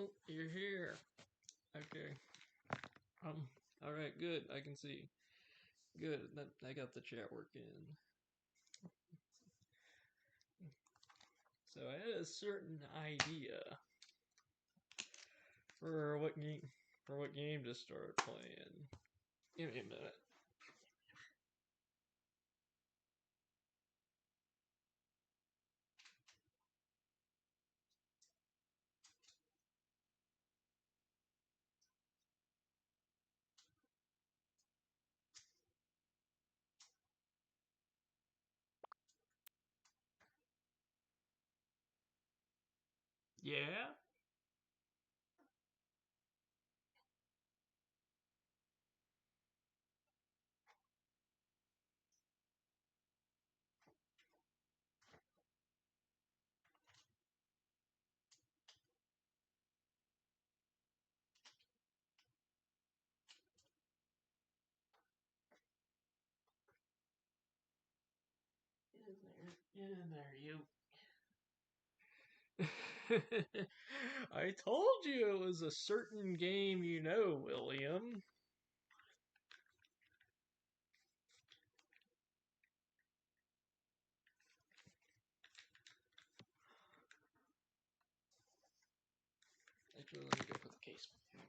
Oh, you're here. Okay. All right. Good. I can see. Good. I got the chat working. So I had a certain idea for what game to start playing. Give me a minute. Yeah. Get in there, you. I told you it was a certain game, William. Actually, let me go put the case back.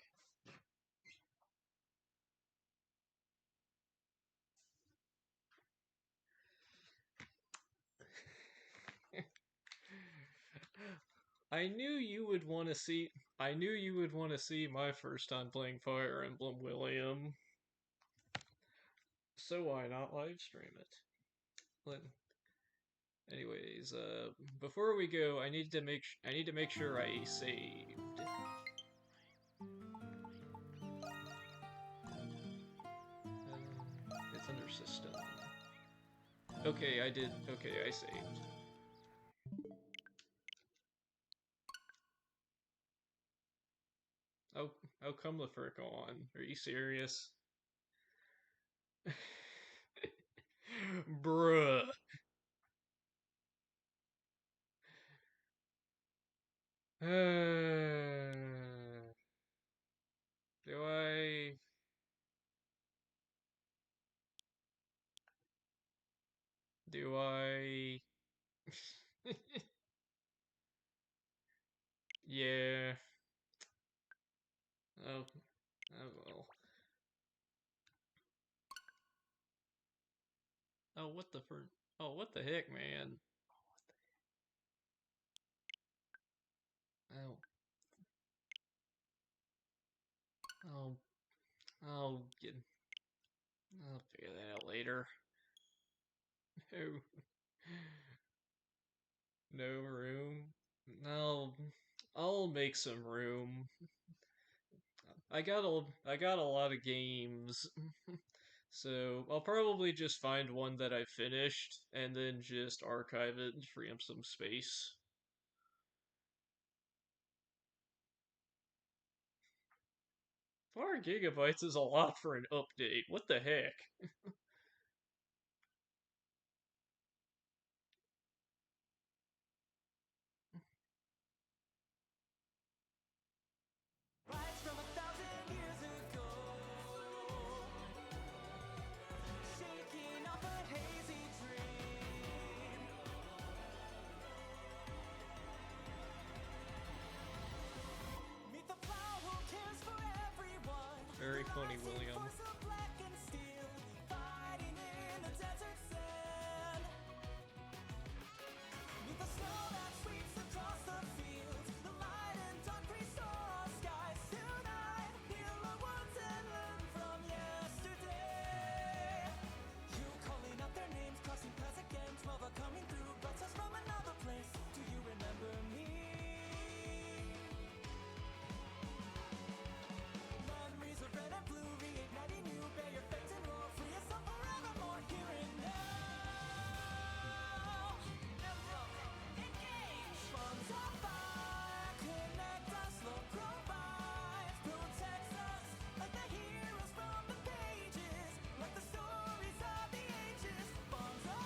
I knew you would want to see. I knew you would want to see my first time playing Fire Emblem, William. So why not live stream it? Anyways, before we go, I need to make sure I saved. It's under system. Okay, I did. Okay, I saved. Oh, come the frick on? Are you serious? Bruh. Do I? Do I? Yeah. Oh, well. Oh, what the fern? Oh, what the heck, man? Oh, oh, I'll get. I'll figure that out later. No, no room. No, I'll make some room. I got a lot of games, so I'll probably just find one that I finished and then just archive it and free up some space. 4 gigabytes is a lot for an update. What the heck? Very funny, William.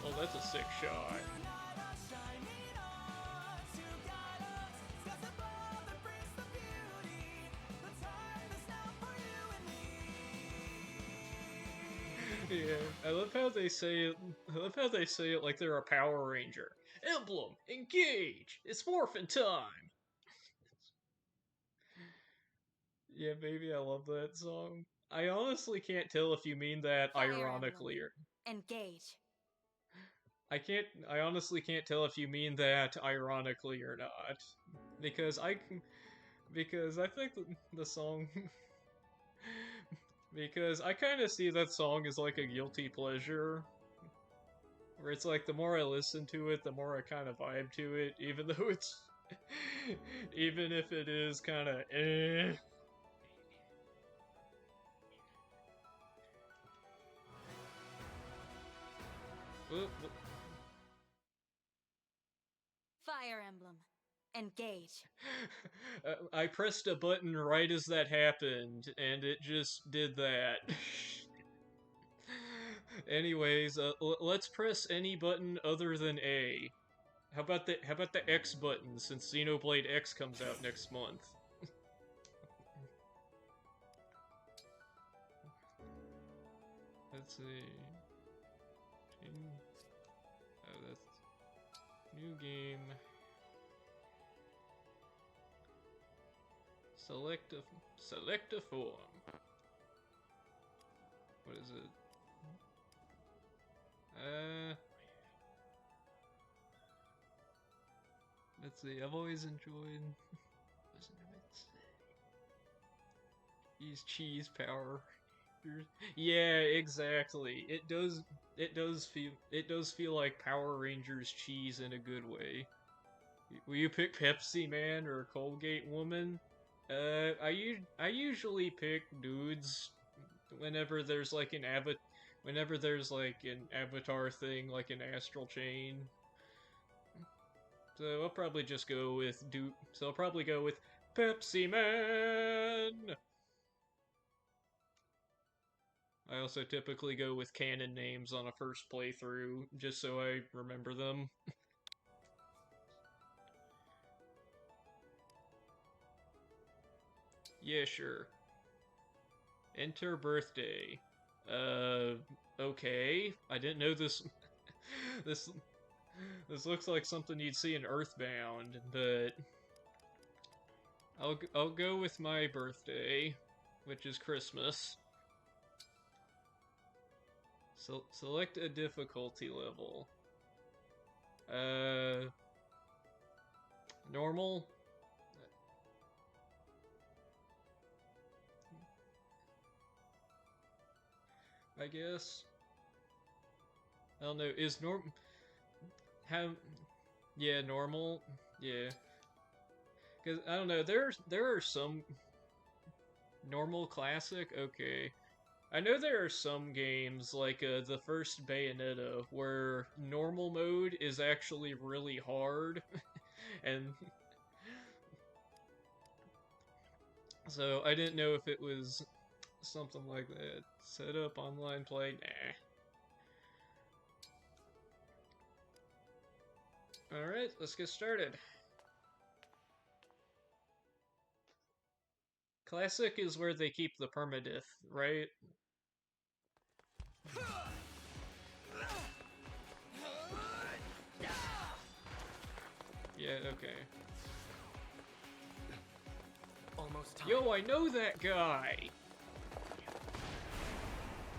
Oh, that's a sick shot. love how they say it. I love how they say it like they're a Power Ranger. Emblem, engage! It's morphin' time. Yeah, baby, I love that song. I honestly can't tell if you mean that Fire Emblem. ironically or Engage. I honestly can't tell if you mean that ironically or not. Because because I think the song because I kind of see that song as like a guilty pleasure where it's like the more I listen to it, the more I kind of vibe to it, even though it's even if it is kind of eh. Fire Emblem. Engage. I pressed a button right as that happened, and it just did that. Anyways, let's press any button other than A. How about the X button since Xenoblade X comes out next month? Let's see. Oh, that's new game. Select a form. What is it? Let's see. I've always enjoyed. Use cheese power. Yeah, exactly. It does feel like Power Rangers cheese in a good way. Will you pick Pepsi Man or Colgate Woman? I usually pick dudes whenever there's like whenever there's like an avatar thing, like an astral chain. So I'll probably just go with So I'll probably go with Pepsi Man. I also typically go with canon names on a first playthrough, just so I remember them. Yeah, sure. Enter birthday. Okay. I didn't know this. this this looks like something you'd see in Earthbound, but I'll go with my birthday, which is Christmas. So select a difficulty level. Normal. I guess. I don't know. Is how? Yeah, normal. Yeah. Cause I don't know. There are some normal classic. Okay. I know there are some games like the first Bayonetta where normal mode is actually really hard, and so I didn't know if it was something like that. Set up online play. Nah. All right, let's get started. Classic is where they keep the permadeath, right? Yeah, okay. Almost time. Yo, I know that guy!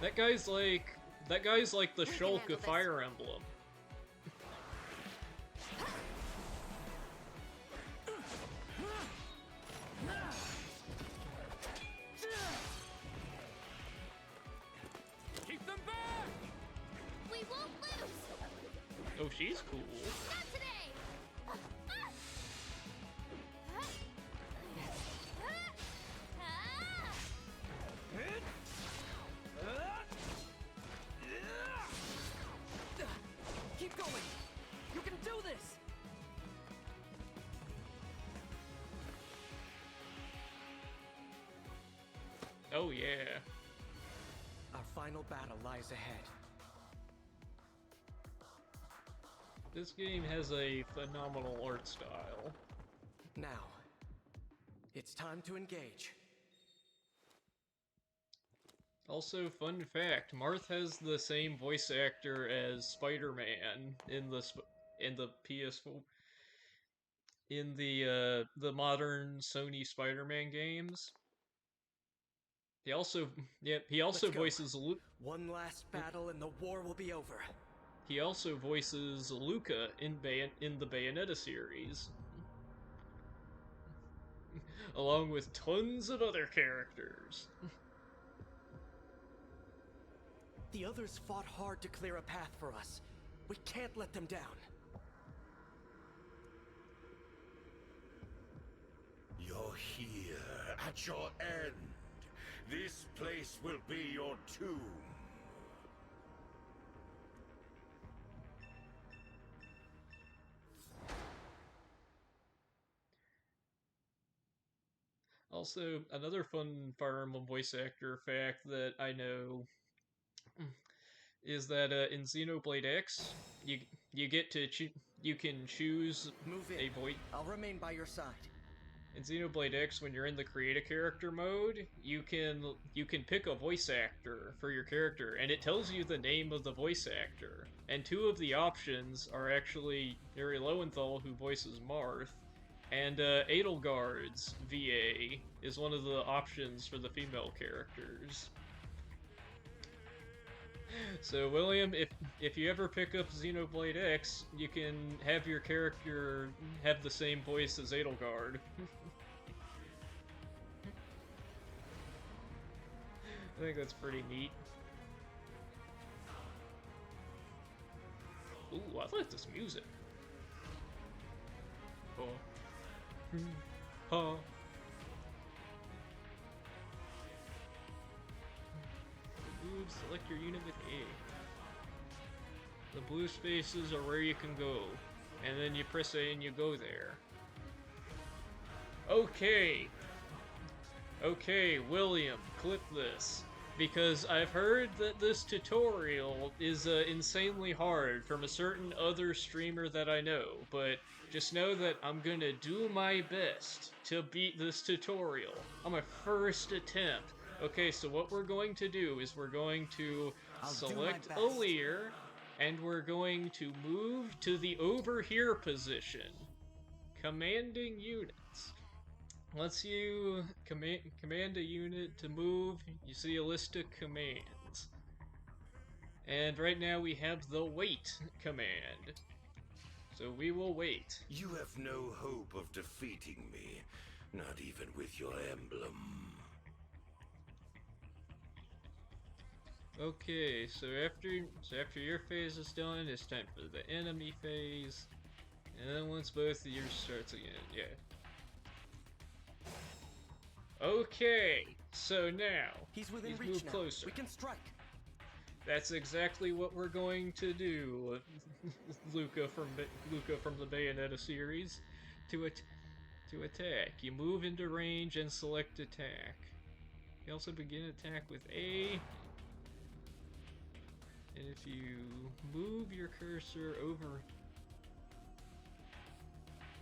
That guy's like the Shulk of Fire Emblem. Keep them back! We won't lose! Oh, she's cool. Not today! Keep going! You can do this! Oh yeah. Our final battle lies ahead. This game has a phenomenal art style. Now, it's time to engage. Also, fun fact: Marth has the same voice actor as Spider-Man in the PS4 in the modern Sony Spider-Man games. He also he Let's also go. voices One last battle and the war will be over. he also voices Luca in in the Bayonetta series, along with tons of other characters. The others fought hard to clear a path for us. We can't let them down. You're here at your end. This place will be your tomb. Also, another fun Fire Emblem voice actor fact that I know is that in Xenoblade X, you you get to you can choose Move in. a voice. I'll remain by your side. In Xenoblade X, when you're in the create a character mode, you can pick a voice actor for your character, and it tells you the name of the voice actor. And two of the options are actually Yuri Lowenthal, who voices Marth, and Edelgard's VA is one of the options for the female characters. So William, if you ever pick up Xenoblade X, you can have your character have the same voice as Edelgard. I think that's pretty neat. Ooh, I like this music. Oh. Huh. Move, select your unit with A. The blue spaces are where you can go. And then you press A and you go there. Okay. Okay, William, clip this. Because I've heard that this tutorial is insanely hard from a certain other streamer that I know, but just know that I'm gonna do my best to beat this tutorial on my first attempt. Okay, so what we're going to do is we're going to select a leer, and we're going to move to the over here position. Commanding units. Once you command a unit to move, you see a list of commands. And right now we have the wait command. So we will wait. You have no hope of defeating me, not even with your emblem. Okay, so after your phase is done, it's time for the enemy phase. And then once both of yours starts again, yeah. Okay, so now He's within he's reach moved now. closer. We can strike. That's exactly what we're going to do, Luca from the Bayonetta series. To attack, you move into range and select attack. You also begin attack with A. And if you move your cursor over,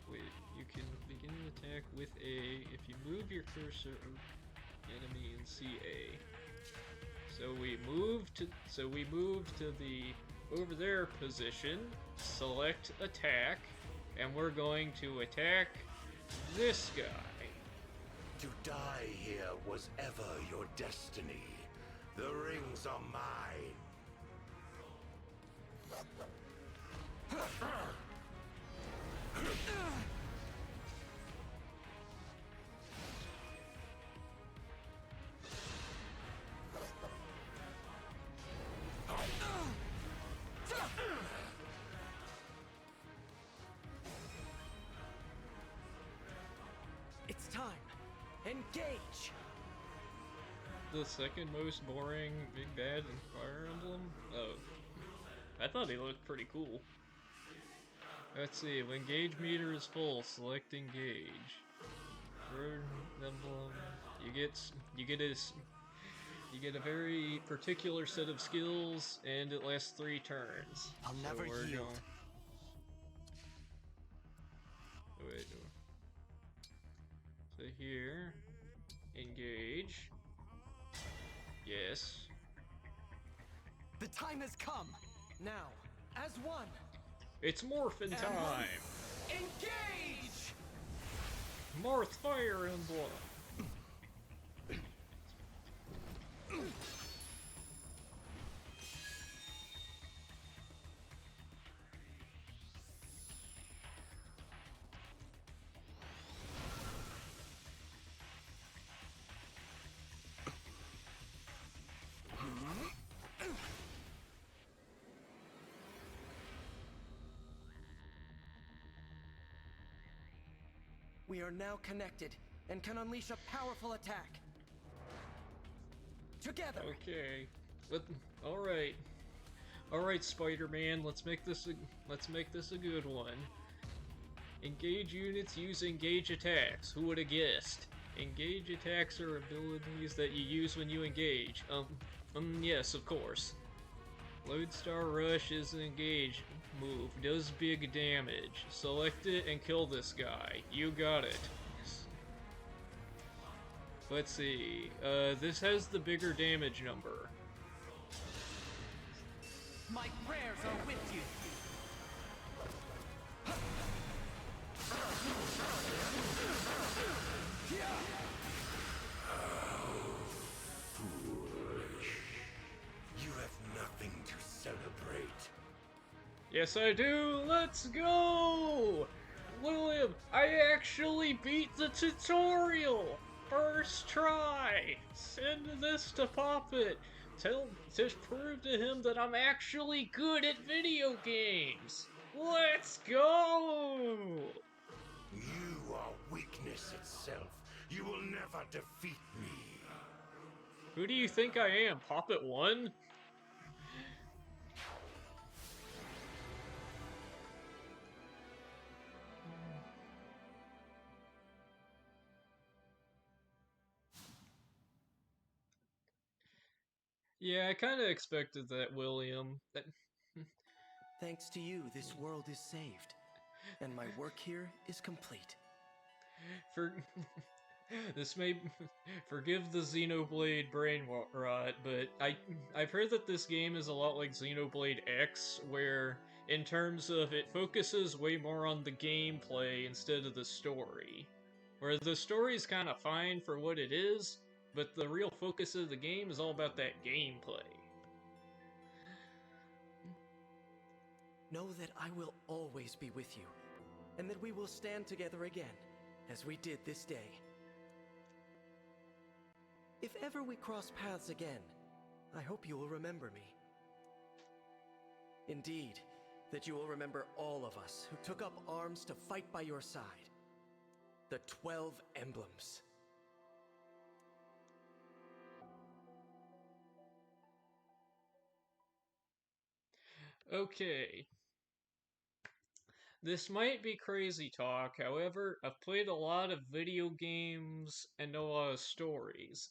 wait, you can begin an attack with A if you move your cursor over enemy and see A. So we move to the over there position, select attack, and we're going to attack this guy. To die here was ever your destiny. The rings are mine. It's time. Engage. The second most boring big bad in Fire Emblem? Oh. I thought he looked pretty cool. Let's see, when gauge meter is full, select engage. Bird emblem. You get a very particular set of skills, and it lasts 3 turns. I'll never yield. Wait. So here, engage. Yes. The time has come. Now, as one. It's morphin' time! Engage! Morph Fire Emblem! We are now connected and can unleash a powerful attack. Together. Okay. Alright. Alright, Spider-Man, let's make this a good one. Engage units use engage attacks. Who would have guessed? Engage attacks are abilities that you use when you engage. Yes, of course. Lodestar Rush is an engage move. Does big damage. Select it and kill this guy. You got it. Let's see. This has the bigger damage number. My prayers are with you. You have nothing to celebrate. Yes, I do! Let's go! William, I actually beat the tutorial! First try! Send this to Poppet! To prove to him that I'm actually good at video games! Let's go! You are weakness itself. You will never defeat me. Who do you think I am, Poppet 1? Yeah, I kinda expected that, William. Thanks to you, this world is saved. And my work here is complete. For this may forgive the Xenoblade brain rot, but I've heard that this game is a lot like Xenoblade X, where in terms of it focuses way more on the gameplay instead of the story. Where the story's kind of fine for what it is, but the real focus of the game is all about that gameplay. Know that I will always be with you, and that we will stand together again, as we did this day. If ever we cross paths again, I hope you will remember me. Indeed, that you will remember all of us who took up arms to fight by your side. The 12 Emblems. Okay. This might be crazy talk, however, I've played a lot of video games and know a lot of stories.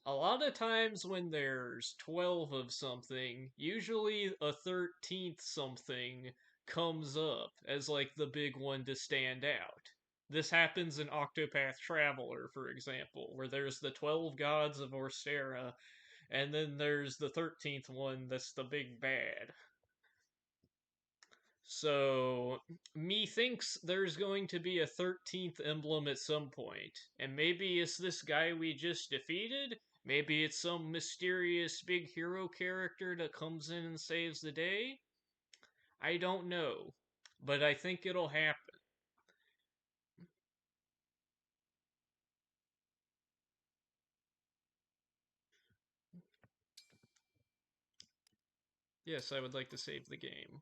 A lot of times when there's 12 of something, usually a 13th something comes up as like the big one to stand out. This happens in Octopath Traveler, for example, where there's the 12 gods of Orsera, and then there's the 13th one that's the big bad. So, methinks there's going to be a 13th emblem at some point, and maybe it's this guy we just defeated, maybe it's some mysterious big hero character that comes in and saves the day. I don't know, but I think it'll happen. Yes, I would like to save the game.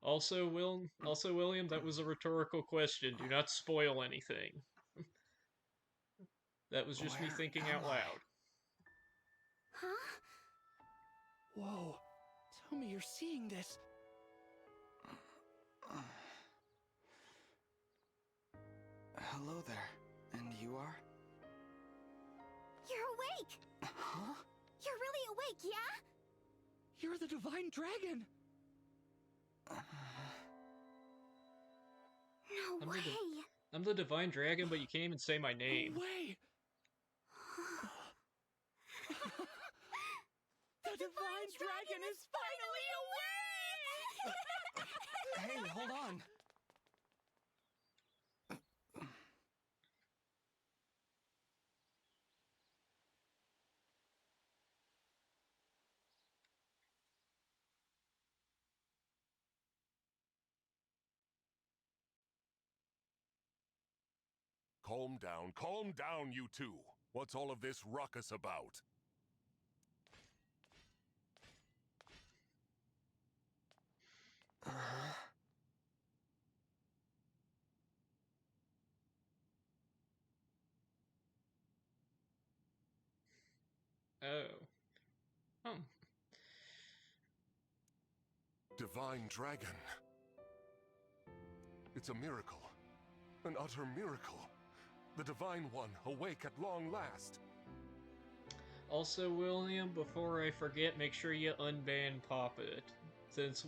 Also, William, that was a rhetorical question. Do not spoil anything. That was just me Where thinking am out I? loud. Huh? Whoa, tell me you're seeing this. Hello there, and you are? You're awake! Huh? You're really awake, yeah? You're the Divine Dragon! No I'm way! I'm the divine dragon, but you can't even say my name. No way! The divine dragon is finally awake! Hey, hold on. Calm down, you two. What's all of this ruckus about? Oh. Oh. Divine Dragon. It's a miracle. An utter miracle. The Divine One awake at long last. Also, William, before I forget, make sure you unban Poppet. Since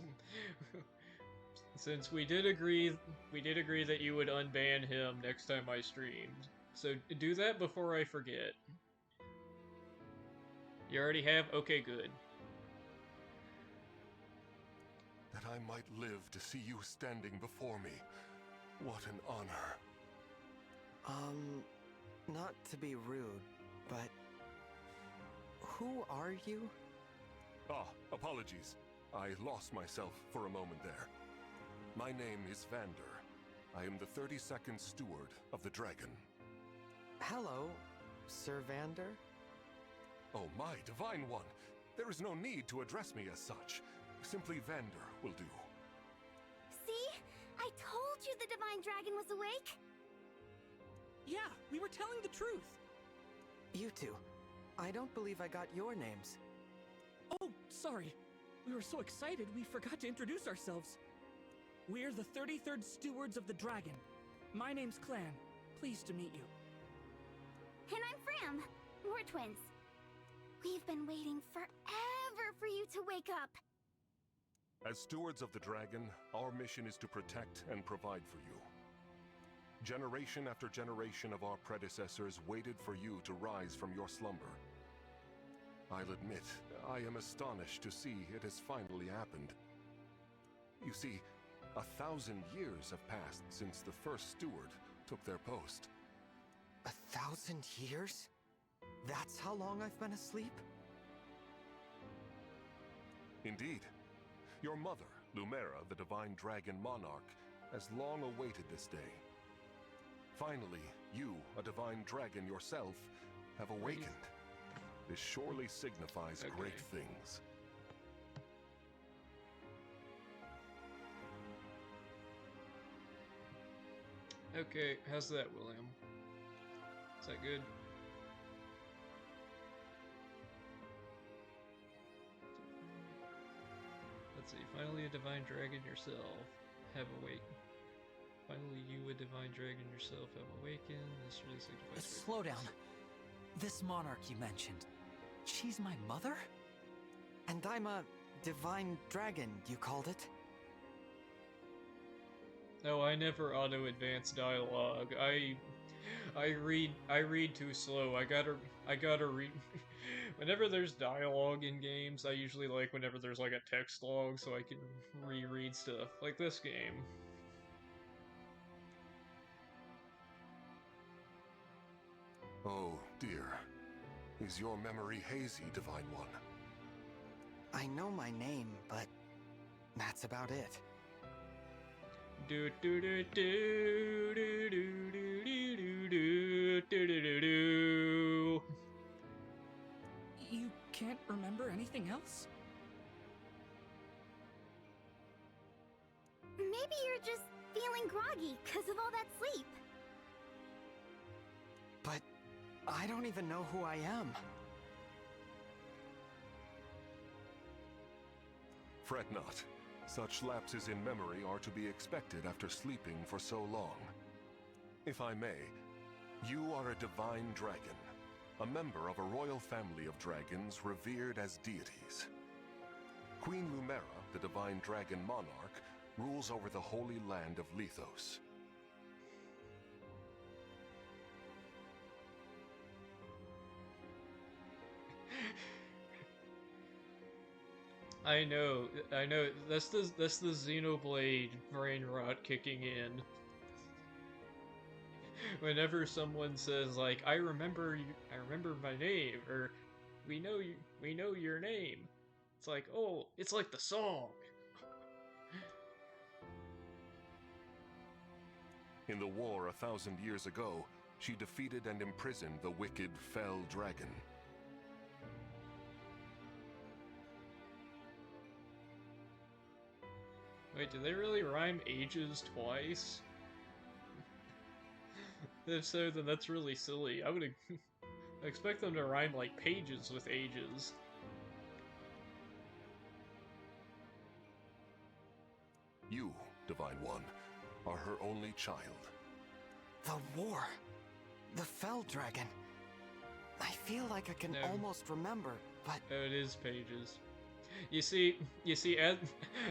since we did agree that you would unban him next time I streamed. So do that before I forget. You already have? Okay, good. That I might live to see you standing before me. What an honor. Not to be rude, but who are you? Ah, apologies. I lost myself for a moment there. My name is Vander. I am the 32nd steward of the dragon. Hello, Sir Vander? Oh, my Divine One. There is no need to address me as such. Simply Vander will do. See? I told you the divine dragon was awake. Yeah, we were telling the truth. You two. I don't believe I got your names. Oh, sorry. We were so excited we forgot to introduce ourselves. We're the 33rd Stewards of the Dragon. My name's Clan. Pleased to meet you. And I'm Fram. We're twins. We've been waiting forever for you to wake up. As stewards of the dragon, our mission is to protect and provide for you. Generation after generation of our predecessors waited for you to rise from your slumber. I'll admit, I am astonished to see it has finally happened. You see, 1,000 years have passed since the first steward took their post. 1,000 years? That's how long I've been asleep? Indeed. Your mother, Lumera, the Divine Dragon Monarch, has long awaited this day. Finally, you, a Divine Dragon yourself, have awakened. This surely signifies great things. Okay, how's that, William? Is that good? Let's see. Finally, a divine dragon yourself have awakened. Finally, you, a divine dragon yourself, have awakened. This really signifies. Slow down. This monarch you mentioned, she's my mother? And I'm a divine dragon, you called it? No, I never auto-advance dialogue. I read too slow. I gotta read. Whenever there's dialogue in games, I usually like whenever there's like a text log so I can reread stuff. Like this game. Oh, dear. Is your memory hazy, Divine One? I know my name, but that's about it. Do do do do do do do do do do do do. You can't remember anything else? Maybe you're just feeling groggy because of all that sleep. But I don't even know who I am. Fret not. Such lapses in memory are to be expected after sleeping for so long. If I may, you are a divine dragon, a member of a royal family of dragons revered as deities. Queen Lumera, the divine dragon monarch, rules over the holy land of Lethos. I know. That's the Xenoblade brain rot kicking in. Whenever someone says like, I remember my name," or we know your name," it's like, oh, it's like the song. In the war 1,000 years ago, she defeated and imprisoned the wicked Fell Dragon. Wait, did they really rhyme ages twice? If so, then that's really silly. I would expect them to rhyme like pages with ages. You, Divine One, are her only child. The war. The Fell Dragon. I feel like I can No. almost remember, but Oh, it is pages. You see,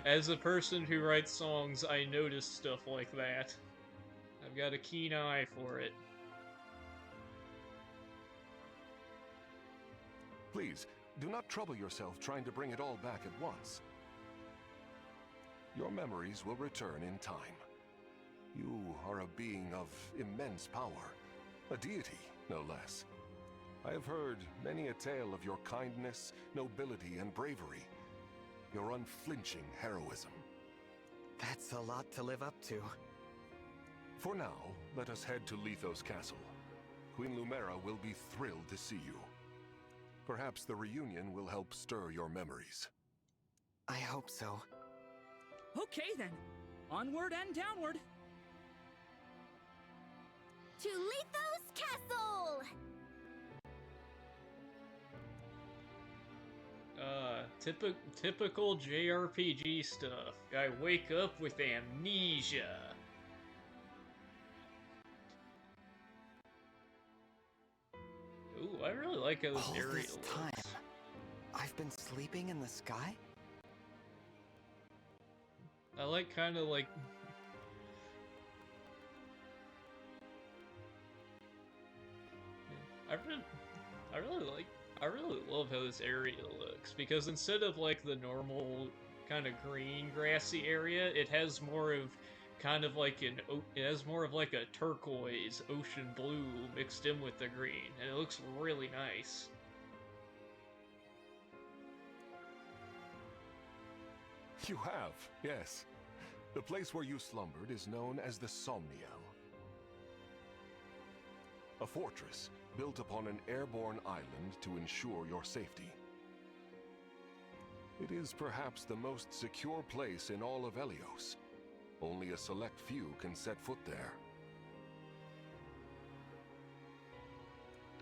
as a person who writes songs, I notice stuff like that. I've got a keen eye for it. Please, do not trouble yourself trying to bring it all back at once. Your memories will return in time. You are a being of immense power, a deity, no less. I have heard many a tale of your kindness, nobility, and bravery, your unflinching heroism. that's a lot to live up to. For now, let us head to Lethos Castle. Queen Lumera will be thrilled to see you. Perhaps the reunion will help stir your memories. I hope so. Okay then. Onward and downward. To Lethos Castle! Typical JRPG stuff. I wake up with amnesia. Ooh, I really like how this All area this looks. time, I've been sleeping in the sky? I like kind of like. I really love how this area looks, because instead of like the normal kind of green grassy area, it has more of kind of like it has more of like a turquoise ocean blue mixed in with the green, and it looks really nice. You have, yes. The place where you slumbered is known as the Somniel. A fortress built upon an airborne island to ensure your safety. It is perhaps the most secure place in all of Helios. Only a select few can set foot there.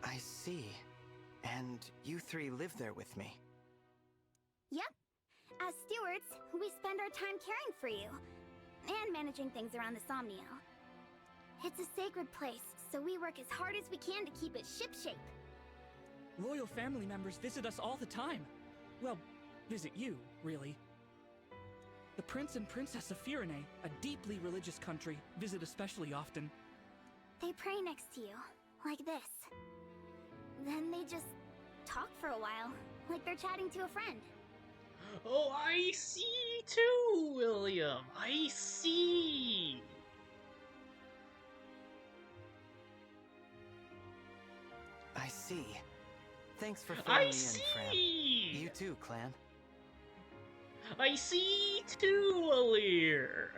I see. And you three live there with me. Yep. As stewards, we spend our time caring for you. And managing things around the Somniel. It's a sacred place, so we work as hard as we can to keep it shipshape. Royal family members visit us all the time. Well, visit you, really. The Prince and Princess of Firene, a deeply religious country, visit especially often. They pray next to you, like this. Then they just talk for a while, like they're chatting to a friend. Oh, I see too, William. I see. I see. Thanks for I filling me in, Fran. see. You too, Clan. I see too, Alir.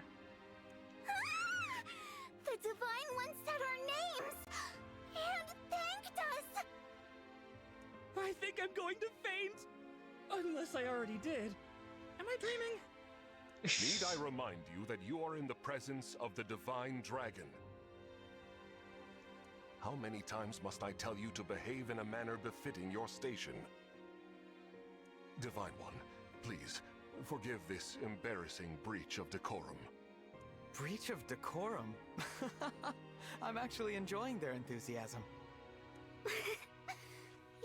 The Divine One said our names and thanked us. I think I'm going to faint! Unless I already did. Am I dreaming? Need I remind you that you are in the presence of the Divine Dragon? How many times must I tell you to behave in a manner befitting your station? Divine One, please, forgive this embarrassing breach of decorum. Breach of decorum? I'm actually enjoying their enthusiasm.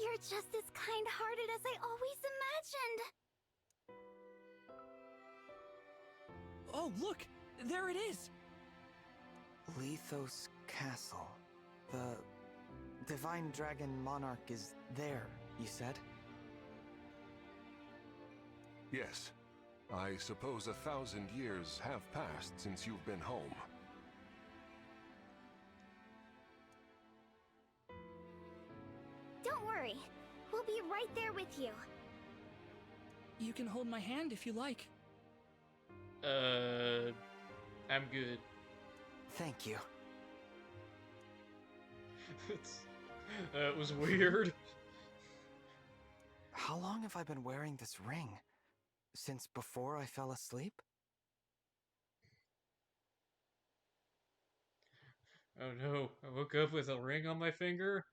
You're just as kind-hearted as I always imagined. Oh, look! There it is! Lethos Castle. The Divine Dragon Monarch is there, you said? Yes. I suppose 1,000 years have passed since you've been home. Don't worry. We'll be right there with you. You can hold my hand if you like. I'm good. Thank you. That was weird. How long have I been wearing this ring? Since before I fell asleep? Oh no, I woke up with a ring on my finger.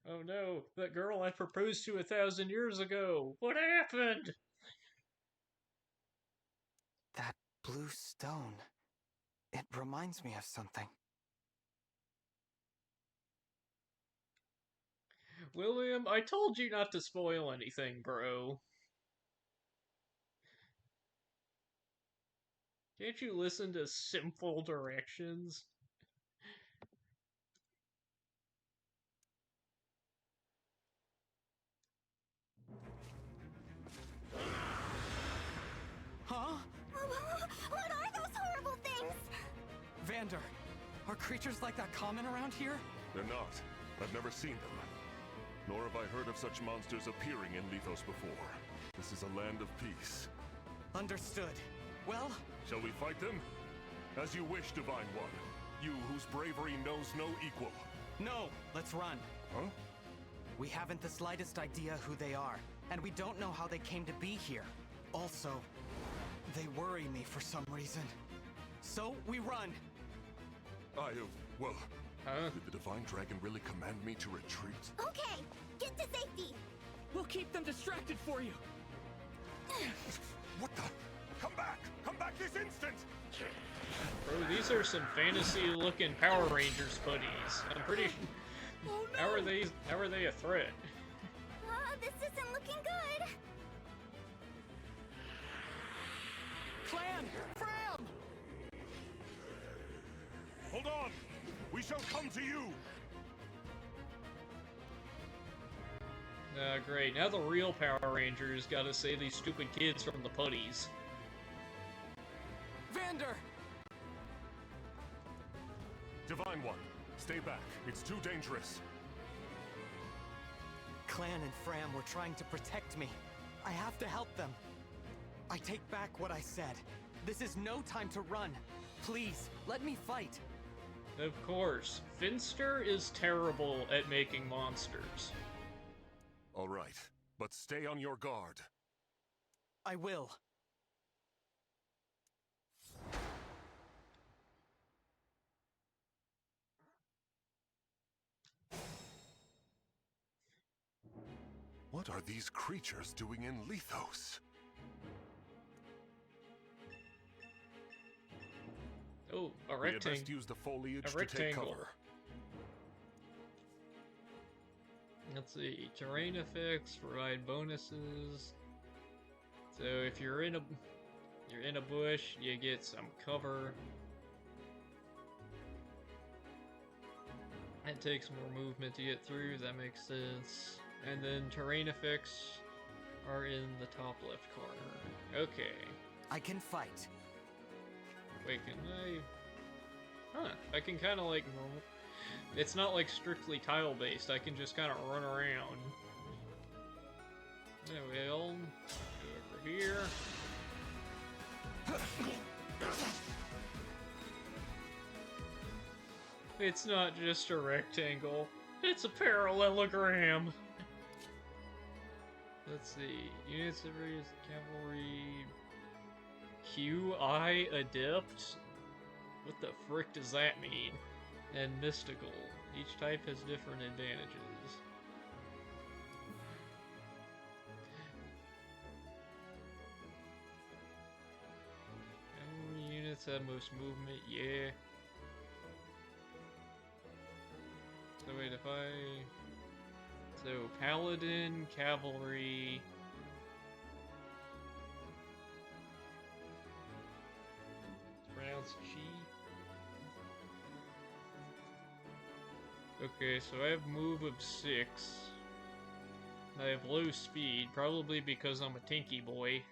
Oh no, that girl I proposed to 1,000 years ago. What happened? That blue stone. It reminds me of something. William, I told you not to spoil anything, bro. Can't you listen to simple directions? Huh? What are those horrible things? Vander, are creatures like that common around here? They're not. I've never seen them. Nor have I heard of such monsters appearing in Lithos before. This is a land of peace. Understood. Well, Shall we fight them? As you wish, Divine One. You whose bravery knows no equal. no, let's run. Huh? We haven't the slightest idea who they are, and we don't know how they came to be here. Also, they worry me for some reason. So, we run! Well, Huh? did the Divine Dragon really command me to retreat? Okay, get to safety. We'll keep them distracted for you. What the? Come back! Come back this instant! Bro, these are some fantasy-looking Power Rangers putties. I'm pretty. Oh no! How are they a threat? This isn't looking good. Clan! Fram! Hold on! We shall come to you! Great. Now the real Power Rangers gotta save these stupid kids from the putties. Vander! Divine One, stay back. It's too dangerous. Clan and Fram were trying to protect me. I have to help them. I take back what I said. This is no time to run. Please, let me fight. Of course, Finster is terrible at making monsters. All right, but stay on your guard. I will. What are these creatures doing in Lithos? Oh, a We had best rectangle. use the foliage A to take rectangle. cover. Let's see. Terrain effects provide bonuses. So if you're in a bush, you get some cover. It takes more movement to get through. That makes sense. And then terrain effects are in the top left corner. Okay. I can fight. Wait, can I? Huh, I can kind of like normal. It's not like strictly tile based, I can just kind of run around. Anyway, I'll go over here. It's not just a rectangle, it's a parallelogram. Let's see, units of various cavalry... QI Adept? What the frick does that mean? And Mystical. Each type has different advantages. How many units have most movement? Yeah. So wait, if I... So, Paladin, Cavalry... Pronounced Chi. Okay, so I have move of 6. I have low speed, probably because I'm a tinky boy.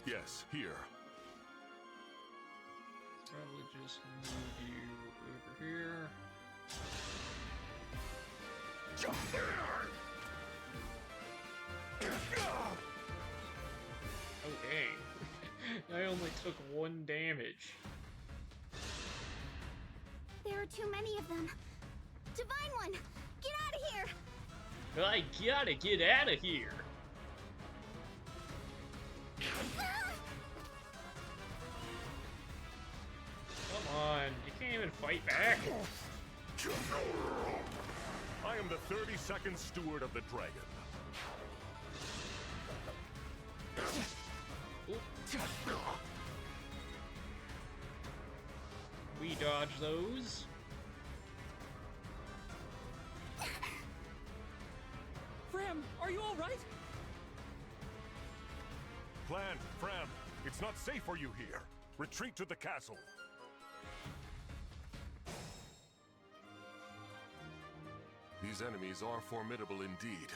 Yes, here. Probably just move you over here. Oh dang. I only took 1 damage. There are too many of them. Divine One, get out of here! I gotta get out of here! Come on, you can't even fight back. I am the 32nd Steward of the Dragon. We dodge those. Fram, are you alright? Plant, Fram, it's not safe for you here. Retreat to the castle. These enemies are formidable indeed.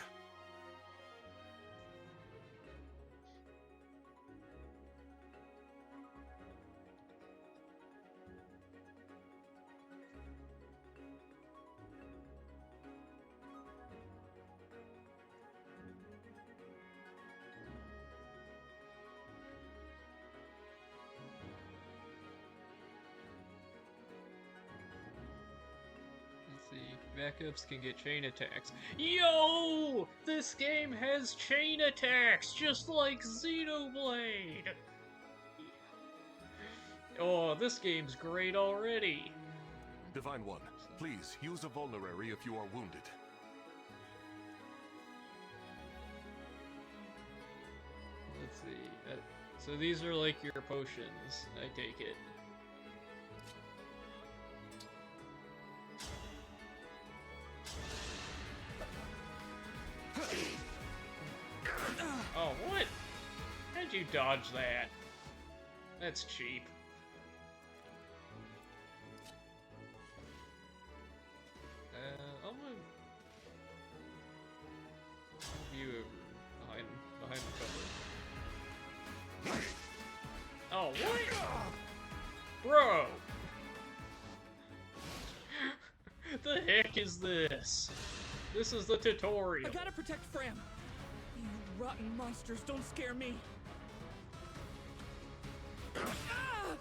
Backups can get chain attacks. Yo! This game has chain attacks, just like Xenoblade! Oh, this game's great already. Divine One, please use a vulnerary if you are wounded. Let's see. So these are like your potions, I take it. Oh, what? How'd you dodge that? That's cheap. I'll move you over behind the cover. Oh, what? Bro! The heck is this? This is the tutorial. I gotta protect Fram. You rotten monsters don't scare me. Ah!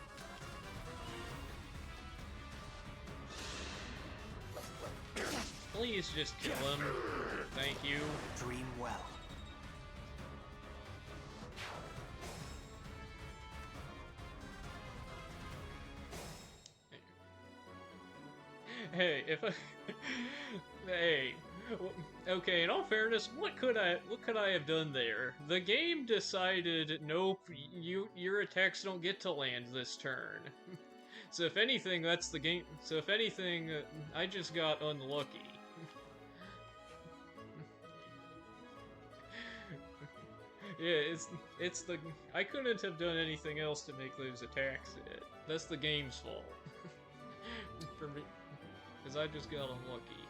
Please just kill him. Thank you. Dream well. Hey, if I... Hey, okay, in all fairness, what could I have done there? The game decided, nope, your attacks don't get to land this turn. So if anything, that's the game. So if anything, I just got unlucky. Yeah, it's the... I couldn't have done anything else to make those attacks hit. That's the game's fault. For me. Because I just got unlucky.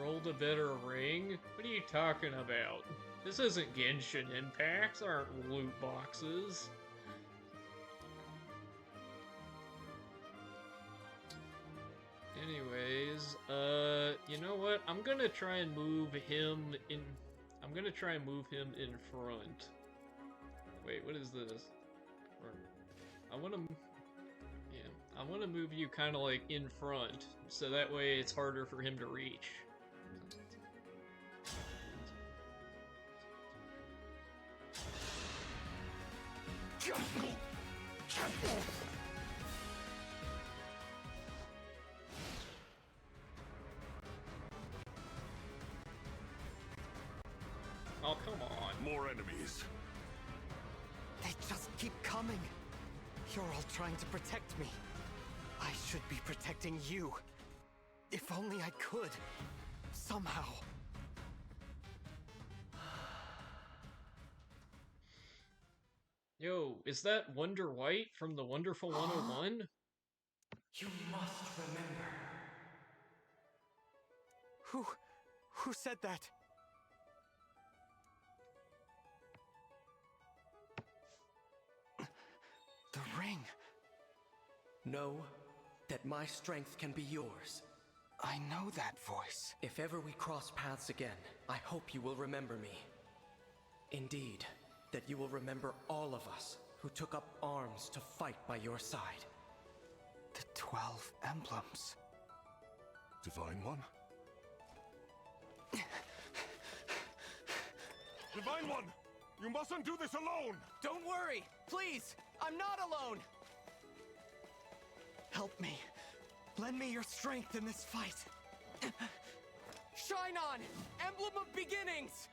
Rolled a better ring? What are you talking about? This isn't Genshin Impact, aren't loot boxes. Anyways, you know what? I'm gonna try and move him in... I'm gonna try and move him in front. Wait, what is this? I want to... Yeah, I want to move you kind of like in front, so that way it's harder for him to reach. Oh, come on. More enemies. enemies. They just keep coming. You're all trying to protect me. I should be protecting you. If only I could. Somehow. Yo, is that Wonder White from the Wonderful 101? You must remember. Who said that? The ring. Know that my strength can be yours. I know that voice. If ever we cross paths again, I hope you will remember me. Indeed, that you will remember all of us who took up arms to fight by your side. The 12 emblems. Divine One? Divine One! You mustn't do this alone! Don't worry! Please! I'm not alone! Help me. Lend me your strength in this fight. Shine on! Emblem of Beginnings!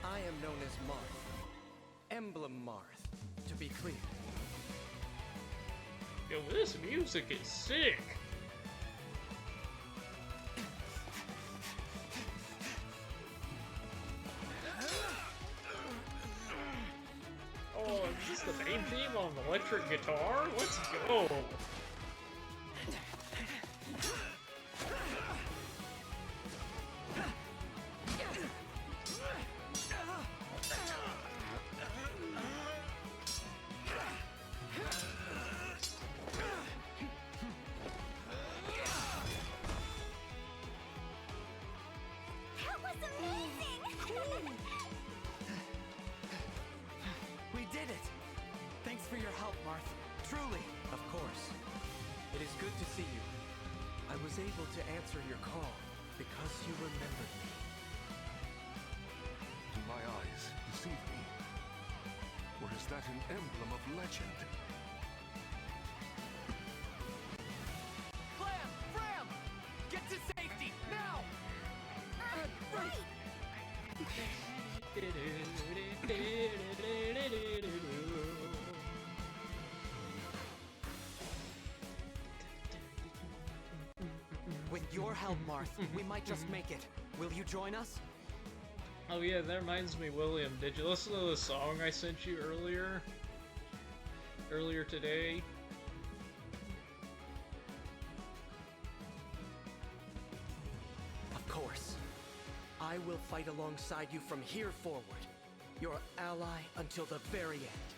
I am known as Marth. Emblem Marth, to be clear. Yo, this music is sick! Oh, is this the main theme on the electric guitar? Let's go! That was amazing! We did it! Thanks for your help, Marth. Truly. Of course. It is good to see you. I was able to answer your call because you remembered me. Do my eyes deceive me? Or is that an emblem of legend? Clam! Fram! Get to safety, now! Right! With your help, Marth, we might just make it. Will you join us? Oh yeah, that reminds me, William, did you listen to the song I sent you earlier? Earlier today? Of course. I will fight alongside you from here forward. Your ally until the very end.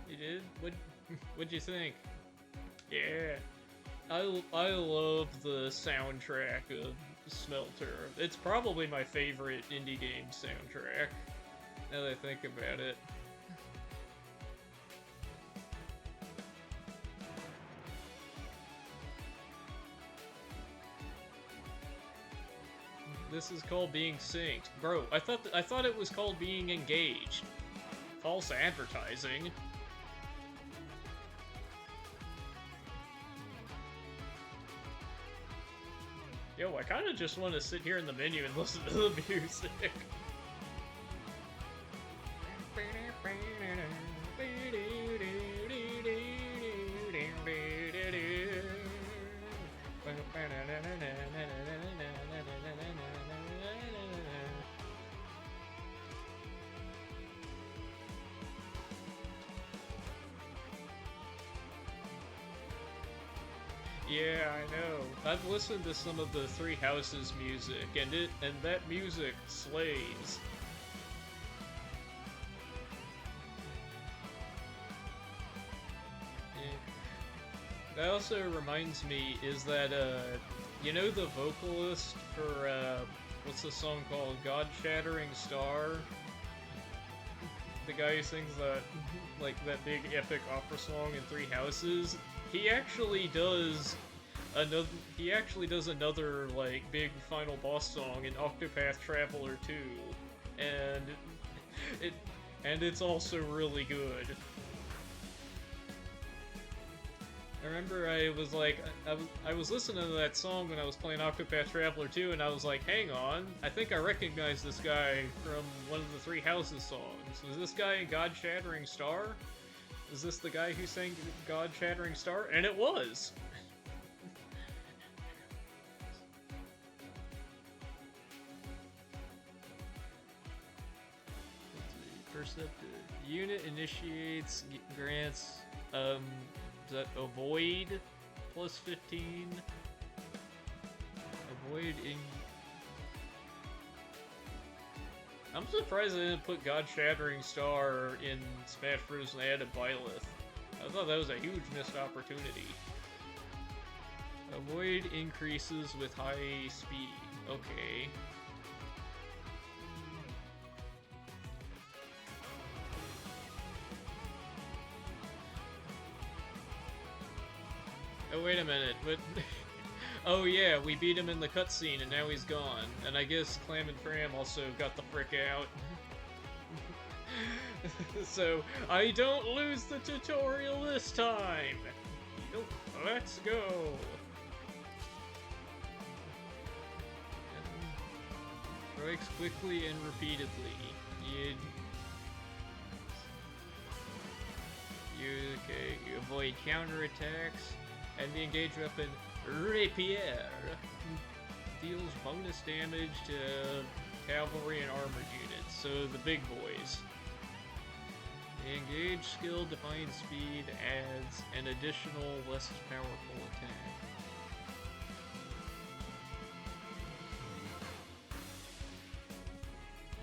You did? What'd you think? Yeah. I love the soundtrack of Smelter. It's probably my favorite indie game soundtrack, now that I think about it. This is called being synced. Bro, I thought it was called being engaged. False advertising. Yo, I kinda just want to sit here in the menu and listen to the music. Yeah, I know. I've listened to some of the Three Houses music, and that music slays. Yeah. That also reminds me, is that, you know the vocalist for, what's the song called? God Shattering Star? The guy who sings that, like, that big epic opera song in Three Houses? He actually does another. He actually does another like big final boss song in Octopath Traveler 2, and it it's also really good. I remember I was like, I was listening to that song when I was playing Octopath Traveler 2, and I was like, hang on, I think I recognize this guy from one of the Three Houses songs. Was this guy in God Shattering Star? Is this the guy who sang God Shattering Star? And it was! Perceptive. Unit initiates, grants, is that avoid plus 15? Avoid in... I'm surprised they didn't put God Shattering Star in Smash Bros. And they added Byleth. I thought that was a huge missed opportunity. Avoid increases with high speed. Okay. Oh, wait a minute, but... oh yeah, we beat him in the cutscene and now he's gone. And I guess Clam and Fram also got the frick out. So, I don't lose the tutorial this time! Nope, let's go! Strikes quickly and repeatedly. You avoid counterattacks. And the engaged weapon, Rapier, deals bonus damage to cavalry and armored units, so the big boys. The engaged skill defines speed adds an additional, less powerful attack.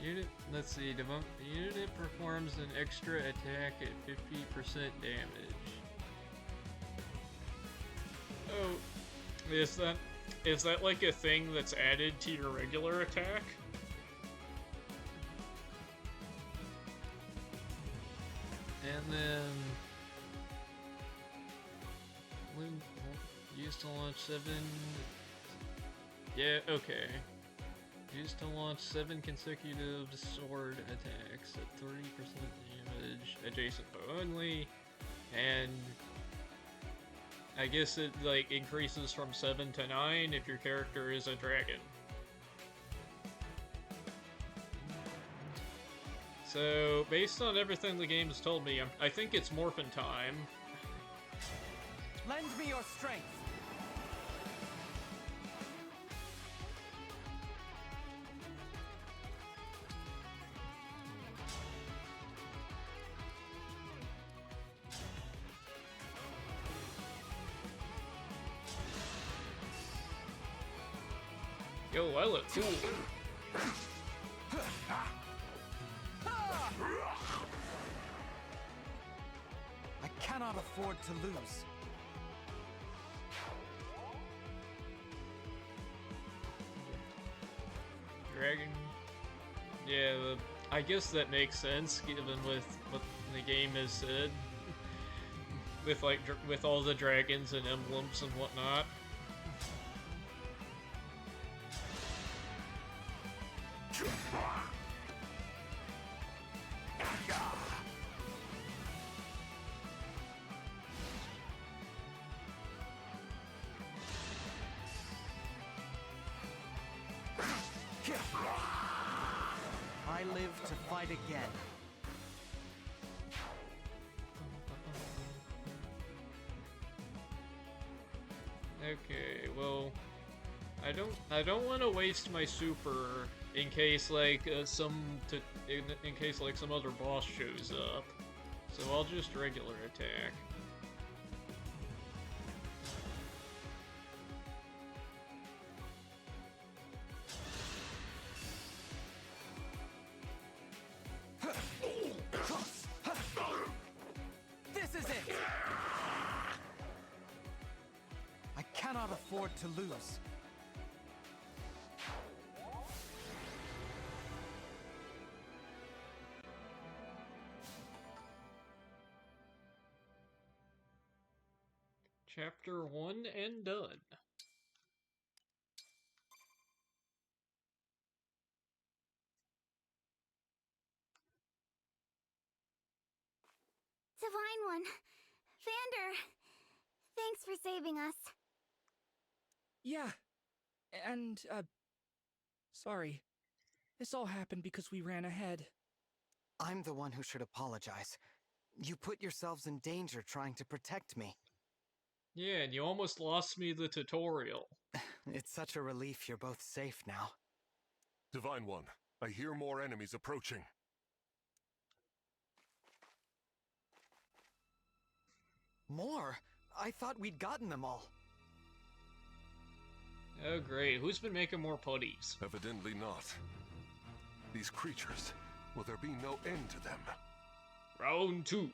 Unit, let's see, the unit performs an extra attack at 50% damage. Oh, is that like a thing that's added to your regular attack? And then used to launch 7. Yeah, okay. Used to launch 7 consecutive sword attacks at 30% damage, adjacent foe only, and I guess it, like, increases from 7 to 9 if your character is a dragon. So, based on everything the game has told me, I think it's morphin' time. Lend me your strength! Yo, I look cool. I cannot afford to lose. Dragon. Yeah, I guess that makes sense, given with what the game has said. With, like, with all the dragons and emblems and whatnot. I live to fight again. Okay, well, I don't want to waste my super in case like in case like some other boss shows up. So I'll just regular attack. This is it! I cannot afford to lose. Chapter 1 and done. Divine One. Vander. Thanks for saving us. Yeah. And, sorry. This all happened because we ran ahead. I'm the one who should apologize. You put yourselves in danger trying to protect me. Yeah, and you almost lost me the tutorial. It's such a relief you're both safe now. Divine One, I hear more enemies approaching. More? I thought we'd gotten them all. Oh great, who's been making more putties? Evidently not. These creatures, will there be no end to them? Round 2.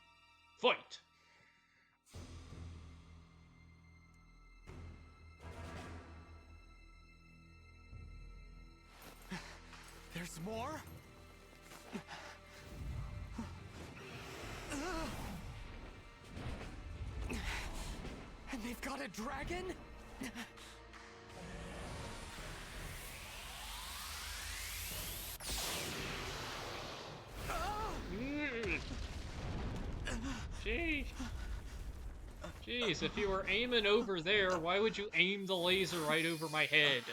Fight! There's more? And they've got a dragon? Jeez. Jeez, if you were aiming over there, why would you aim the laser right over my head?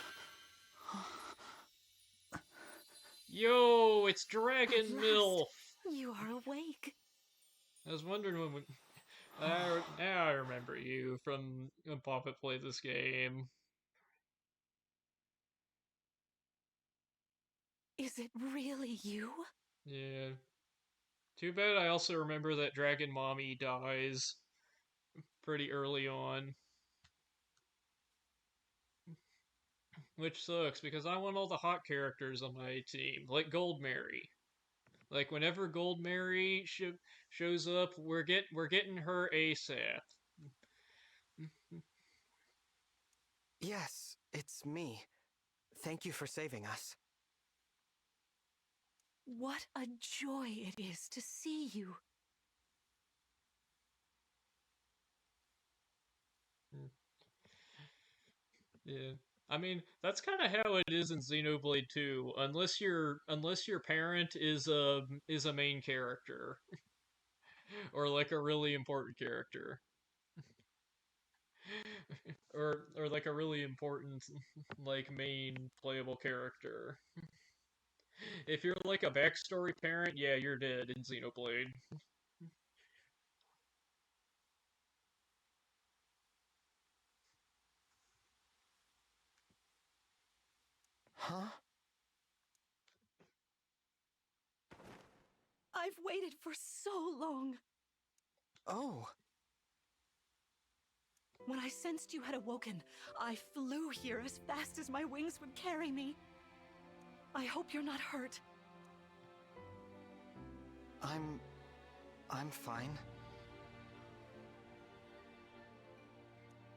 Yo, it's Dragon MILF! You are awake. I was wondering when we... now I remember you from when Papa played this game. Is it really you? Yeah. Too bad I also remember that Dragon Mommy dies pretty early on. Which sucks, because I want all the hot characters on my team, like Gold Mary. Like, whenever Gold Mary shows up, we're getting her ASAP. Yes, it's me. Thank you for saving us. What a joy it is to see you. Yeah. I mean, that's kind of how it is in Xenoblade 2, unless your parent is a main character or like a really important character. or like a really important like main playable character. If you're like a backstory parent, yeah, you're dead in Xenoblade. Huh? I've waited for so long. Oh. When I sensed you had awoken, I flew here as fast as my wings would carry me. I hope you're not hurt. I'm fine.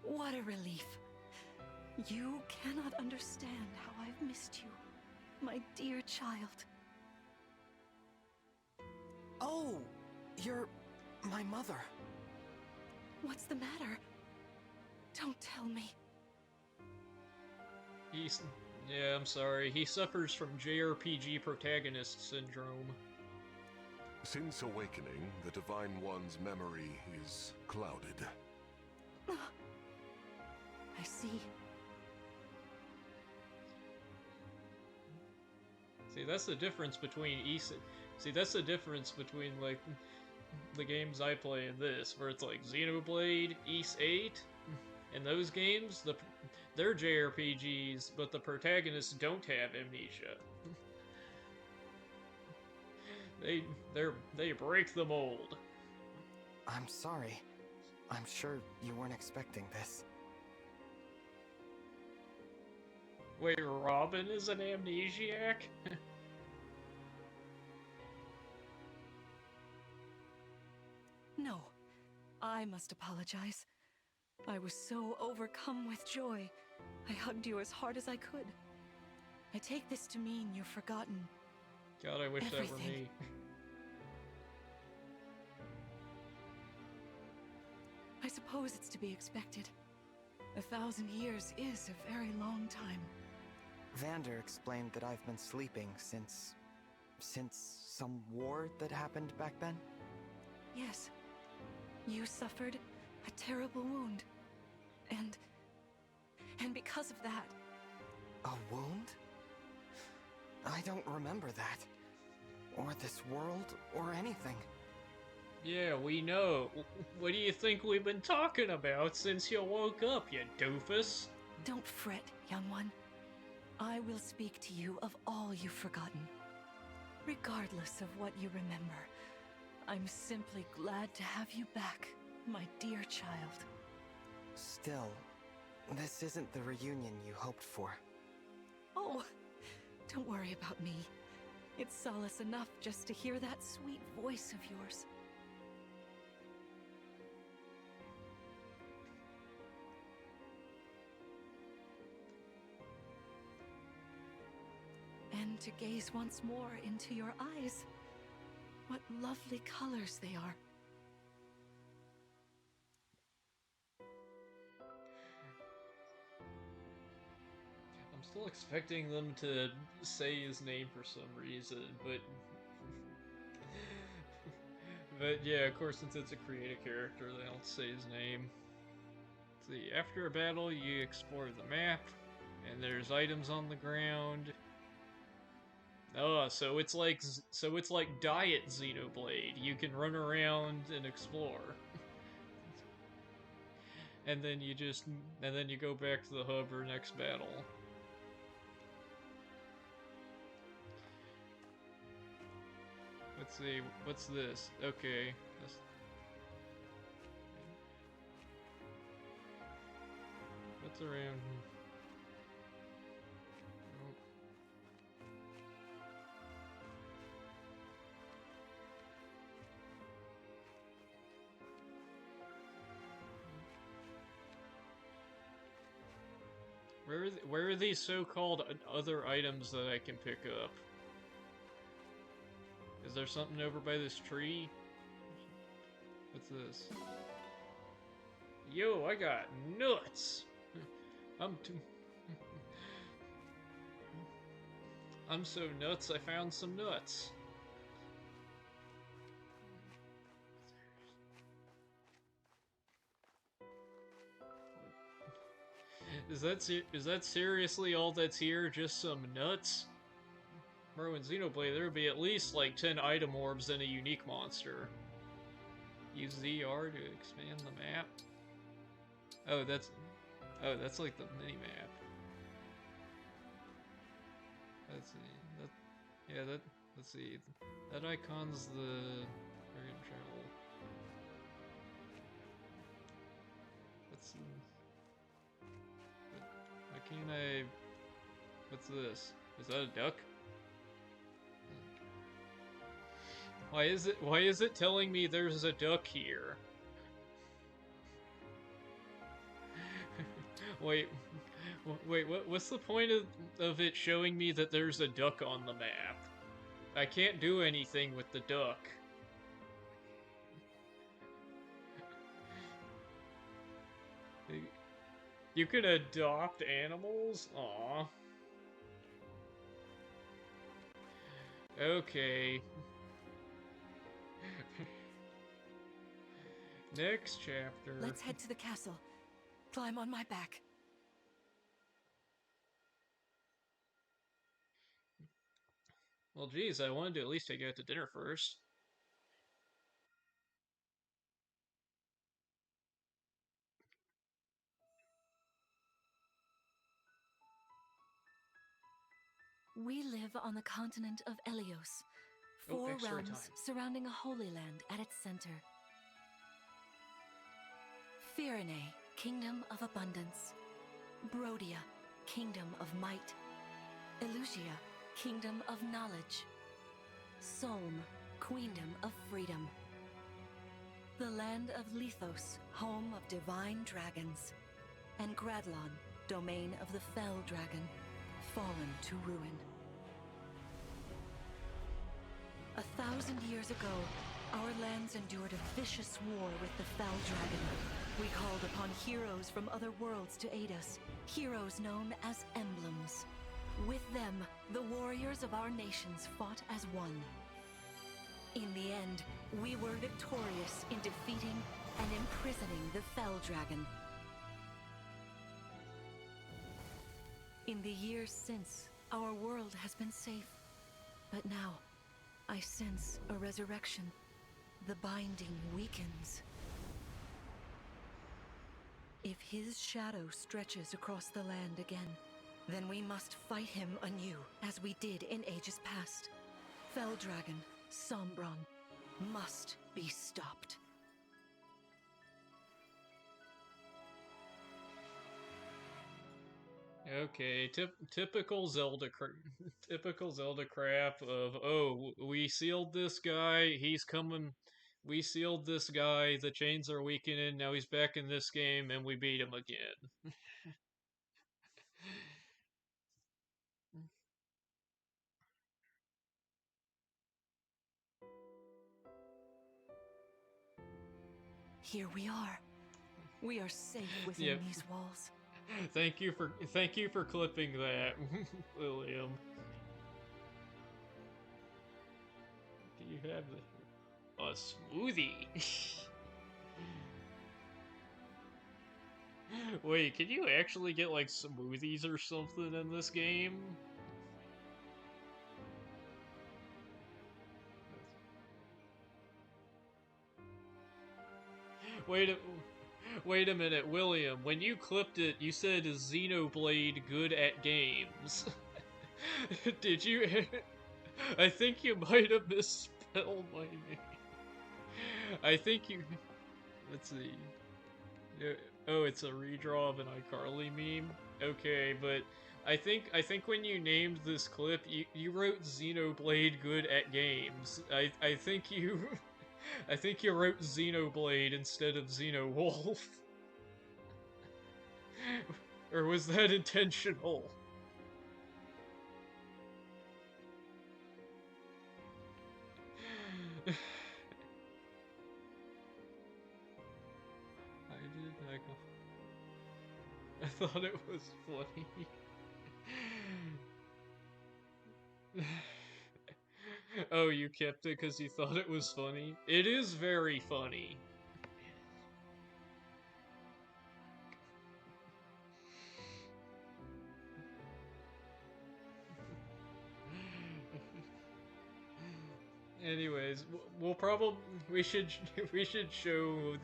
What a relief. You cannot understand how I've missed you, my dear child. Oh, you're my mother. What's the matter? Don't tell me. Yeah, I'm sorry. He suffers from JRPG protagonist syndrome. Since awakening, the Divine One's memory is clouded. I see. See, that's the difference between that's the difference between, like, the games I play and this, where it's like Xenoblade, Ys 8, and those games, they're JRPGs, but the protagonists don't have amnesia. They break the mold. I'm sorry. I'm sure you weren't expecting this. Wait, Robin is an amnesiac? No, I must apologize. I was so overcome with joy, I hugged you as hard as I could. I take this to mean you've forgotten God, I wish that were everything. me. I suppose it's to be expected. 1,000 years is a very long time. Vander explained that I've been sleeping since some war that happened back then? Yes, You suffered a terrible wound. And because of that... A wound? I don't remember that. Or this world, or anything. Yeah, we know. What do you think we've been talking about since you woke up, you doofus? Don't fret, young one. I will speak to you of all you've forgotten. Regardless of what you remember, I'm simply glad to have you back, my dear child. Still, this isn't the reunion you hoped for. Oh, don't worry about me. It's solace enough just to hear that sweet voice of yours. And to gaze once more into your eyes. What lovely colors they are. I'm still expecting them to say his name for some reason, but... But yeah, of course, since it's a creative character, they don't say his name. Let's see, after a battle, you explore the map, and there's items on the ground. Oh, so it's like Diet Xenoblade. You can run around and explore. And then you go back to the hub or next battle. Let's see, what's this? Okay. What's around? Oh. Where are these so-called other items that I can pick up? Is there something over by this tree? What's this? Yo, I got nuts! I'm so nuts, I found some nuts. Is that seriously all that's here? Just some nuts? Bro, in Xenoblade, there would be at least like 10 item orbs and a unique monster. Use ZR to expand the map. Oh, that's like the mini map. Let's see. Let's see. That icon's the Dragon Travel. Let's see. Why can't I... What's this? Is that a duck? Why is it telling me there's a duck here? Wait, what's the point of it showing me that there's a duck on the map? I can't do anything with the duck. You can adopt animals? Aw. Okay. Next chapter. Let's head to the castle. Climb on my back. Well, geez, I wanted to at least take you out to dinner first. We live on the continent of Elios. Four realms surrounding a holy land at its center. Firene, Kingdom of Abundance. Brodia, Kingdom of Might. Elusia, Kingdom of Knowledge. Solm, Queendom of Freedom. The land of Lethos, home of divine dragons. And Gradlon, domain of the Fell Dragon, fallen to ruin. 1,000 years ago, our lands endured a vicious war with the Fell Dragon. We called upon heroes from other worlds to aid us, heroes known as Emblems. With them, the warriors of our nations fought as one. In the end, we were victorious in defeating and imprisoning the Fell Dragon. In the years since, our world has been safe. But now, I sense a resurrection. The binding weakens. If his shadow stretches across the land again, then we must fight him anew, as we did in ages past. Fell Dragon, Sombron, must be stopped. Okay, typical typical Zelda crap of, oh, we sealed this guy, he's coming. We sealed this guy, the chains are weakening, now he's back in this game, and we beat him again. Here we are. We are safe within Yep. these walls. Thank you for clipping that, William. Do you have a smoothie? Wait, can you actually get like smoothies or something in this game? Wait a Wait a minute, William. When you clipped it, you said Xenoblade good at games. Did you? I think you might have misspelled my name. I think you. Let's see. Oh, it's a redraw of an iCarly meme. Okay, but I think when you named this clip, you wrote Xenoblade good at games. I think you I think you wrote Xenoblade instead of Xenowolf. Or was that intentional? I thought it was funny. Oh, you kept it because you thought it was funny? It is very funny. Anyways, we'll probably we should we should show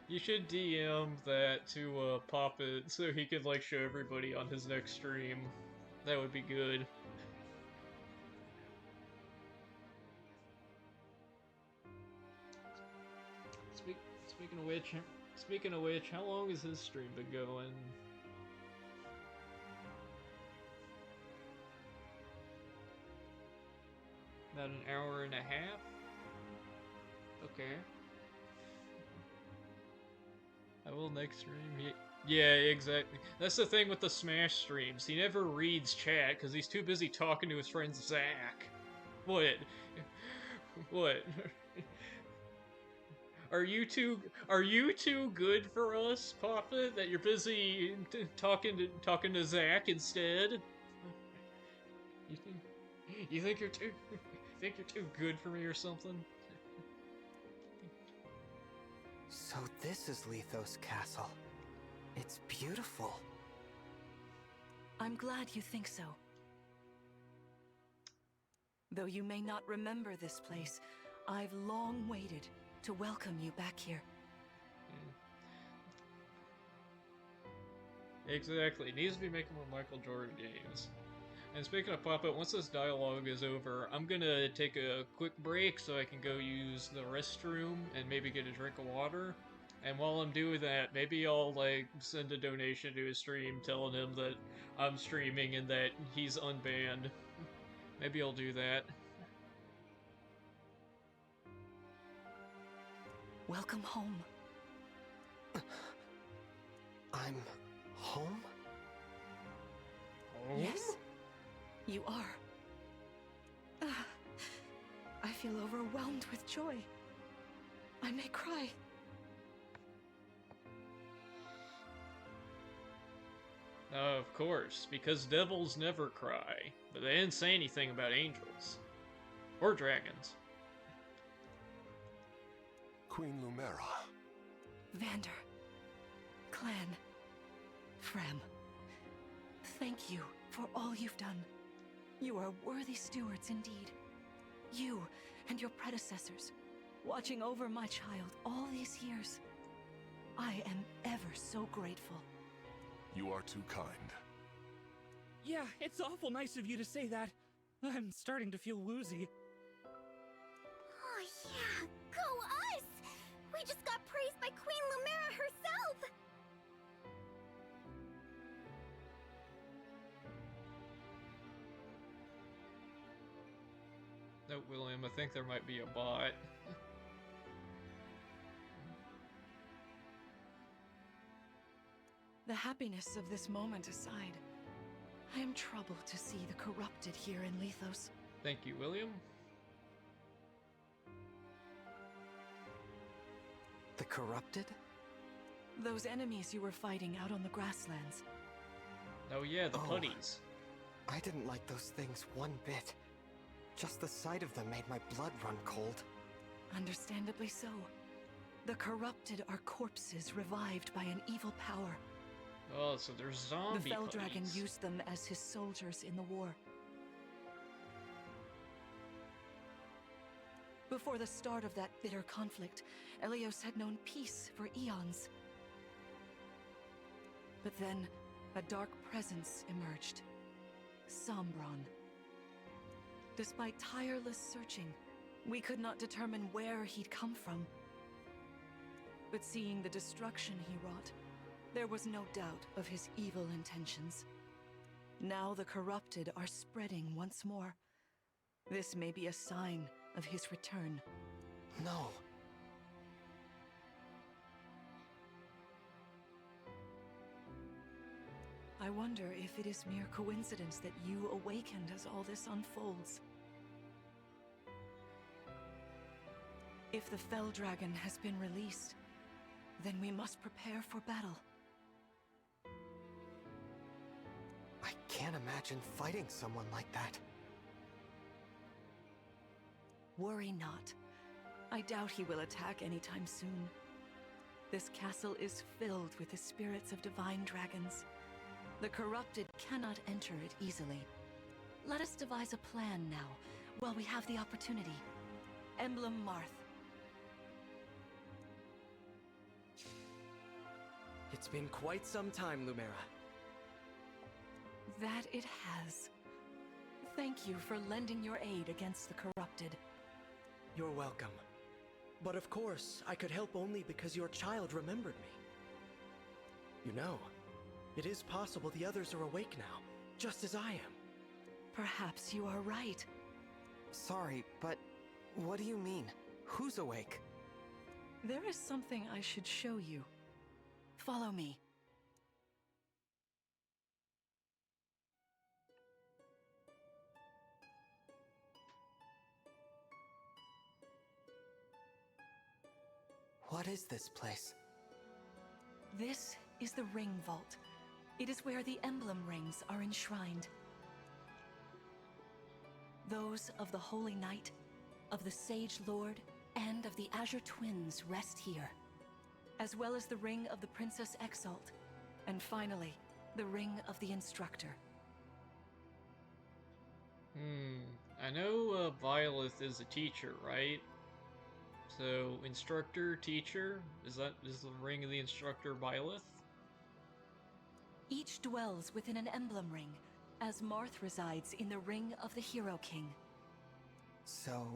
you should DM that to Poppet so he could like show everybody on his next stream. That would be good. Speaking of which, how long has his stream been going? About an hour and a half? Okay. I will next stream. Yeah, exactly. That's the thing with the Smash streams. He never reads chat because he's too busy talking to his friend Zach. What? What? Are you too good for us, Papa? That you're busy talking to Zach instead? You think you're too good for me or something? So this is Lethos Castle. It's beautiful. I'm glad you think so. Though you may not remember this place, I've long waited to welcome you back here. Exactly. It needs to be making more Michael Jordan games. And speaking of Pop-Up, once this dialogue is over, I'm gonna take a quick break so I can go use the restroom and maybe get a drink of water. And while I'm doing that, maybe I'll, like, send a donation to his stream telling him that I'm streaming and that he's unbanned. Maybe I'll do that. Welcome home. I'm home? Home? Yes, you are. I feel overwhelmed with joy. I may cry. Of course, because devils never cry. But they didn't say anything about angels. Or dragons. Queen Lumera. Vander, Clan, Frem, thank you for all you've done. You are worthy stewards indeed. You and your predecessors, watching over my child all these years. I am ever so grateful. You are too kind. Yeah, it's awful nice of you to say that. I'm starting to feel woozy. Oh yeah, go us! We just got praised by Queen Lumera herself! No, William, I think there might be a bot. The happiness of this moment aside, I am troubled to see the corrupted here in Lethos. Thank you, William. The corrupted? Those enemies you were fighting out on the grasslands. Oh yeah, the Oh. putties. I didn't like those things one bit. Just the sight of them made my blood run cold. Understandably so. The corrupted are corpses revived by an evil power. Oh, so there's zombie The Fell Dragon putties. used them as his soldiers in the war. Before the start of that bitter conflict, Elios had known peace for eons. But then, a dark presence emerged. Sombron. Despite tireless searching, we could not determine where he'd come from. But seeing the destruction he wrought, there was no doubt of his evil intentions. Now the corrupted are spreading once more. This may be a sign of his return. No. I wonder if it is mere coincidence that you awakened as all this unfolds. If the Fell Dragon has been released, then we must prepare for battle. I can't imagine fighting someone like that. Worry not. I doubt he will attack anytime soon. This castle is filled with the spirits of divine dragons. The corrupted cannot enter it easily. Let us devise a plan now, while we have the opportunity. Emblem Marth. It's been quite some time, Lumera. That it has. Thank you for lending your aid against the corrupted. You're welcome. But of course, I could help only because your child remembered me. You know, it is possible the others are awake now, just as I am. Perhaps you are right. Sorry, but what do you mean? Who's awake? There is something I should show you. Follow me. What is this place? This is the Ring Vault. It is where the Emblem Rings are enshrined. Those of the Holy Knight, of the Sage Lord, and of the Azure Twins rest here, as well as the Ring of the Princess Exalt, and finally, the Ring of the Instructor. I know Violet is a teacher, right? So, instructor, teacher, is the ring of the instructor Violet? Each dwells within an Emblem Ring, as Marth resides in the Ring of the Hero King. So,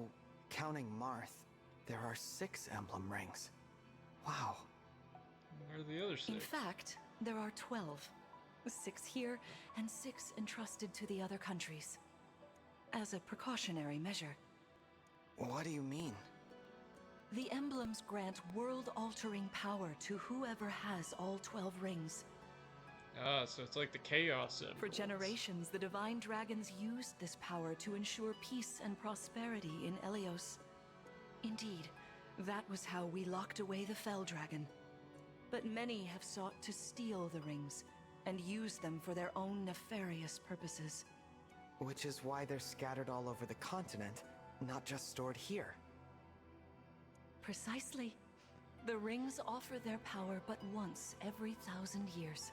counting Marth, there are 6 emblem rings. Wow. Where are the other 6? In fact, there are 12. 6 here, and 6 entrusted to the other countries. As a precautionary measure. What do you mean? The emblems grant world-altering power to whoever has all 12 rings. Ah, so it's like the Chaos Emeralds. For generations, the Divine Dragons used this power to ensure peace and prosperity in Elios. Indeed, that was how we locked away the Fell Dragon. But many have sought to steal the rings, and use them for their own nefarious purposes. Which is why they're scattered all over the continent, not just stored here. Precisely. The rings offer their power but once every 1,000 years.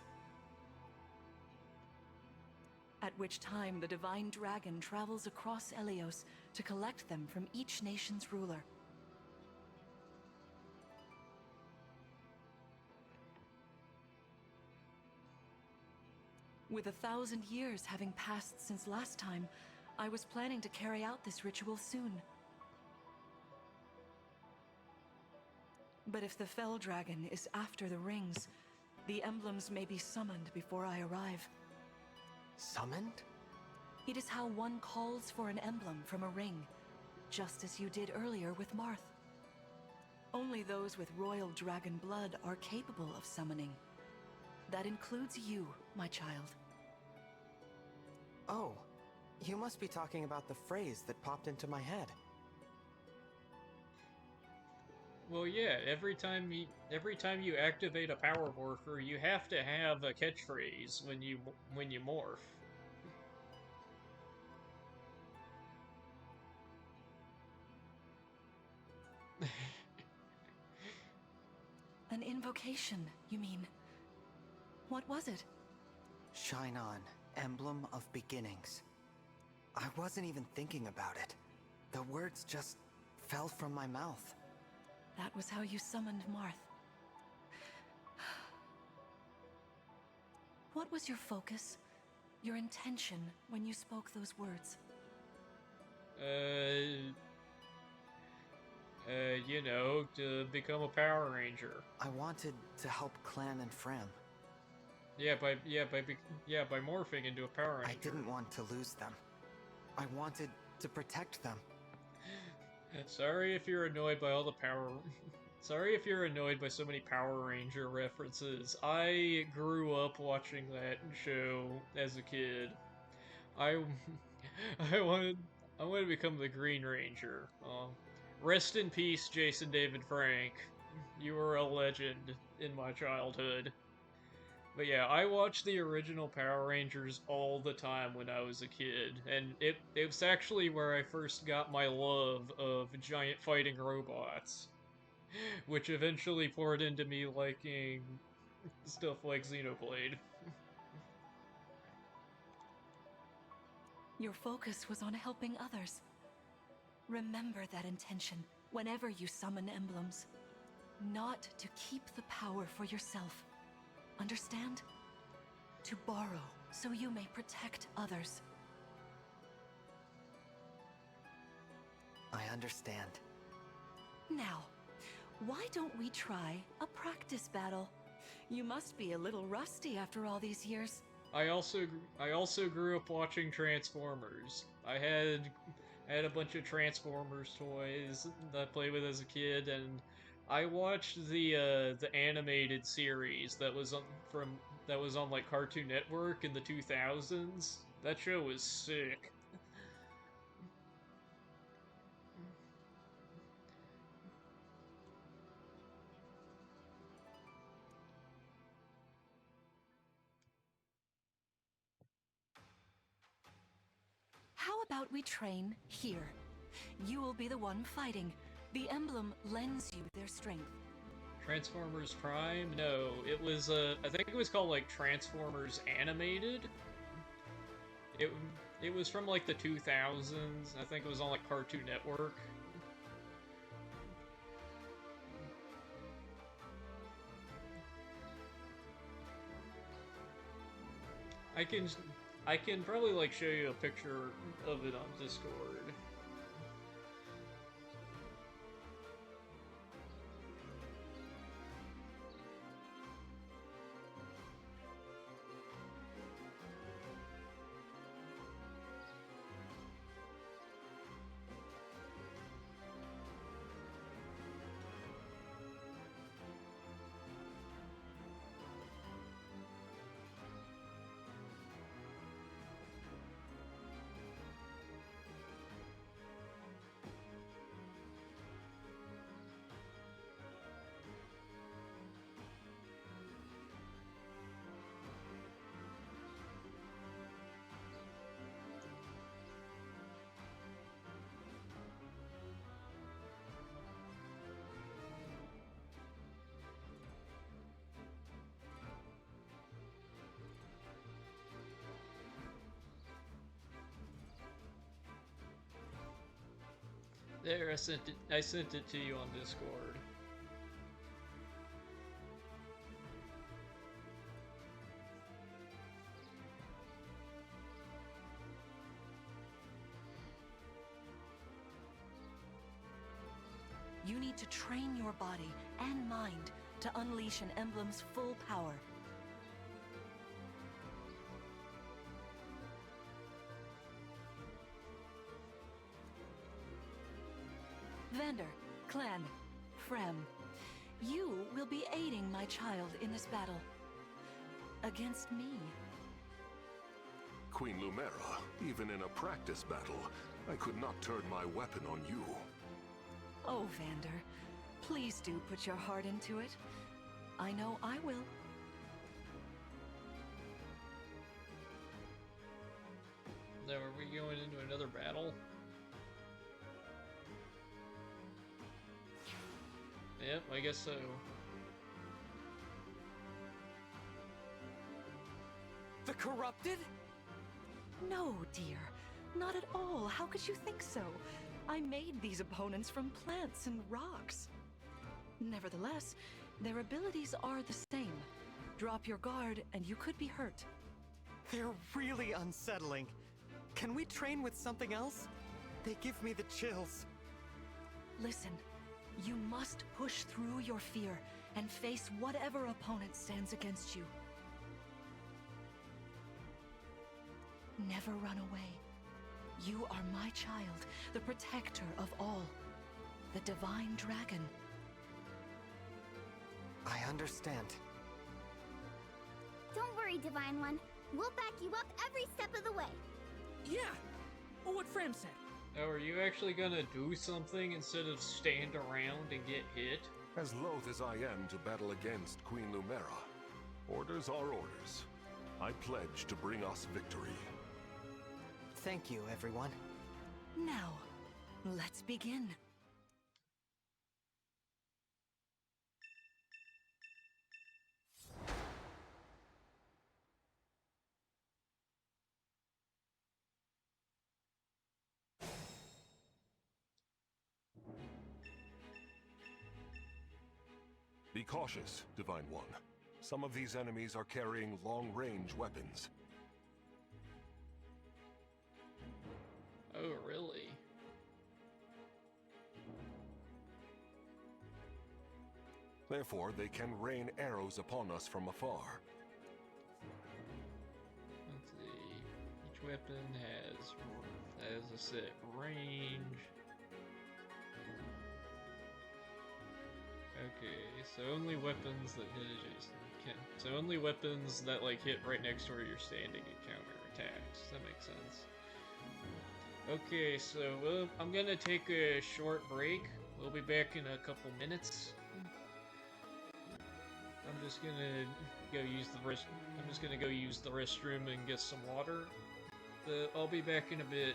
At which time the divine dragon travels across Elios to collect them from each nation's ruler. With 1,000 years having passed since last time, I was planning to carry out this ritual soon. But if the Fell Dragon is after the rings, the emblems may be summoned before I arrive. Summoned? It is how one calls for an emblem from a ring, just as you did earlier with Marth. Only those with royal dragon blood are capable of summoning. That includes you, my child. Oh, you must be talking about the phrase that popped into my head. Well, yeah, every time you activate a power morpher, you have to have a catchphrase when you morph. An invocation, you mean? What was it? Shine on, Emblem of Beginnings. I wasn't even thinking about it. The words just fell from my mouth. That was how you summoned Marth. What was your focus, your intention when you spoke those words? You know, to become a Power Ranger. I wanted to help Clan and Fram. By morphing into a Power Ranger. I didn't want to lose them. I wanted to protect them. Sorry if you're annoyed by all the power... Sorry if you're annoyed by so many Power Ranger references. I grew up watching that show as a kid. I wanted to become the Green Ranger. Rest in peace, Jason David Frank. You were a legend in my childhood. But yeah, I watched the original Power Rangers all the time when I was a kid, and it was actually where I first got my love of giant fighting robots, which eventually poured into me liking stuff like Xenoblade. Your focus was on helping others. Remember that intention whenever you summon emblems. Not to keep the power for yourself. Understand? To borrow, so you may protect others. I understand. Now, why don't we try a practice battle? You must be a little rusty after all these years. I also grew up watching Transformers. I had a bunch of Transformers toys that I played with as a kid, and I watched the animated series that was on like Cartoon Network in the 2000s. That show was sick. How about we train here? You will be the one fighting. The emblem lends you their strength. Transformers Prime? No, it was I think it was called like Transformers Animated. It was from like the 2000s. I think it was on like Cartoon Network. I can probably like show you a picture of it on Discord. There, I sent it to you on Discord. You need to train your body and mind to unleash an emblem's full power. Vander, Clan, Frem, you will be aiding my child in this battle. Against me. Queen Lumera, even in a practice battle, I could not turn my weapon on you. Oh, Vander, please do put your heart into it. I know I will. Now, are we going into another battle? Yep, I guess so. The corrupted? No, dear. Not at all. How could you think so? I made these opponents from plants and rocks. Nevertheless, their abilities are the same. Drop your guard and you could be hurt. They're really unsettling. Can we train with something else? They give me the chills. Listen, you must push through your fear and face whatever opponent stands against you. Never run away. You are my child, the protector of all. The Divine Dragon. I understand. Don't worry, Divine One. We'll back you up every step of the way. Yeah, what Fram said. Oh, are you actually gonna do something instead of stand around and get hit? As loath as I am to battle against Queen Lumera, orders are orders. I pledge to bring us victory. Thank you, everyone. Now, let's begin. Be cautious, Divine One. Some of these enemies are carrying long-range weapons. Oh, really? Therefore, they can rain arrows upon us from afar. Let's see. Each weapon has a set range. Okay, so only weapons that hit adjacent can. So only weapons that like hit right next to where you're standing and counter attacks. That makes sense. Okay, so I'm gonna take a short break. We'll be back in a couple minutes. I'm just gonna go use the restroom and get some water. I'll be back in a bit.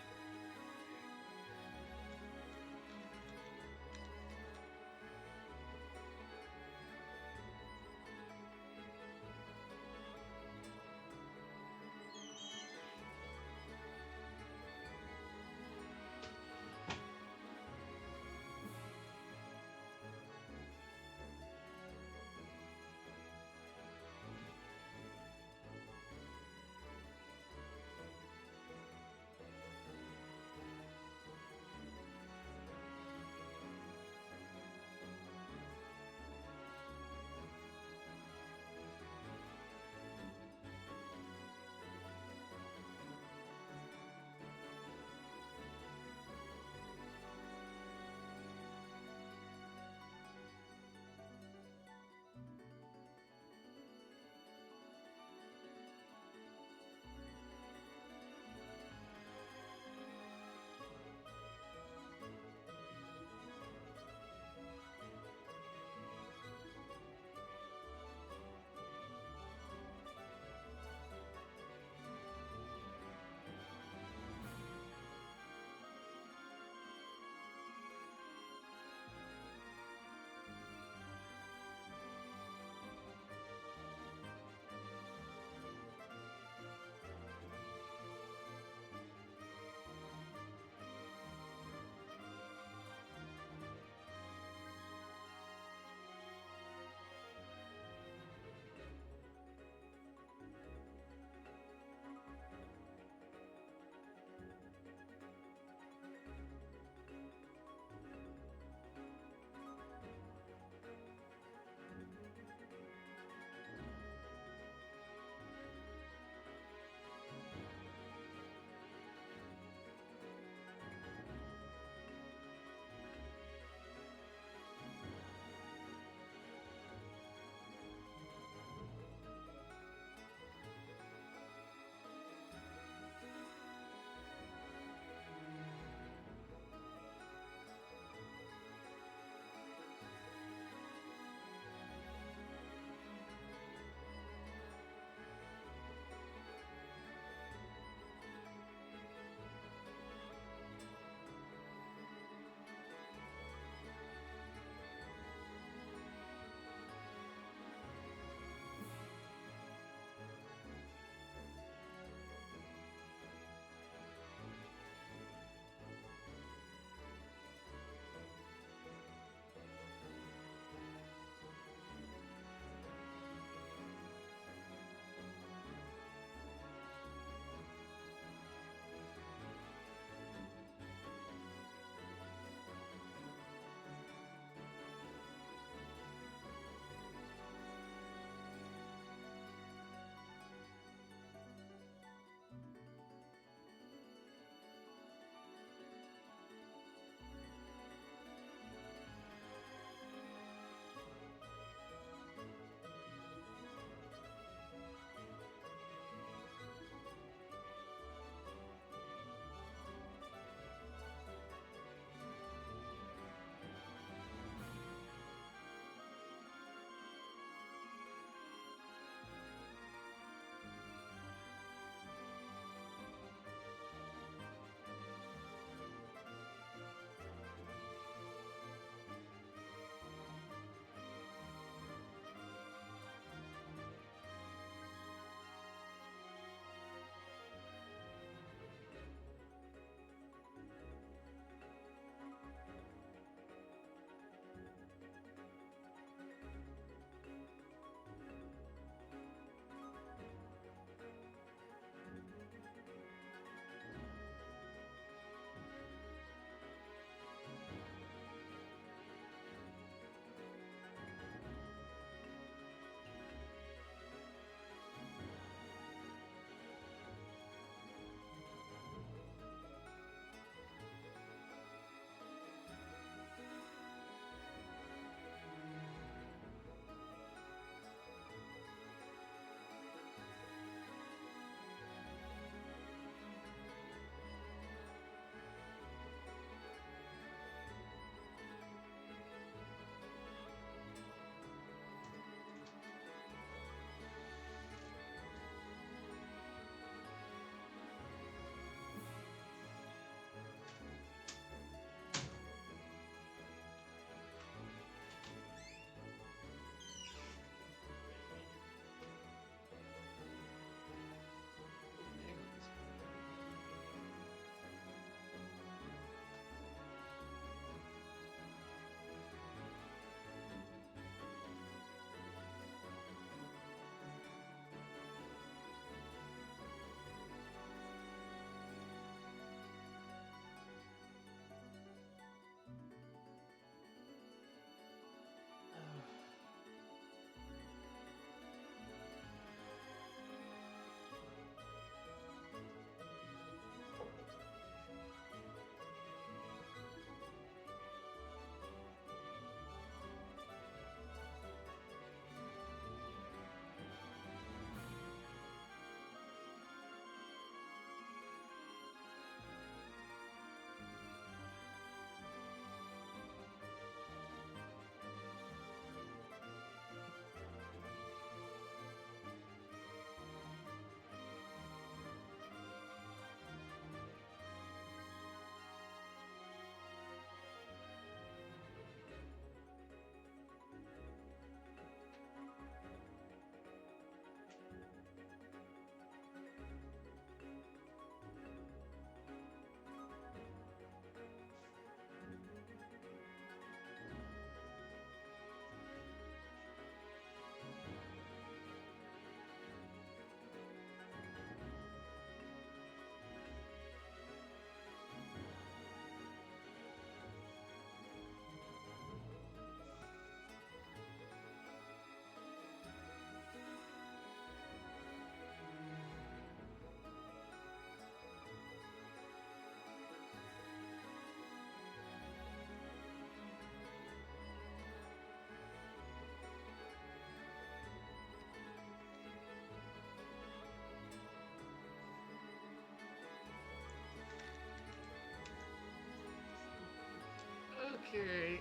Okay.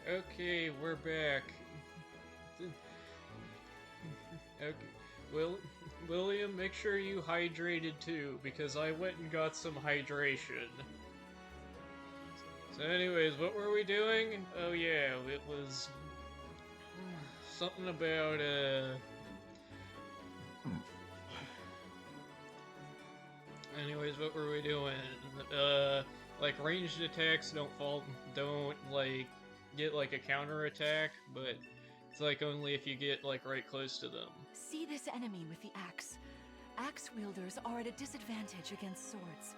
Okay, we're back. Okay. William, make sure you hydrated too, because I went and got some hydration. So anyways, what were we doing? Oh yeah, it was something about, anyways, what were we doing? Like, ranged attacks don't, like, get, like, a counter attack, but it's, like, only if you get, like, right close to them. See this enemy with the axe. Axe wielders are at a disadvantage against swords.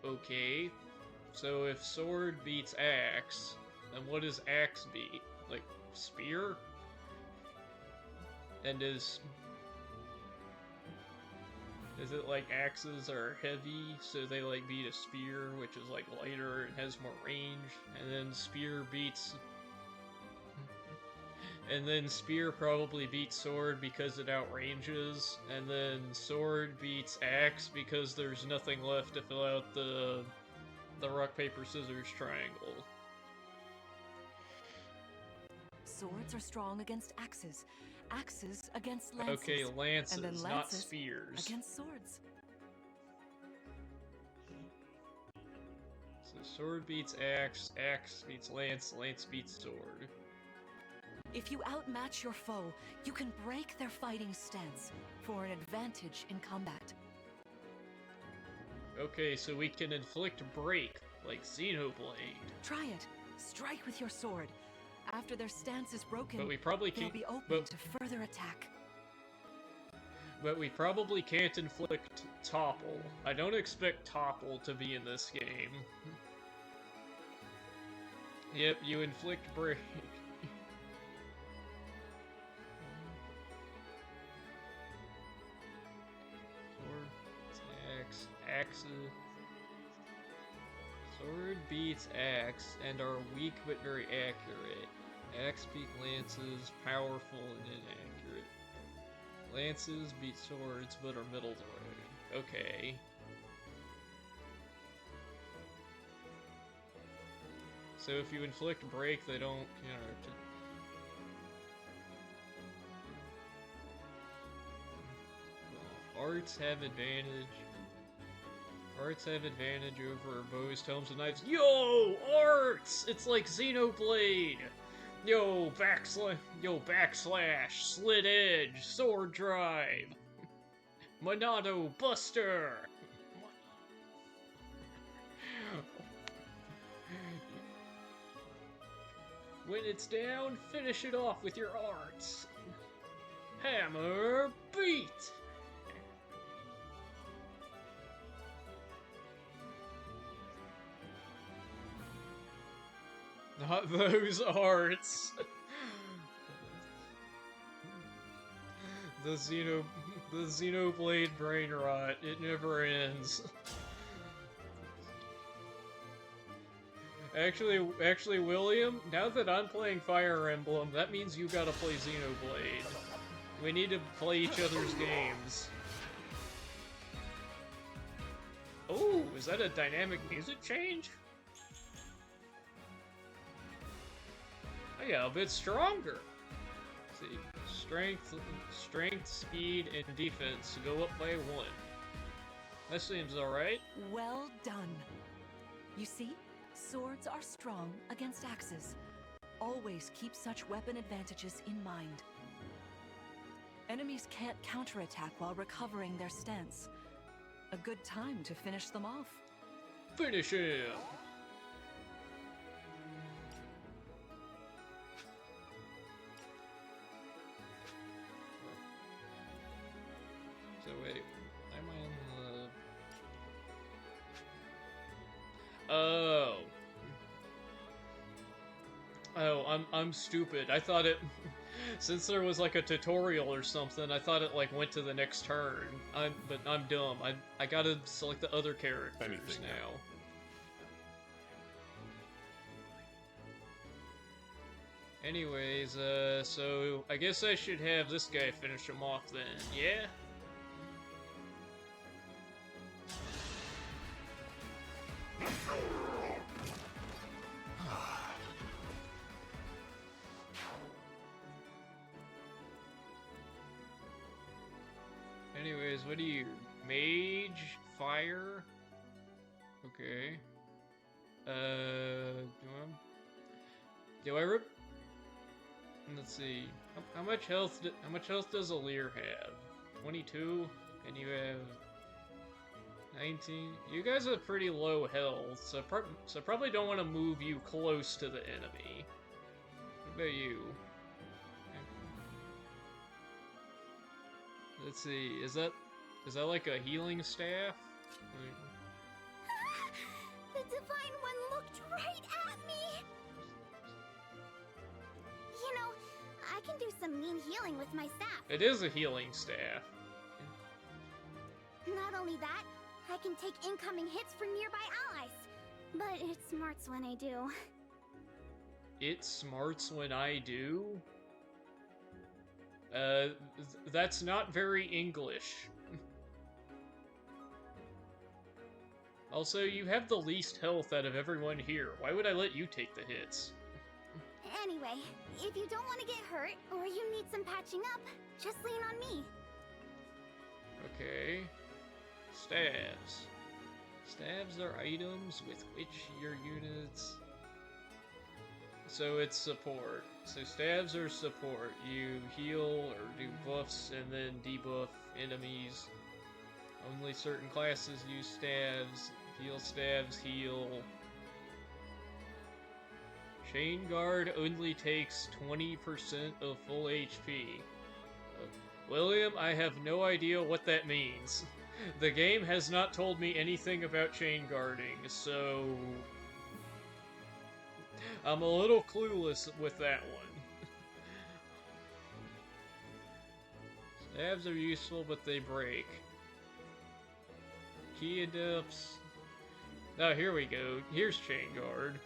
Okay. So if sword beats axe, then what does axe beat? Like, spear? And is it like axes are heavy, so they like beat a spear, which is like lighter and has more range, and then spear beats... And then spear probably beats sword because it outranges, and then sword beats axe because there's nothing left to fill out the rock, paper, scissors triangle. Swords are strong against axes. Axes against lances. Okay, lances, and then not lances spears. against swords. So sword beats axe, axe beats lance, lance beats sword. If you outmatch your foe, you can break their fighting stance for an advantage in combat. Okay, so we can inflict break, like Xenoblade. Try it. Strike with your sword. After their stance is broken, But we probably they'll can't. be open to further attack. But we probably can't inflict topple. I don't expect topple to be in this game. Yep, you inflict break. Axes. Sword beats axe and are weak but very accurate. Axe beat lances, powerful and inaccurate. Lances beat swords but are middle of the road. Okay. So if you inflict break, they don't counter to... Well, arts have advantage. Arts have advantage over bows, helms, and knives. Yo, arts! It's like Xenoblade. Yo, backslash, slit edge, sword drive, Monado Buster. When it's down, finish it off with your arts. Hammer beat. Not those arts. The Xenoblade brain rot. It never ends. Actually, William, now that I'm playing Fire Emblem, that means you gotta play Xenoblade. We need to play each other's games. Oh, is that a dynamic music change? I got a bit stronger. Let's see, strength, speed, and defense go up by 1. That seems alright. Well done. You see, swords are strong against axes. Always keep such weapon advantages in mind. Enemies can't counterattack while recovering their stance. A good time to finish them off. Finish him! So wait, am I on the... Oh. Oh, I'm stupid. I thought it... Since there was like a tutorial or something, I thought it like went to the next turn. But I'm dumb. I gotta select the other characters now. Anyways, so I guess I should have this guy finish him off then, yeah? Anyways, what do you... Mage? Fire? Okay. Do I rip... Let's see. How much health does a Lear have? 22? And you have 19. You guys have pretty low health, so probably don't want to move you close to the enemy. What about you? Let's see. Is that like a healing staff? The Divine One looked right at me! You know, I can do some mean healing with my staff. It is a healing staff. Not only that, I can take incoming hits from nearby allies. But it smarts when I do. It smarts when I do? That's not very English. Also, you have the least health out of everyone here. Why would I let you take the hits? Anyway, if you don't want to get hurt, or you need some patching up, just lean on me. Okay. Stabs. Stabs are items with which your units... So it's support. So stabs are support. You heal or do buffs and then debuff enemies. Only certain classes use stabs. Heal stabs, heal. Chain Guard only takes 20% of full HP. William, I have no idea what that means. The game has not told me anything about chain guarding, so... I'm a little clueless with that one. Stabs are useful, but they break. Key adepts... Oh, here we go. Here's Chain Guard.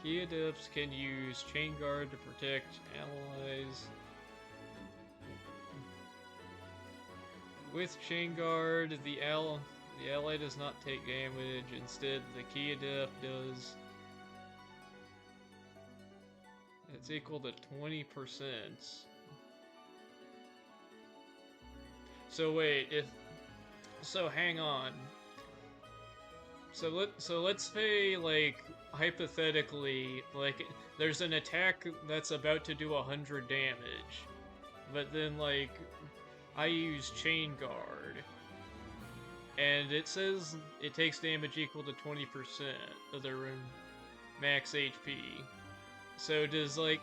Key adepts can use Chain Guard to protect allies. With Chain Guard, the ally does not take damage. Instead, the Key adept does. It's equal to 20%. So wait, so hang on. So let's say, like, hypothetically, like, there's an attack that's about to do 100 damage, but then, like, I use Chain Guard, and it says it takes damage equal to 20% of their max HP. So does, like...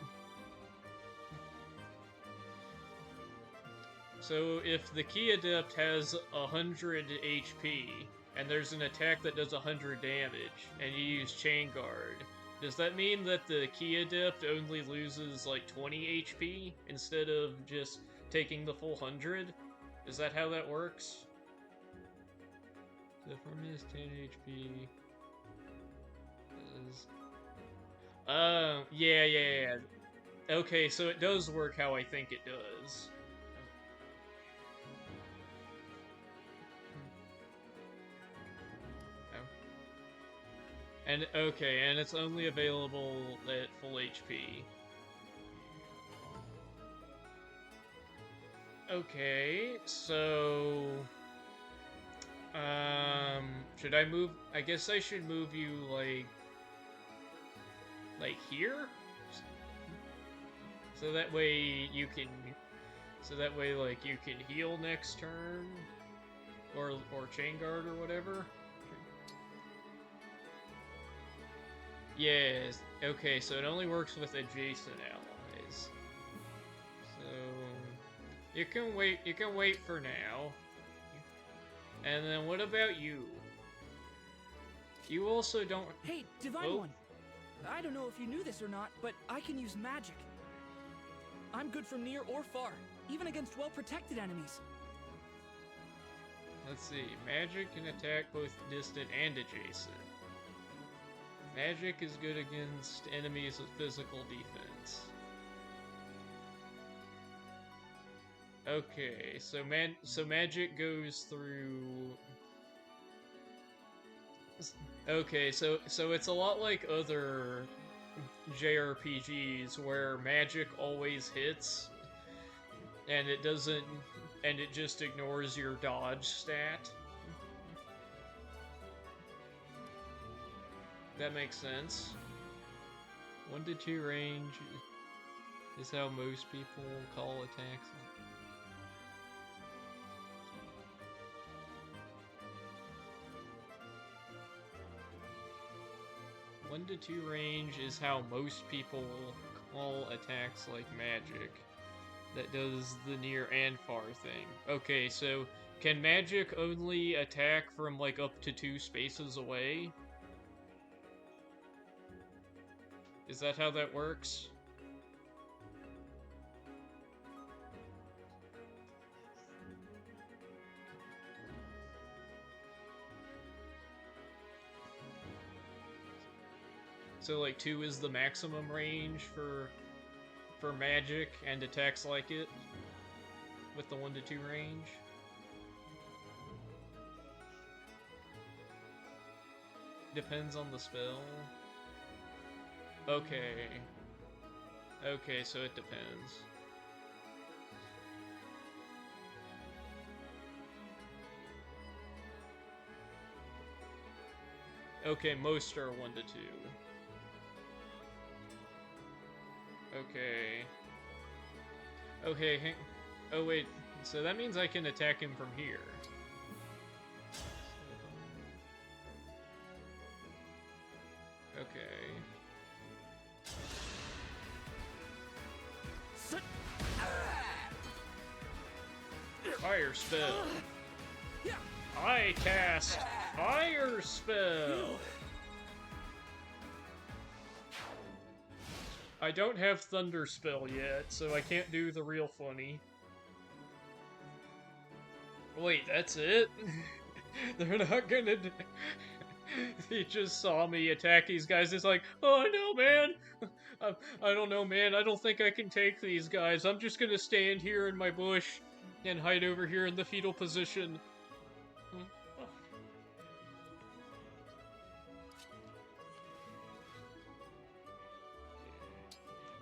So if the Key Adept has 100 HP, and there's an attack that does 100 damage, and you use Chain Guard, does that mean that the Key Adept only loses, like, 20 HP, instead of just taking the full 100? Is that how that works? The permanent is 10 HP. Yeah. Okay, so it does work how I think it does. And, okay, and it's only available at full HP. Okay, so... should I move... I guess I should move you, like here? So that way you can... So that way, like, you can heal next turn? Or Chain Guard or whatever? Yes, okay, so it only works with adjacent allies. So... You can wait for now. And then what about you? You also don't... Hey, Divine One! I don't know if you knew this or not, but I can use magic. I'm good from near or far, even against well-protected enemies. Let's see, magic can attack both distant and adjacent. Magic is good against enemies with physical defense. Okay, so magic goes through... Okay, so it's a lot like other JRPGs where magic always hits, and it doesn't and it just ignores your dodge stat. That makes sense. 1 to 2 range is how most people call attacks. 1 to 2 range is how most people call attacks like magic. That does the near and far thing. Okay, so can magic only attack from like up to 2 spaces away? Is that how that works? So like 2 is the maximum range for magic and attacks like it with the 1 to 2 range. Depends on the spell. Okay. Okay, so it depends. Okay, most are 1 to 2. Okay. Okay, oh wait, so that means I can attack him from here. Okay. Fire spell. I cast fire spell. I don't have Thunder Spell yet, so I can't do the real funny. Wait, that's it? They're not gonna do... He just saw me attack these guys. It's like, oh no, man! I don't know, man. I don't think I can take these guys. I'm just gonna stand here in my bush and hide over here in the fetal position.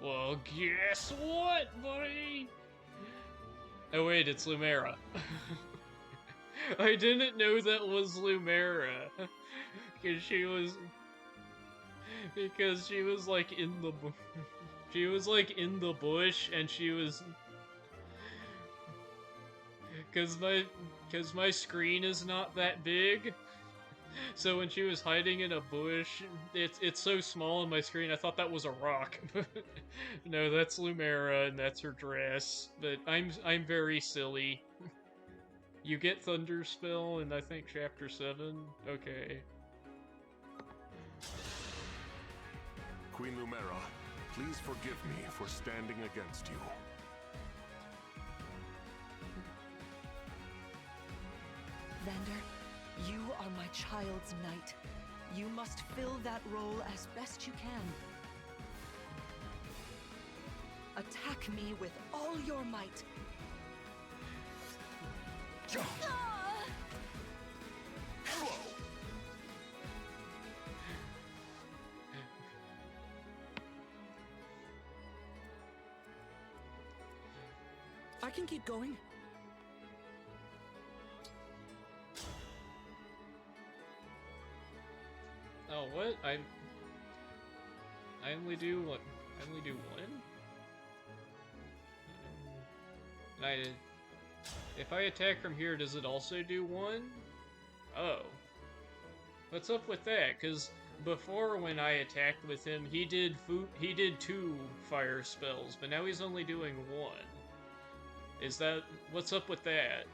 Well, guess what, buddy? Oh wait, it's Lumera. I didn't know that was Lumera. Because she was like in the she was like in the bush, and she was... Cause my screen is not that big. So when she was hiding in a bush, it's so small on my screen, I thought that was a rock. No, that's Lumera, and that's her dress. But I'm very silly. You get Thunder Spell in, I think, Chapter 7? Okay. Queen Lumera, please forgive me for standing against you. Vander, you are my child's knight. You must fill that role as best you can. Attack me with all your might. I can keep going. Oh, what? I only do what? I only do one? If I attack from here, does it also do one? Oh. What's up with that? Because before, when I attacked with him, he did 2 fire spells, but now he's only doing 1. Is that... what's up with that?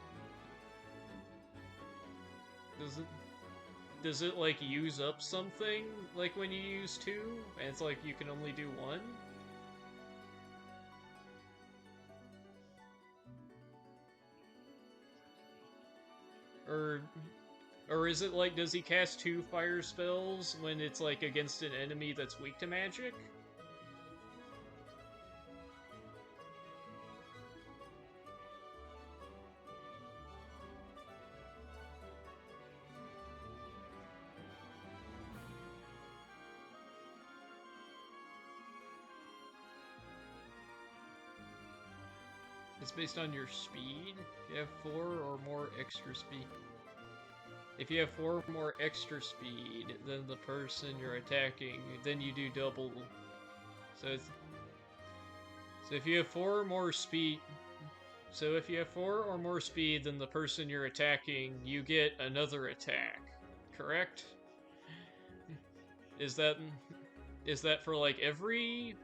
Does it, like, use up something, like, when you use 2? And it's like, you can only do 1? Or is it like, does he cast 2 fire spells when it's, like, against an enemy that's weak to magic? It's based on your speed. If you have 4 or more extra speed. If you have 4 or more extra speed than the person you're attacking, then you do double. So it's, so if you have 4 or more speed, than the person you're attacking, you get another attack. Correct? Is that for like every?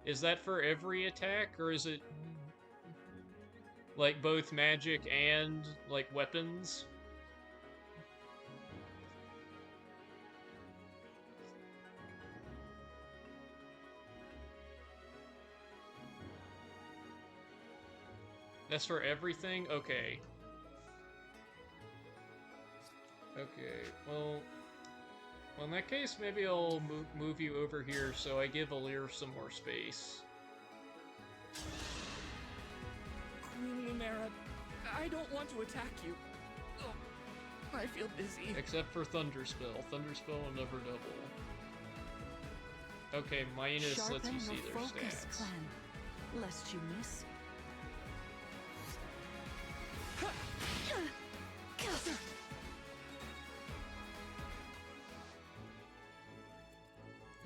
Is that for every attack, or is it like both magic and like weapons? That's for everything? Okay. Okay, well, in that case, maybe I'll move you over here so I give Alir some more space. Queen Lumera, I don't want to attack you. Oh, I feel busy. Except for Thunderspell. Thunderspell will never double. Okay, minus Sharpen lets you see your their focus, stats. clan, lest you miss.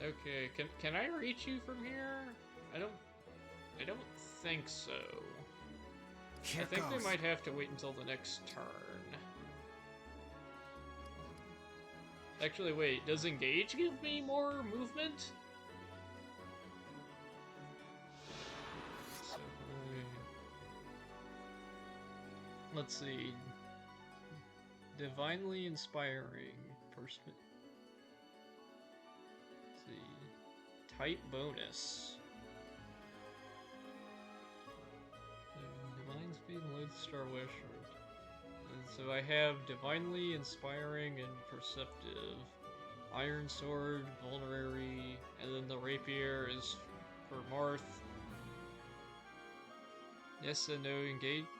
Okay, can I reach you from here? I don't think so. Here I think goes. we might have to wait until the next turn. Actually, wait, does engage give me more movement? So, let's see. Divinely inspiring. Let's see. Type bonus. Divine speed, lodestar wish. So I have divinely inspiring and perceptive. Iron sword, vulnerary, and then the rapier is for Marth. Yes and no.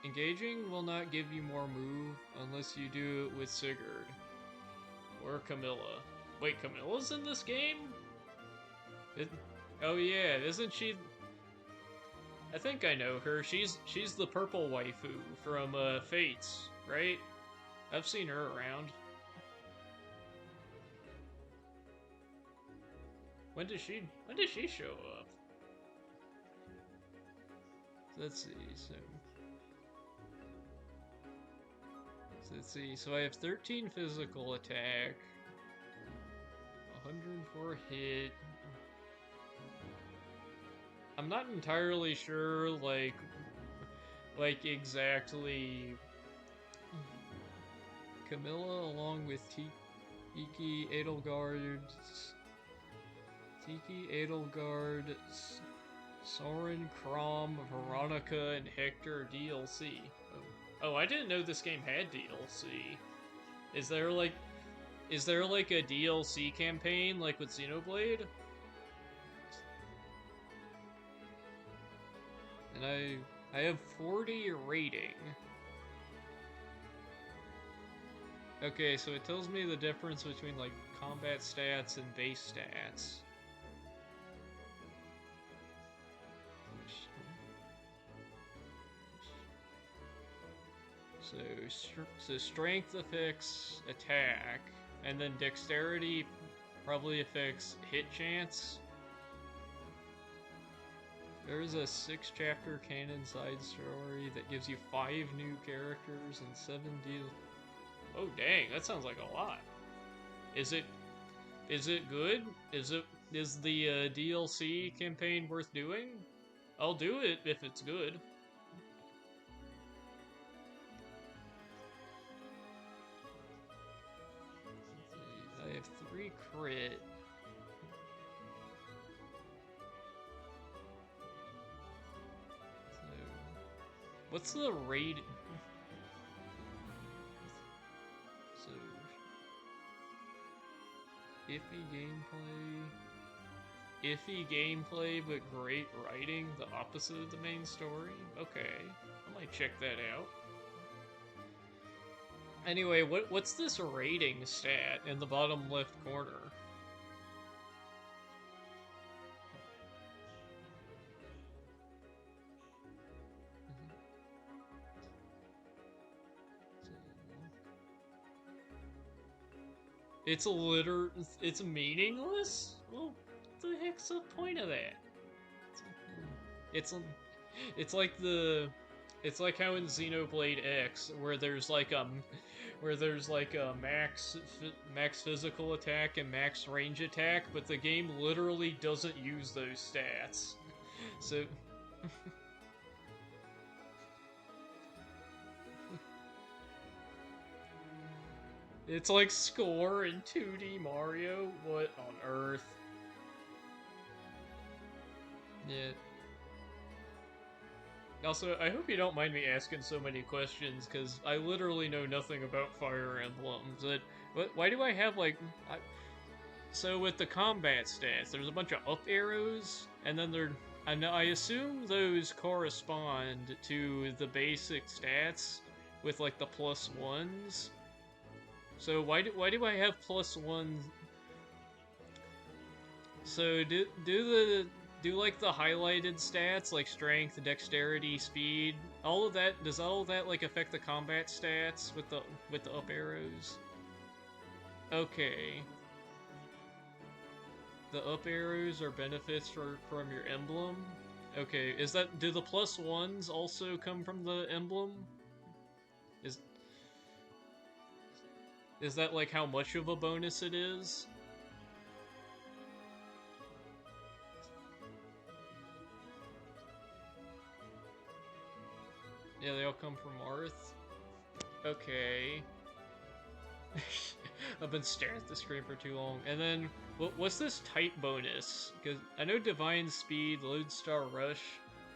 Engaging will not give you more move unless you do it with Sigurd. Or Camilla. Wait, Camilla's in this game? Oh yeah, isn't she... I think I know her. She's the purple waifu from Fates, right? I've seen her around. When does she show up? Let's see, so let's see, so I have 13 physical attack, 104 hit. I'm not entirely sure, like exactly Camilla along with Tiki, Edelgard, Soren, Crom, Veronica, and Hector DLC. Oh, I didn't know this game had DLC. Is there like a DLC campaign like with Xenoblade? And I have 40 rating. Okay, so it tells me the difference between like combat stats and base stats. So strength affects attack, and then dexterity probably affects hit chance. There's a 6-chapter canon side story that gives you 5 new characters and 7 deals. Oh dang, that sounds like a lot. Is it good? Is the DLC campaign worth doing? I'll do it if it's good. I have 3 crit. So, what's the rate? So, iffy gameplay, but great writing, the opposite of the main story? Okay, I might check that out. Anyway, what's this rating stat in the bottom left corner? it's meaningless? Well, what the heck's the point of that? It's it's like it's like how in Xenoblade X where there's like a max physical attack and max range attack, but the game literally doesn't use those stats. So it's like score in 2D Mario. What on earth? Yeah. Also, I hope you don't mind me asking so many questions, because I literally know nothing about Fire Emblems. Why do I have, like... So with the combat stats, there's a bunch of up arrows, and then I assume those correspond to the basic stats with, like, the +1s. So why do I have +1s? So do like the highlighted stats like strength, dexterity, speed, all of that, does all of that like affect the combat stats with the up arrows? Okay. The up arrows are benefits from your emblem? Okay, do the +1s also come from the emblem? Is that like how much of a bonus it is? Yeah, they all come from Arth. Okay. I've been staring at the screen for too long. And then, what's this type bonus? Because I know Divine Speed, Lodestar Rush,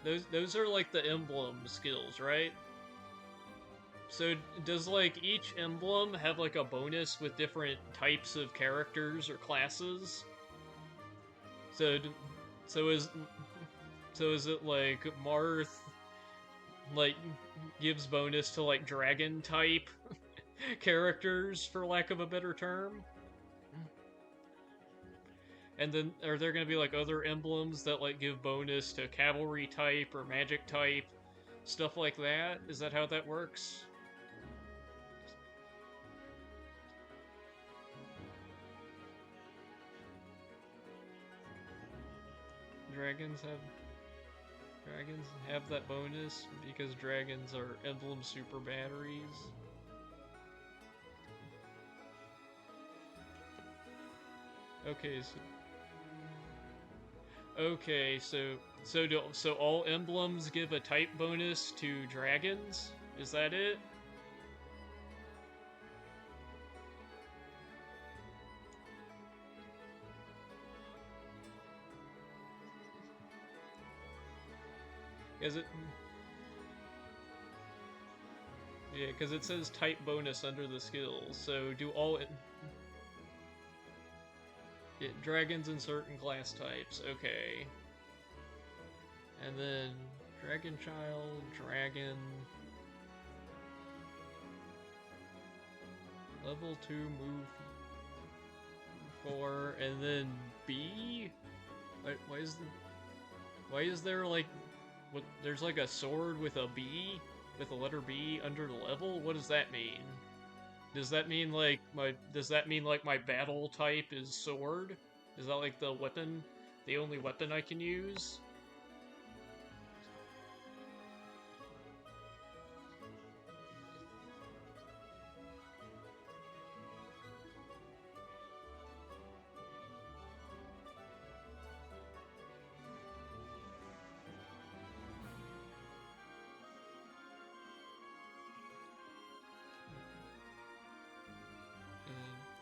those are like the emblem skills, right? So does like each emblem have like a bonus with different types of characters or classes? So is it like Marth like gives bonus to like dragon type characters, for lack of a better term? And then are there gonna be like other emblems that like give bonus to cavalry type or magic type, stuff like that? Is that how that works? Dragons have that bonus because dragons are emblem super batteries. So all emblems give a type bonus to dragons? Is that it? Yeah, because it says type bonus under the skills, so do all... Yeah, dragons in certain class types, okay. And then Dragon Child, Dragon... Level 2, move 4, and then B? Why is there like... there's like a sword with a B? With the letter B under the level? What does that mean? Does that mean like my battle type is sword? Is that like the only weapon I can use?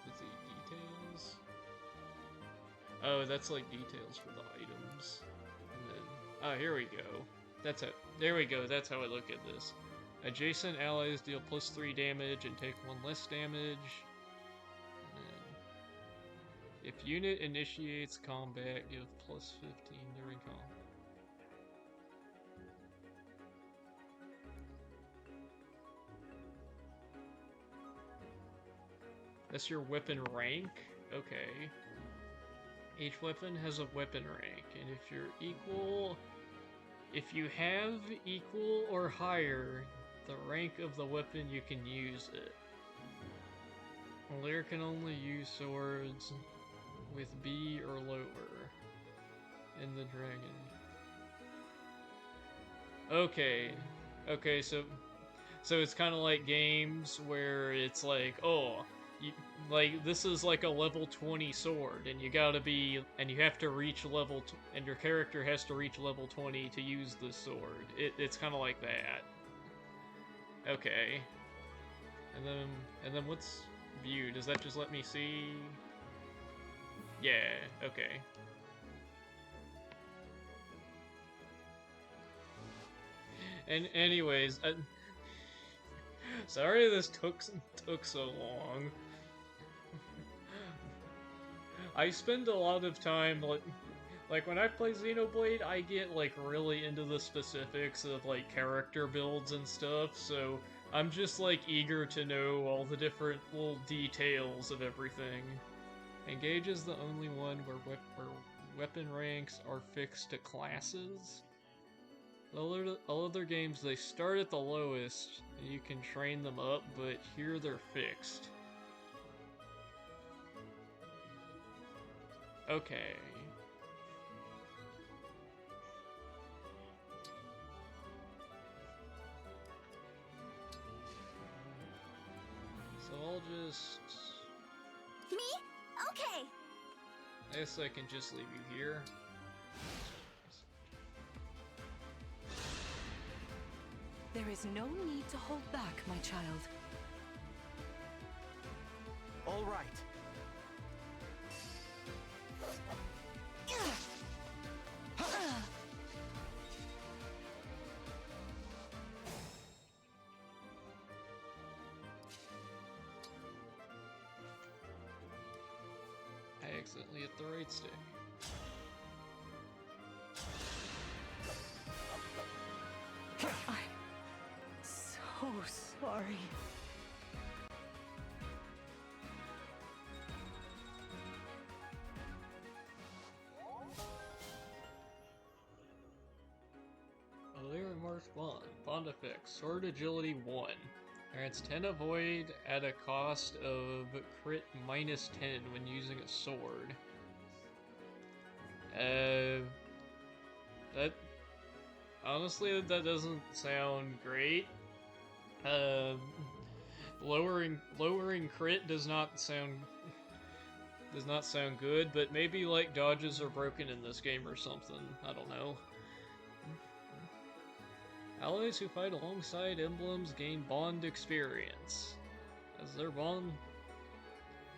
Let's see, details. Oh, that's like details for the items. And then, here we go. There we go, that's how I look at this. Adjacent allies deal +3 damage and take 1 less damage. And then, if unit initiates combat, give +15 during combat. That's your weapon rank? Okay. Each weapon has a weapon rank, and if you have equal or higher the rank of the weapon, you can use it. A layer can only use swords with B or lower in the dragon. Okay. Okay, so it's kind of like games where it's like, oh, like this is like a level 20 sword, and you have to reach and your character has to reach level 20 to use this sword. It's kind of like that. Okay. And then what's view? Does that just let me see? Yeah, okay. And anyways, sorry this took so long. I spend a lot of time like when I play Xenoblade, I get like really into the specifics of like character builds and stuff, so I'm just like eager to know all the different little details of everything. Engage is the only one where weapon ranks are fixed to classes. All other games, they start at the lowest, and you can train them up, but here they're fixed. Okay. So I'll just... Me? Okay. I guess I can just leave you here. There is no need to hold back, my child. All right. I accidentally hit the right stick. I'm so sorry. A layer marks bond. Bond effects. Sword agility 1. Grants 10 avoid at a cost of crit minus 10 when using a sword. That honestly, that doesn't sound great. Lowering crit does not sound good, but maybe like dodges are broken in this game or something. I don't know. Allies who fight alongside emblems gain bond experience. As their bond.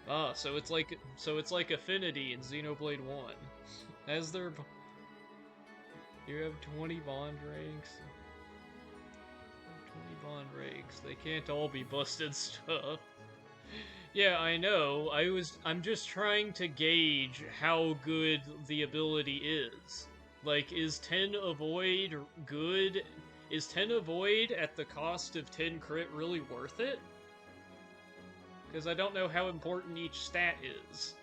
Ah, so it's like affinity in Xenoblade 1. As their you have 20 bond ranks. 20 bond ranks. They can't all be busted stuff. Yeah, I know. I'm just trying to gauge how good the ability is. Like, is 10 avoid good? Is 10 avoid at the cost of 10 crit really worth it? Because I don't know how important each stat is.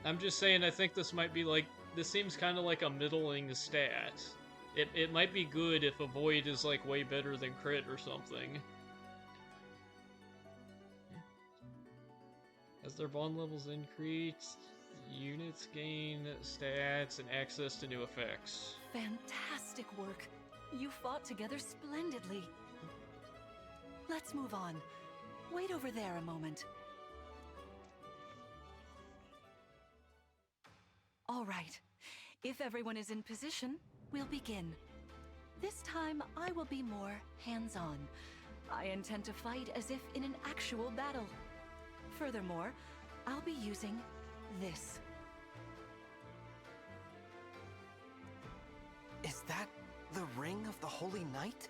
I'm just saying, I think this might be like, this seems kind of like a middling stat. It might be good if avoid is like way better than crit or something. As their bond levels increase, units gain stats and access to new effects. Fantastic work. You fought together splendidly. Let's move on. Wait over there a moment. All right. If everyone is in position, we'll begin. This time, I will be more hands-on. I intend to fight as if in an actual battle. Furthermore, I'll be using this. Is that the Ring of the Holy Knight?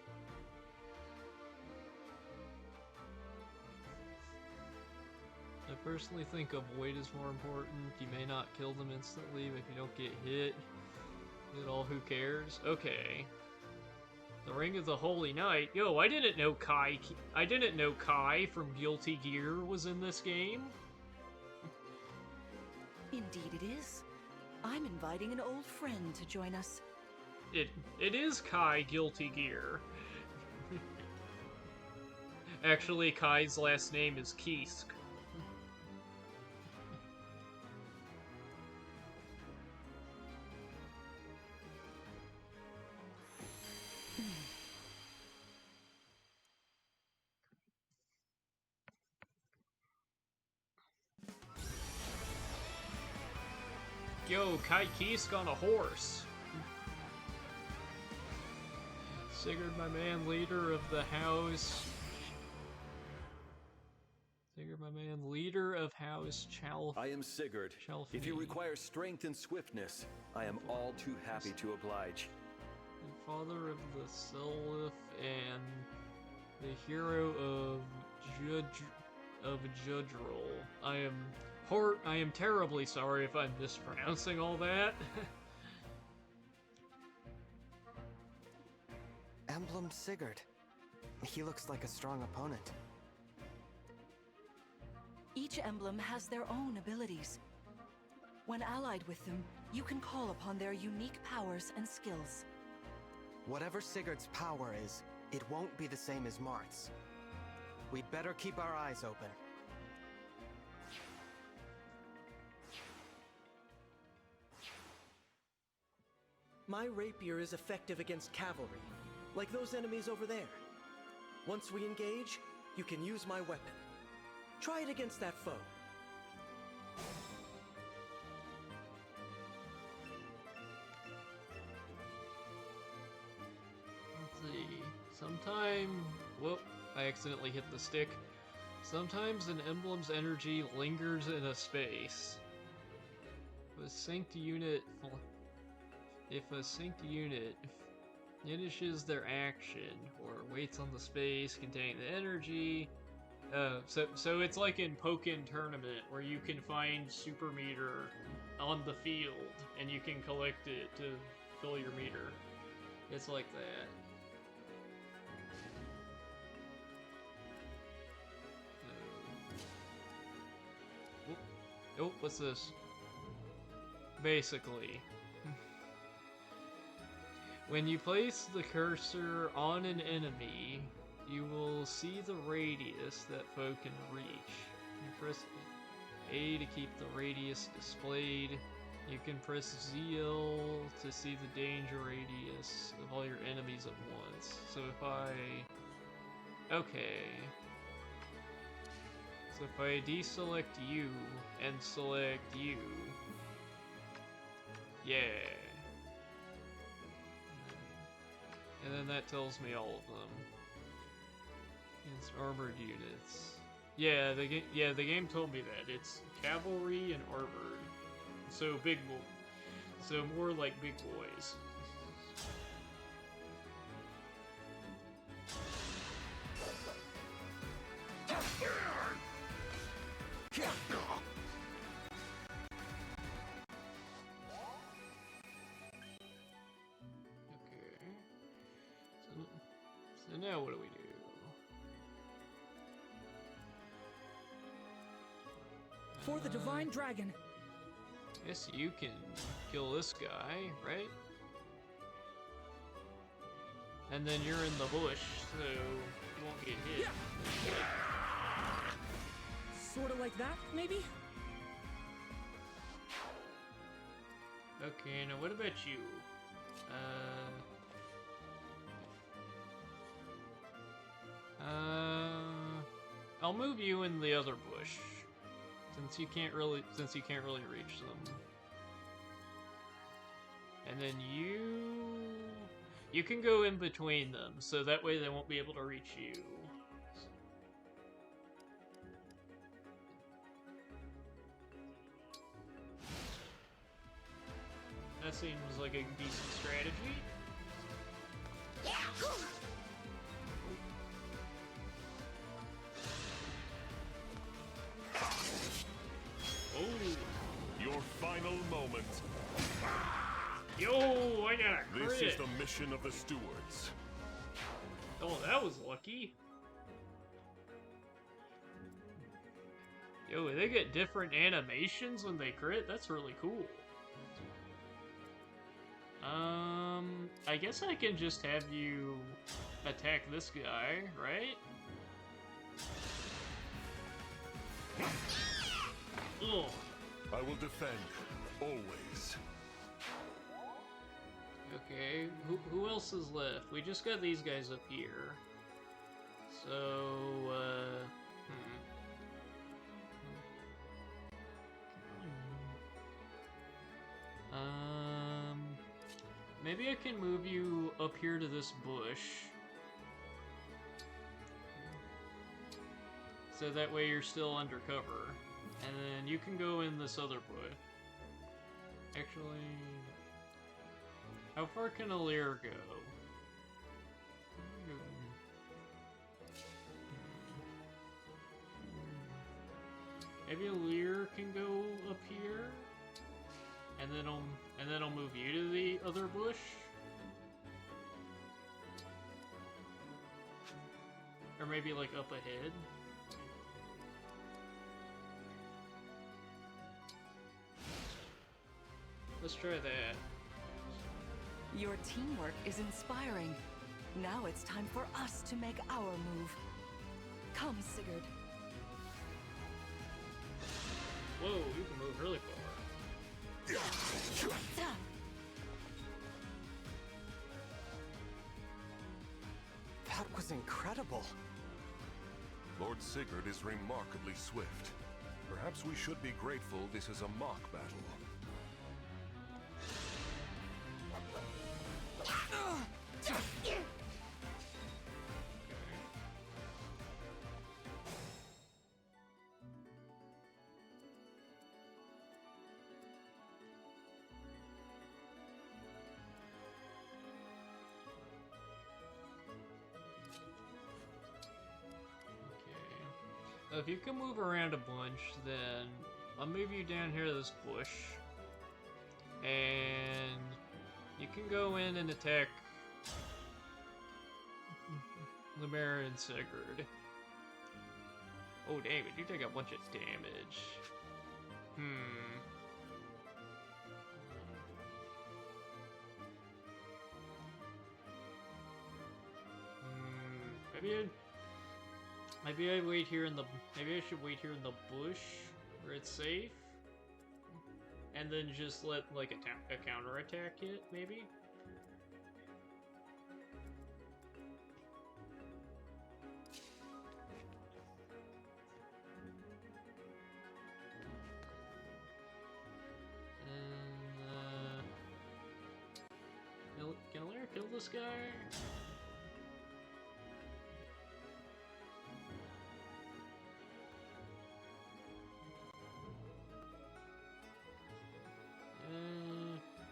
I personally think avoid is more important. You may not kill them instantly, but if you don't get hit at all, who cares? Okay. The Ring of the Holy Knight. Yo, I didn't know Kai from Guilty Gear was in this game. Indeed it is. I'm inviting an old friend to join us. It is Kai Guilty Gear. Actually, Kai's last name is Kisk. Yo, Kai Kisk on a horse. Sigurd, my man, leader of the house. Sigurd, my man, leader of House I am Sigurd. If you require strength and swiftness, I am all too happy to oblige. The father of the Selif and the hero of Judrol. I am terribly sorry if I'm mispronouncing all that. Emblem Sigurd. He looks like a strong opponent. Each emblem has their own abilities. When allied with them, you can call upon their unique powers and skills. Whatever Sigurd's power is, it won't be the same as Mart's. We'd better keep our eyes open. My rapier is effective against cavalry, like those enemies over there. Once we engage, you can use my weapon. Try it against that foe. Let's see. Whoop, I accidentally hit the stick. Sometimes an emblem's energy lingers in a space. If a synced unit finishes their action or waits on the space containing the energy. So it's like in Pokken Tournament where you can find super meter on the field and you can collect it to fill your meter. It's like that. Oh, what's this? Basically, when you place the cursor on an enemy, you will see the radius that foe can reach. You press A to keep the radius displayed. You can press ZL to see the danger radius of all your enemies at once. So if I deselect you and select you, yeah. And then that tells me all of them. It's armored units. Yeah, the game told me that. It's cavalry and armored. So so more like big boys. So now what do we do? For the Divine Dragon. Guess you can kill this guy, right? And then you're in the bush, so you won't get hit. Sorta like that, maybe? Okay, now what about you? I'll move you in the other bush, since you can't really reach them. And then you can go in between them, so that way they won't be able to reach you. That seems like a decent strategy. Your final moment. Yo, I got a crit. This is the mission of the stewards. Oh, that was lucky. Yo, they get different animations when they crit? That's really cool. I guess I can just have you attack this guy, right? Ugh. I will defend, always. Okay, who else is left? We just got these guys up here. So, maybe I can move you up here to this bush. So that way you're still undercover. And then you can go in this other bush. Actually, how far can a leer go? Maybe a leer can go up here, and then I'll move you to the other bush. Or maybe like up ahead. Let's try that. Your teamwork is inspiring. Now it's time for us to make our move. Come, Sigurd. Whoa, you can move really far. That was incredible. Lord Sigurd is remarkably swift. Perhaps we should be grateful this is a mock battle. If you can move around a bunch, then I'll move you down here to this bush. And you can go in and attack Lemera and Sigurd. Oh dang, but you take a bunch of damage. Maybe I wait here in the. Maybe I should wait here in the bush where it's safe, and then just let like a counterattack it. Maybe. And can Lair kill this guy?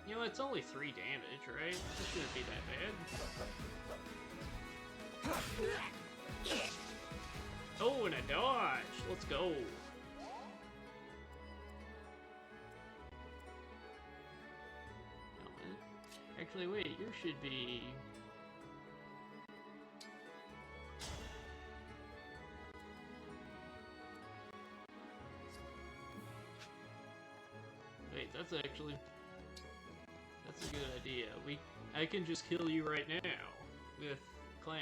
You know, it's only 3 damage, right? This shouldn't be that bad. Oh, and a dodge! Let's go! Actually, wait, you should be... Wait, that's actually... That's a good idea. I can just kill you right now with Clan.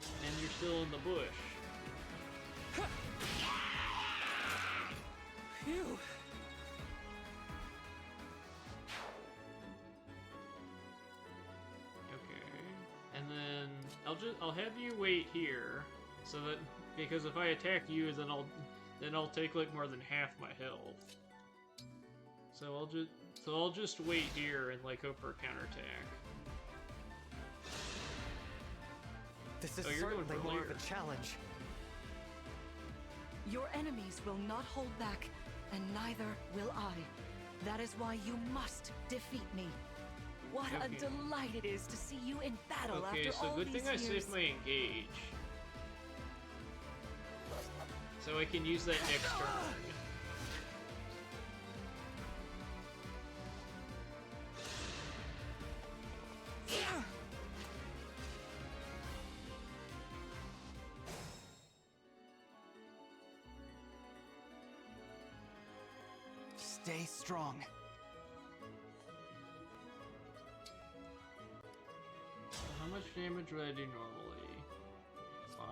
And you're still in the bush. Phew. Okay. And then I'll have you wait here so that because if I attack you then I'll take like more than half my health. So I'll just wait here and like hope for a counterattack. This is you're going certainly for more of Lear. a challenge. Your enemies will not hold back, and neither will I. That is why you must defeat me. What a Okay. delight it is to see you in battle Okay, after so all good these thing I years. saved my engage. So I can use that next turn. Stay strong. How much damage would I do normally? 5?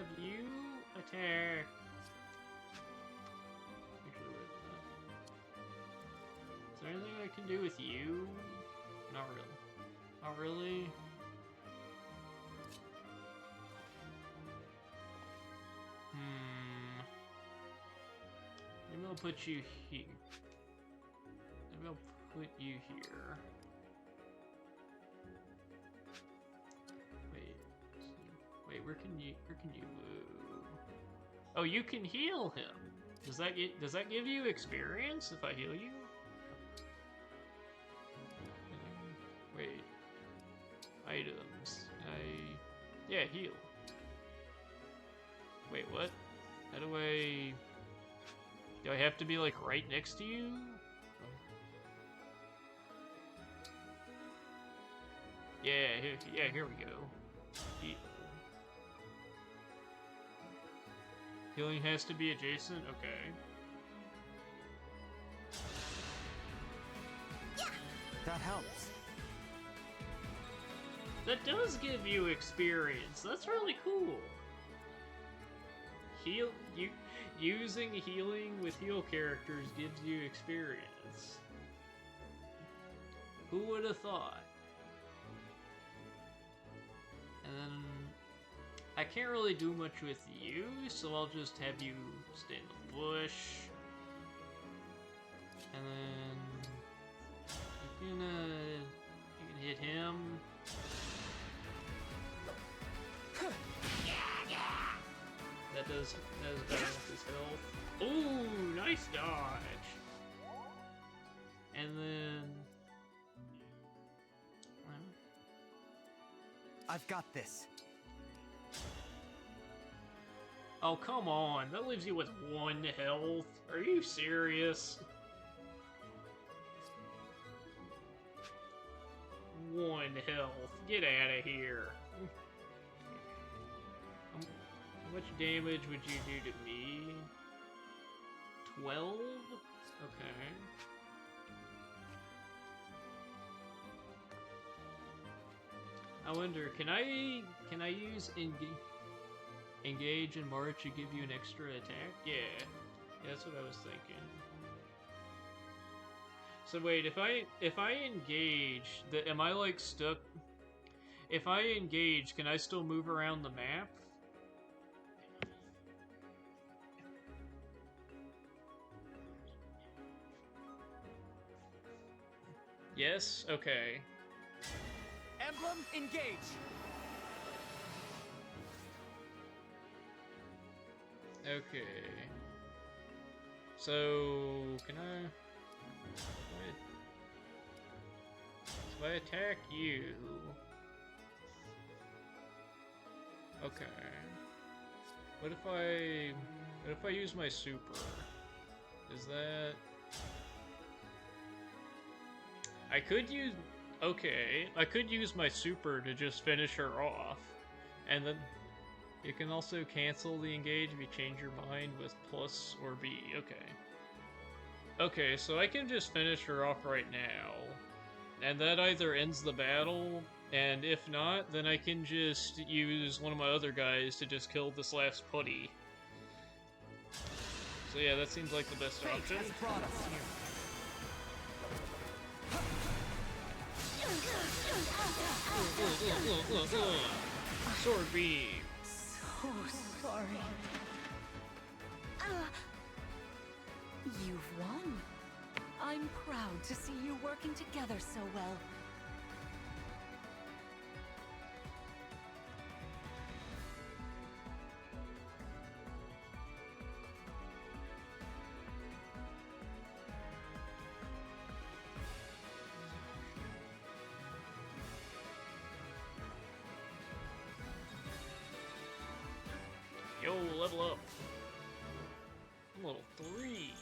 have you attack. Is there anything I can do with you? Not really. Not really. Maybe I'll put you here. Maybe I'll put you here. Wait, where can you move? Oh, you can heal him. Does that give you experience if I heal you? Wait. Items. Yeah, heal. Wait, what? How do I have to be like right next to you? Yeah, here we go. Heal. Healing has to be adjacent? Okay. That helps. That does give you experience. That's really cool. Using healing with heal characters gives you experience. Who would have thought? And then I can't really do much with you, so I'll just have you stay in the bush. And then you can hit him. That does better with his health. Ooh, nice dodge. And then I've got this. oh, come on. That leaves you with 1 health. Are you serious? 1 health. Get out of here. How much damage would you do to me? 12? Okay. I wonder, can I use engage and march to give you an extra attack? Yeah, that's what I was thinking. So wait, if I engage, am I like stuck? If I engage, can I still move around the map? Yes? Okay. Emblem, engage! Okay. So, can I... So I attack you... Okay. What if I use my super? Is that... I could use... Okay, I could use my super to just finish her off. And then you can also cancel the engage if you change your mind with plus or B. Okay. Okay, so I can just finish her off right now. And that either ends the battle, and if not, then I can just use one of my other guys to just kill this last putty. So yeah, that seems like the best option. Fate has brought us here. Sword beam. So sorry. You've won. I'm proud to see you working together so well. Yo, level up. I'm level 3.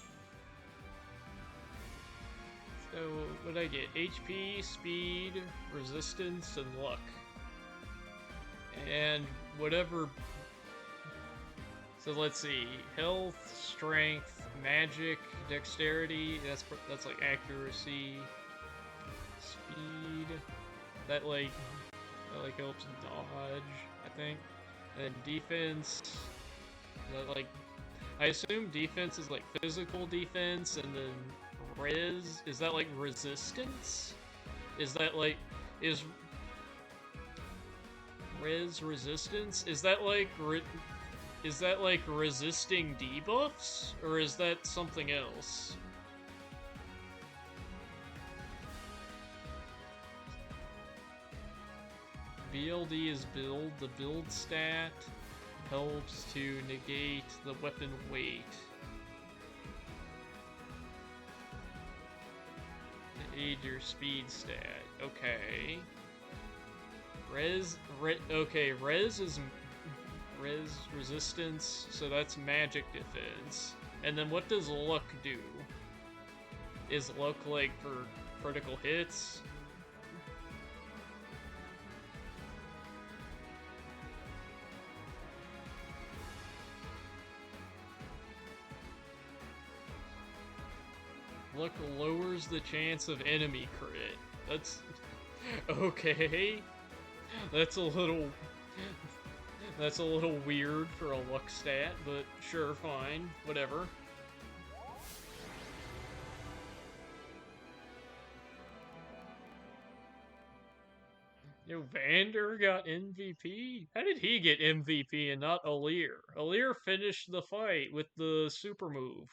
So, what did I get? HP, speed, resistance, and luck. And whatever... So let's see. Health, strength, magic, dexterity. That's like accuracy. Speed. That like helps dodge, I think. And defense, like, I assume defense is like physical defense, and then res, is that like resistance? Is that like, is res resistance? Is that like, resisting debuffs? Or is that something else? BLD is build. The build stat helps to negate the weapon weight. To aid your speed stat. Okay. Okay, res is res resistance, so that's magic defense. And then what does luck do? Is luck like for critical hits? Luck lowers the chance of enemy crit. That's... okay. That's a little weird for a luck stat, but sure, fine. Whatever. Yo, Vander got MVP? How did he get MVP and not Alir? Alir finished the fight with the super move.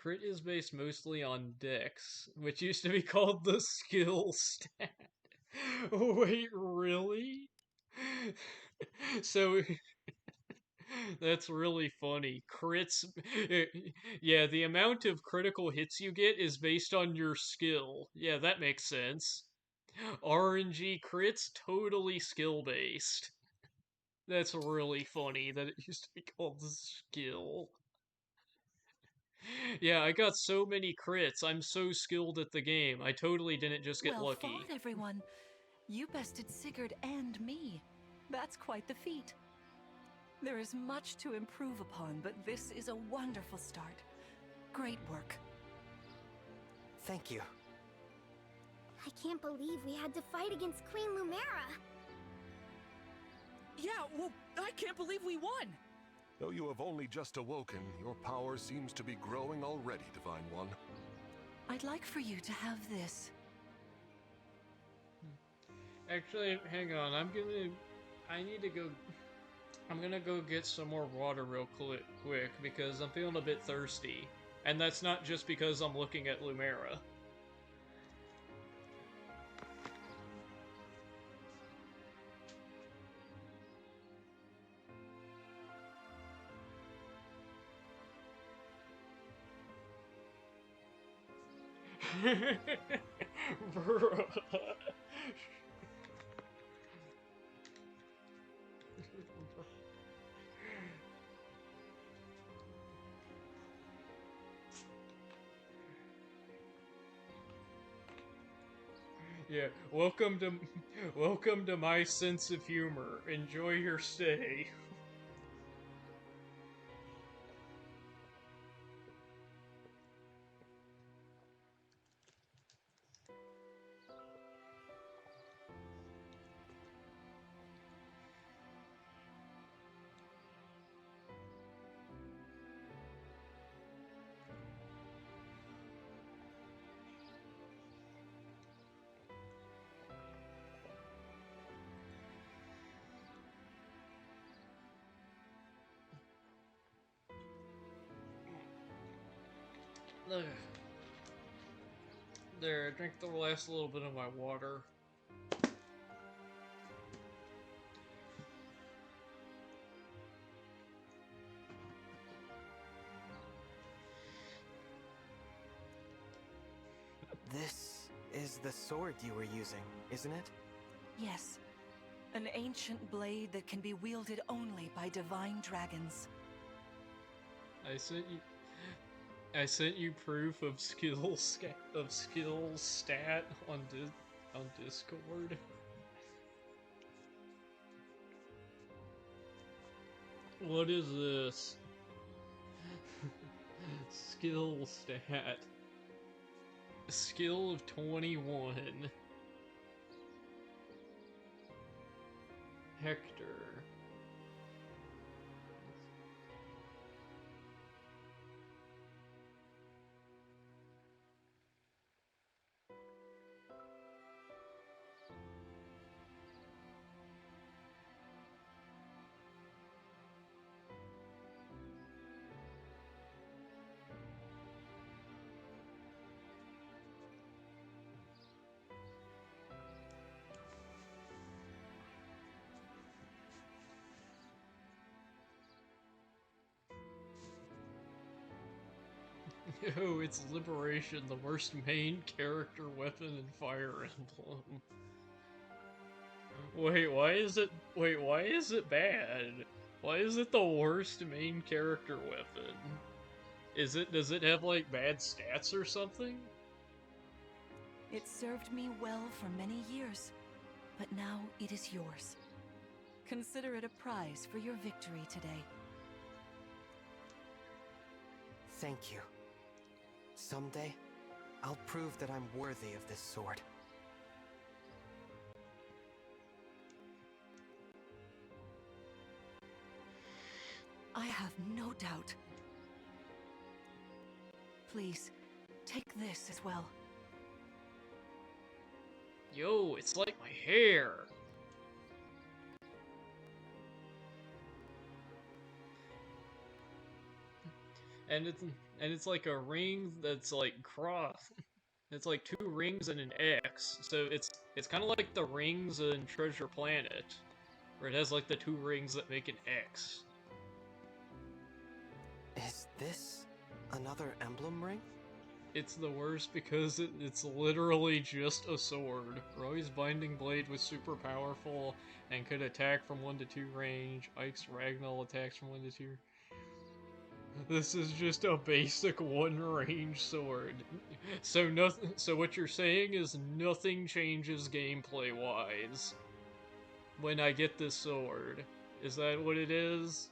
Crit is based mostly on Dex, which used to be called the skill stat. Wait, really? So, that's really funny. Crits... yeah, the amount of critical hits you get is based on your skill. Yeah, that makes sense. RNG crits, totally skill-based. That's really funny that it used to be called skill. Yeah, I got so many crits. I'm so skilled at the game. I totally didn't just get Well lucky. fought, everyone. You bested Sigurd and me. That's quite the feat. There is much to improve upon, but this is a wonderful start. Great work. Thank you. I can't believe we had to fight against Queen Lumera. Yeah, well, I can't believe we won! Though you have only just awoken, your power seems to be growing already, Divine One. I'd like for you to have this. Actually, hang on. I need to go... I'm gonna go get some more water real quick because I'm feeling a bit thirsty. And that's not just because I'm looking at Lumera. Bruh. Yeah, welcome to my sense of humor. Enjoy your stay. There, drink the last little bit of my water. This is the sword you were using, isn't it? Yes. An ancient blade that can be wielded only by divine dragons. I sent you proof of skill stat on Discord. What is this? Skill stat. Skill of 21. Hector. Yo, it's Liberation, the worst main character weapon in Fire Emblem. Wait, why is it bad? Why is it the worst main character weapon? Does it have, like, bad stats or something? It served me well for many years, but now it is yours. Consider it a prize for your victory today. Thank you. Someday, I'll prove that I'm worthy of this sword. I have no doubt. Please, take this as well. Yo, it's like my hair! And it's like a ring that's like cross. It's like 2 rings and an X. So it's kind of like the rings in Treasure Planet, where it has like the 2 rings that make an X. Is this another emblem ring? It's the worst because it's literally just a sword. Roy's Binding Blade was super powerful and could attack from 1 to 2 range. Ike's Ragnall attacks from 1 to 2. This is just a basic 1 range sword. So what you're saying is nothing changes gameplay wise when I get this sword. Is that what it is?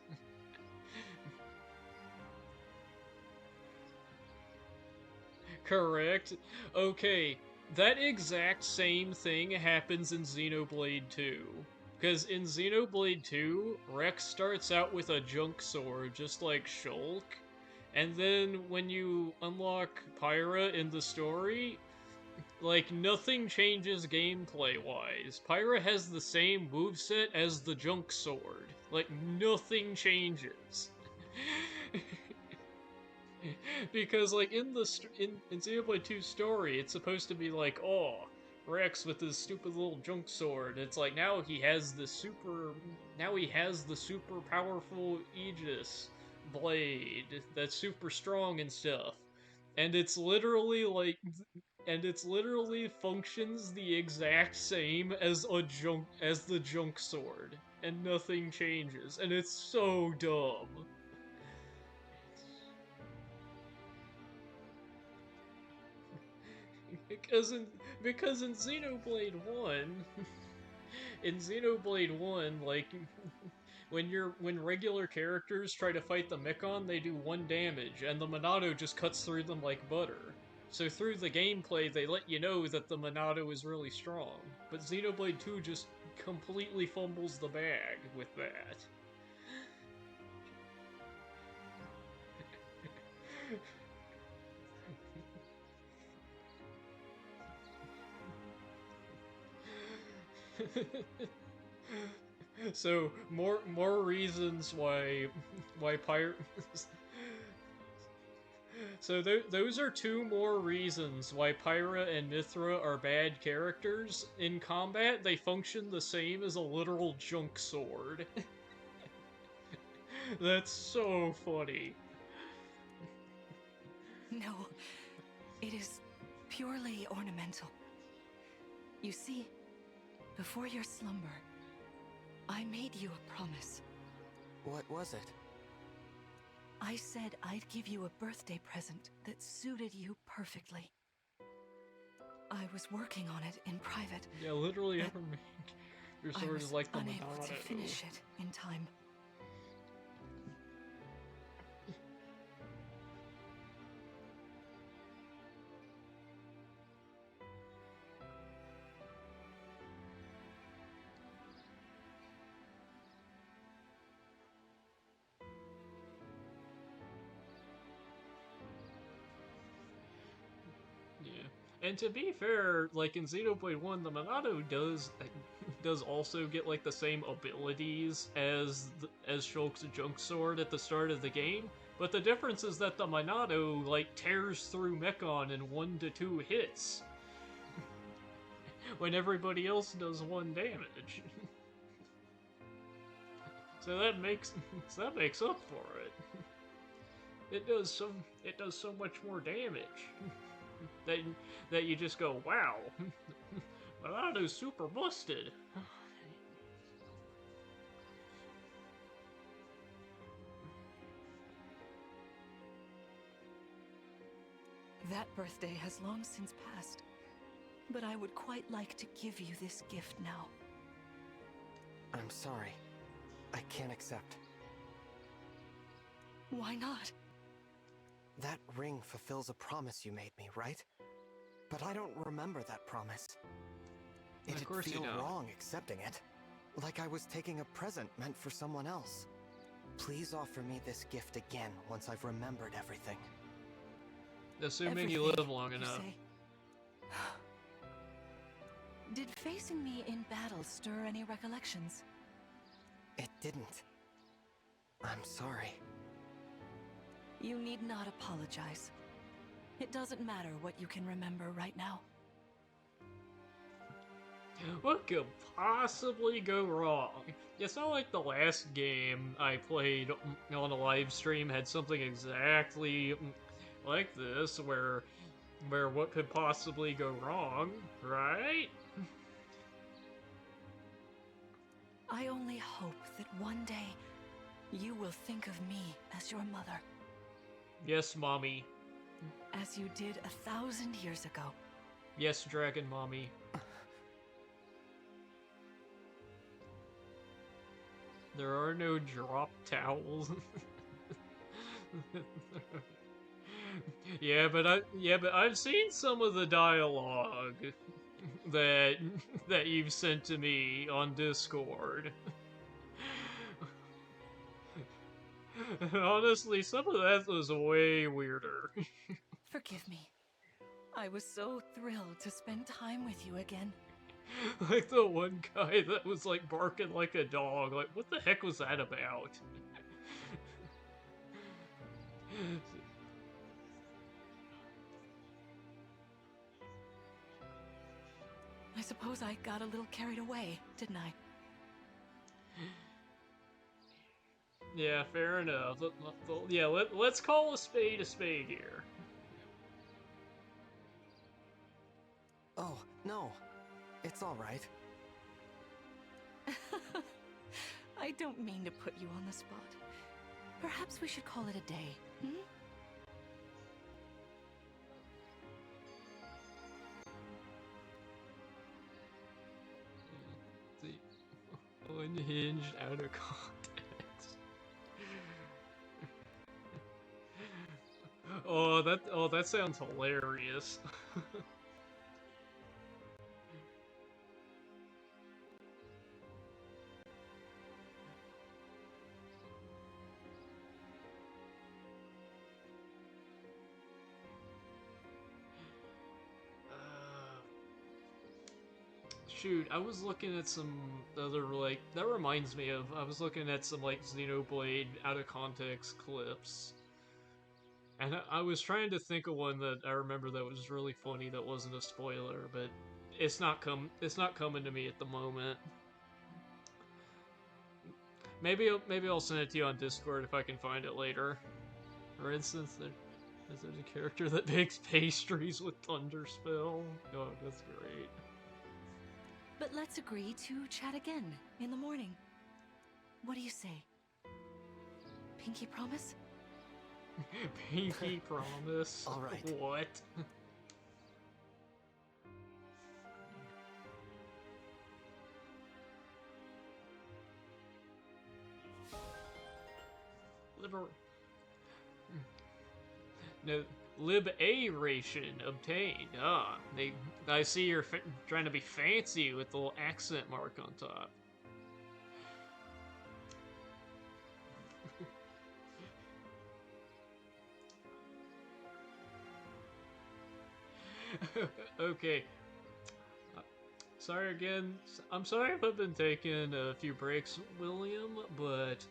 Correct. Okay, that exact same thing happens in Xenoblade 2. Because in Xenoblade 2, Rex starts out with a junk sword, just like Shulk. And then when you unlock Pyra in the story, like, nothing changes gameplay-wise. Pyra has the same moveset as the junk sword. Like, nothing changes. Because, like, in Xenoblade 2's story, it's supposed to be like, oh, Rex with his stupid little junk sword. It's like, now he has the super powerful Aegis blade that's super strong and stuff. And it's literally functions the exact same as the junk sword. And nothing changes. And it's so dumb. Because in Xenoblade 1, like, when regular characters try to fight the Mechon, they do 1 damage, and the Monado just cuts through them like butter. So through the gameplay, they let you know that the Monado is really strong. But Xenoblade 2 just completely fumbles the bag with that. So more reasons why So those are 2 more reasons why Pyra and Mithra are bad characters. In combat, they function the same as a literal junk sword. That's so funny. No, it is purely ornamental. You see, before your slumber, I made you a promise. What was it? I said I'd give you a birthday present that suited you perfectly. I was working on it in private. Yeah, literally ever make your sword is like the unable Monado. to finish it in time. And to be fair, like in Xenoblade 1, the Monado does also get like the same abilities as Shulk's Junk Sword at the start of the game, but the difference is that the Monado like tears through Mechon in 1 to 2 hits, when everybody else does 1 damage. So that makes up for it. It does so much more damage. that you just go, wow, Monado's super busted. That birthday has long since passed, but I would quite like to give you this gift now. I'm sorry. I can't accept. Why not? That ring fulfills a promise you made me, right? But I don't remember that promise. It'd feel wrong accepting it. Like I was taking a present meant for someone else. Please offer me this gift again once I've remembered everything. Assuming you live long enough. Did facing me in battle stir any recollections? It didn't. I'm sorry. You need not apologize. It doesn't matter what you can remember right now. What could possibly go wrong? It's not like the last game I played on a live stream had something exactly like this, where what could possibly go wrong, right? I only hope that one day you will think of me as your mother. Yes, Mommy. As you did 1,000 years ago. Yes, Dragon Mommy. There are no drop towels. Yeah, but I've seen some of the dialogue that you've sent to me on Discord. Honestly, some of that was way weirder. Forgive me. I was so thrilled to spend time with you again. Like the one guy that was like barking like a dog. Like, what the heck was that about? I suppose I got a little carried away, didn't I? Yeah, fair enough. Let's call a spade here. Oh, no. It's all right. I don't mean to put you on the spot. Perhaps we should call it a day, hmm? The unhinged out of context. Oh, that sounds hilarious. Shoot, I was looking at some other, like, that reminds me of, I was looking at some, like, Xenoblade out-of-context clips. And I was trying to think of one that I remember that was really funny that wasn't a spoiler, but it's not coming to me at the moment. Maybe I'll send it to you on Discord if I can find it later. For instance, there's a character that makes pastries with Thunderspell. Oh, that's great. But let's agree to chat again in the morning. What do you say? Pinky promise? Pinky promise? All right. What? No, liberation obtained. Ah, I see you're trying to be fancy with the little accent mark on top. Okay. Uh, Sorry again. I'm sorry if I've been taking a few breaks, William, but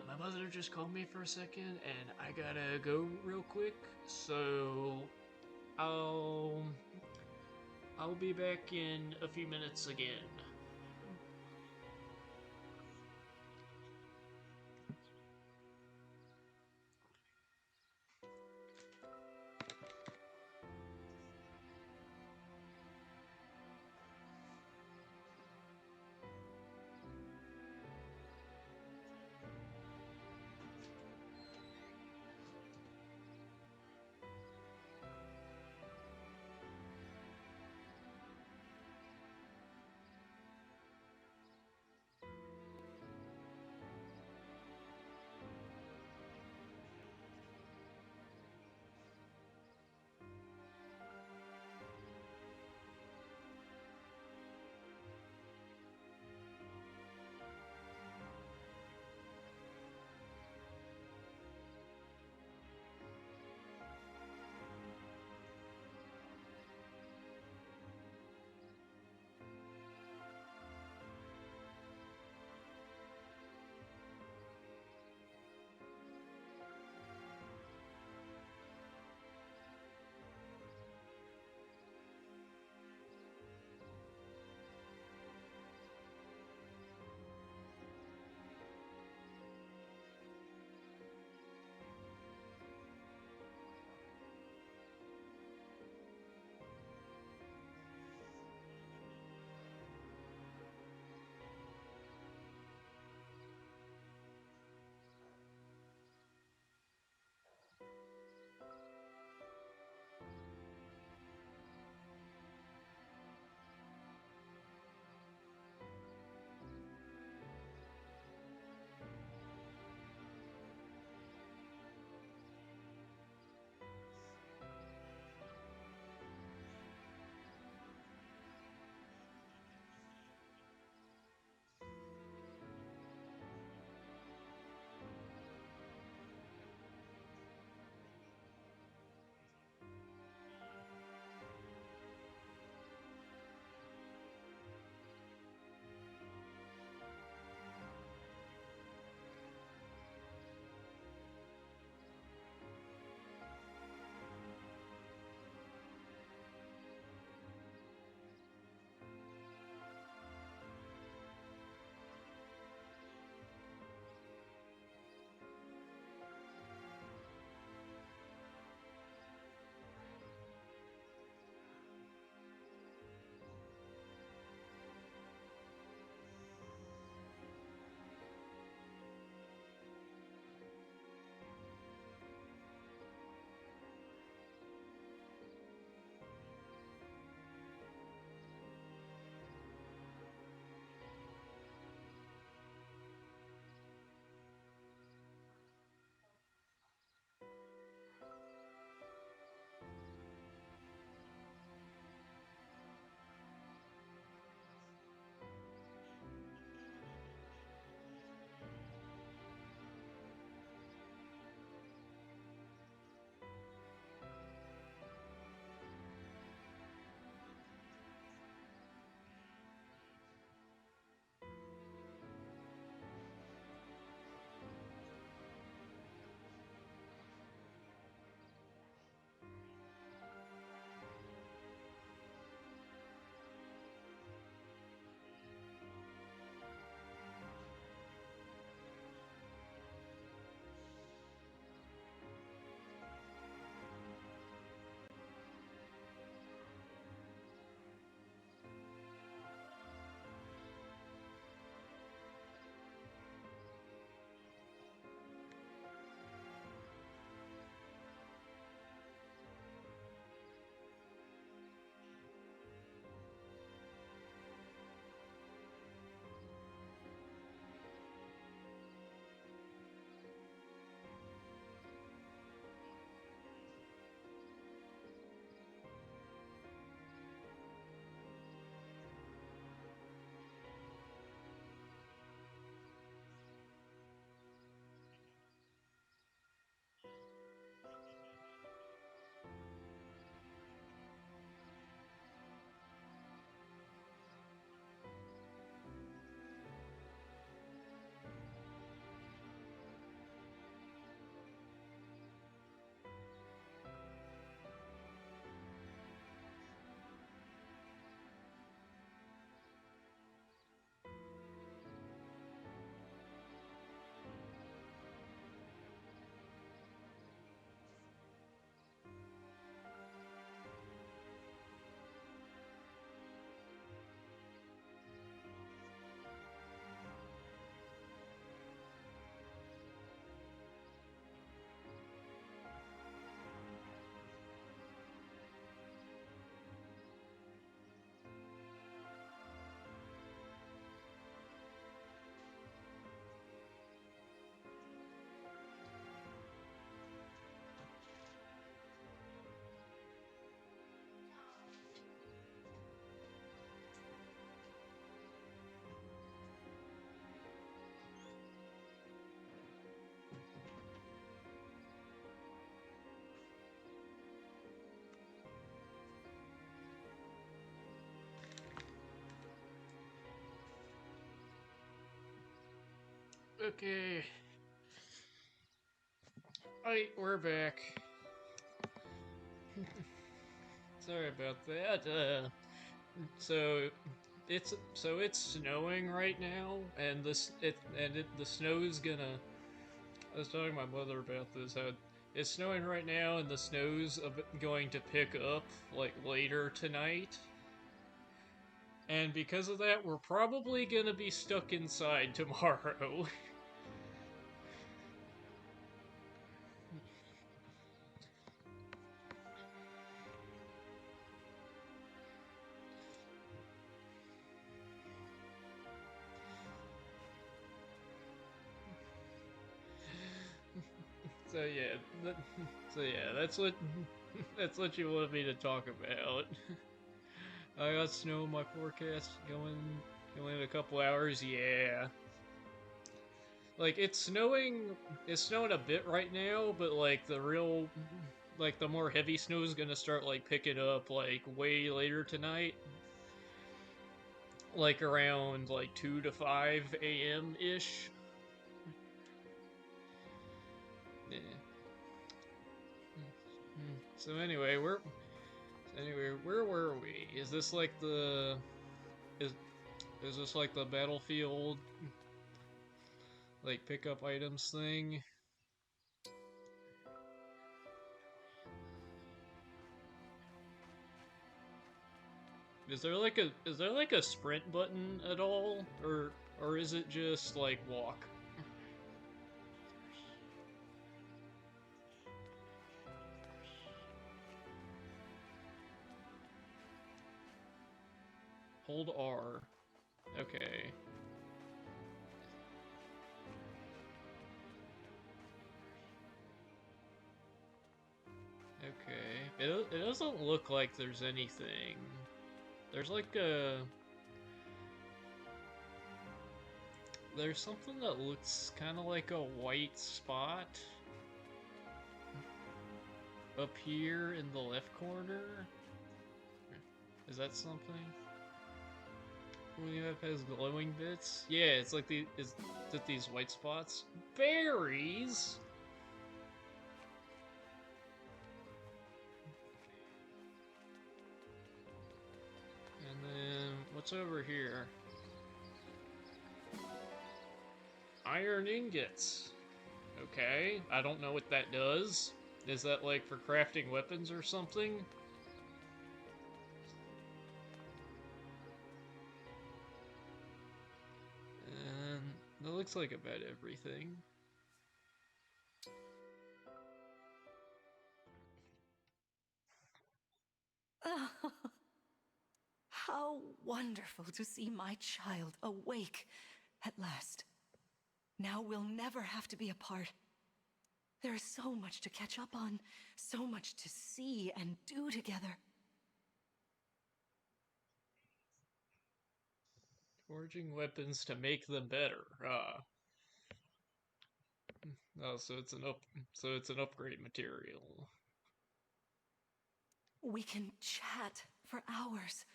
my mother just called me for a second, and I gotta go real quick. So I'll I'll be back in a few minutes again. Okay. Alright, we're back. Sorry about that. It's snowing right now, and the snow's gonna. I was talking to my mother about this. How it's snowing right now, and the snow's going to pick up like later tonight. And because of that, we're probably gonna be stuck inside tomorrow. So yeah, that's what you wanted me to talk about. I got snow in my forecast going in a couple hours. Yeah, like it's snowing. It's snowing a bit right now, but like the more heavy snow is gonna start like picking up like way later tonight, like around like 2 to 5 a.m. ish. Yeah. So anyway, where were we? Is this like the is is this like the battlefield like pick up items thing? Is there like a sprint button at all, or is it just like walk? Hold R. Okay. Okay. It doesn't look like there's anything. There's like a there's something that looks kind of like a white spot up here in the left corner. Is that something? Map has glowing bits. Yeah, it's like is that these white spots? Berries. And then what's over here? Iron ingots. Okay, I don't know what that does. Is that like for crafting weapons or something? And that looks like about everything. How wonderful to see my child awake at last. Now we'll never have to be apart. There is so much to catch up on, so much to see and do together. Forging weapons to make them better. Oh, so it's an upgrade material. We can chat for hours,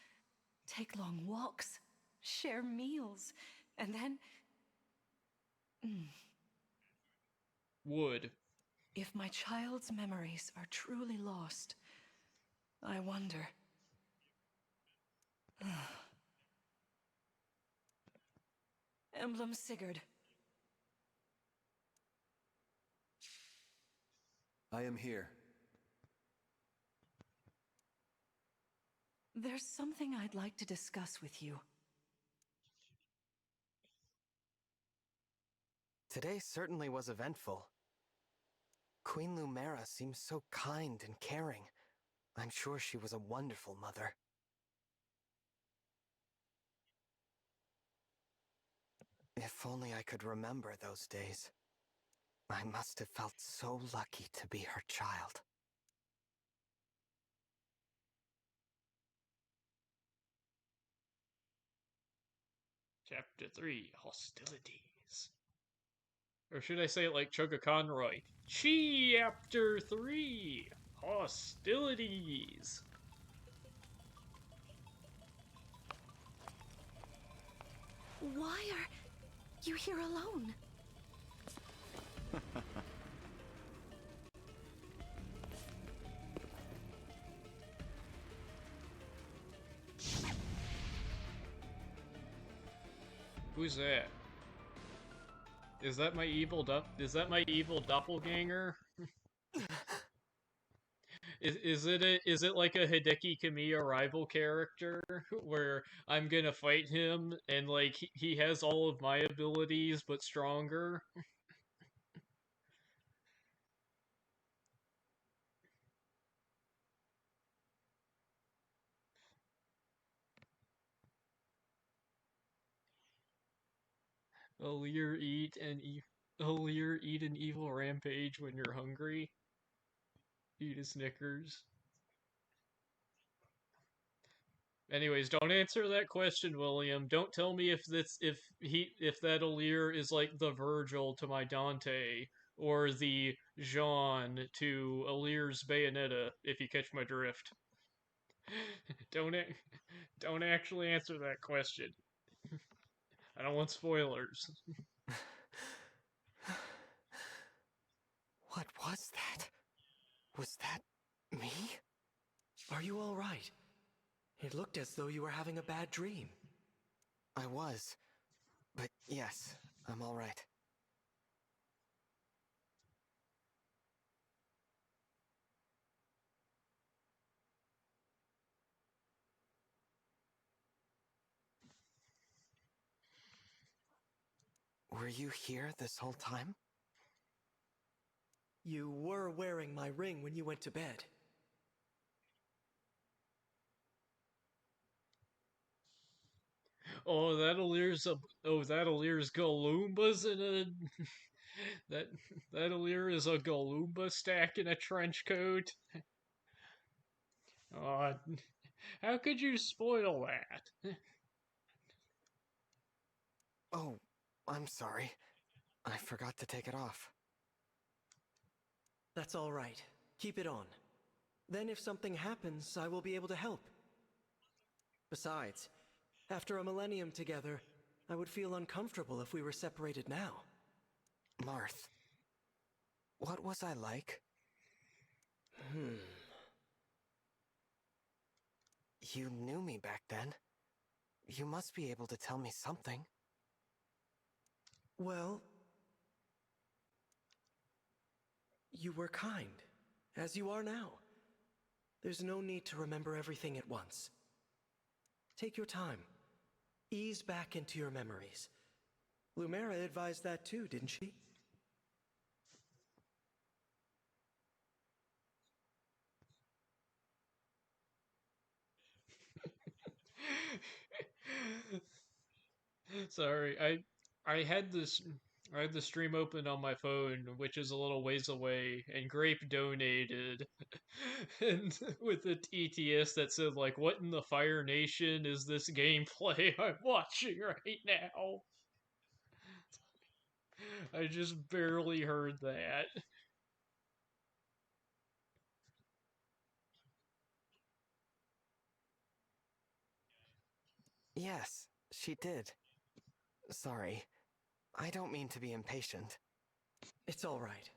take long walks, share meals, and then... Wood. If my child's memories are truly lost, I wonder... Emblem Sigurd. I am here. There's something I'd like to discuss with you. Today certainly was eventful. Queen Lumera seems so kind and caring. I'm sure she was a wonderful mother. If only I could remember those days. I must have felt so lucky to be her child. Chapter 3, Hostilities. Or should I say it like Chugga Conroy? Chapter 3, Hostilities. Why are you here alone? Who's that? Is that my evil doppelganger? Is it like a Hideki Kamiya rival character where I'm gonna fight him and like he has all of my abilities but stronger? Eat an evil rampage when you're hungry. Eat a Snickers. Anyways, don't answer that question, William. Don't tell me if that Alir is like the Virgil to my Dante or the Jean to Alir's Bayonetta, if you catch my drift. don't don't actually answer that question. I don't want spoilers. What was that? Was that me? Are you all right? It looked as though you were having a bad dream. I was. But yes, I'm all right. Were you here this whole time? You were wearing my ring when you went to bed. That Alir's Galoombas in a that that Alir is a Galoomba stack in a trench coat. Oh, how could you spoil that? Oh, I'm sorry. I forgot to take it off. That's all right. Keep it on. Then if something happens, I will be able to help. Besides, after a millennium together, I would feel uncomfortable if we were separated now. Marth, what was I like? You knew me back then. You must be able to tell me something. Well, you were kind, as you are now. There's no need to remember everything at once. Take your time. Ease back into your memories. Lumera advised that too, didn't she? Sorry, I had this I had the stream open on my phone, which is a little ways away, and Grape donated, and with the TTS that said like, "What in the Fire Nation is this gameplay I'm watching right now?" I just barely heard that. Yes, she did. Sorry. I don't mean to be impatient. It's all right.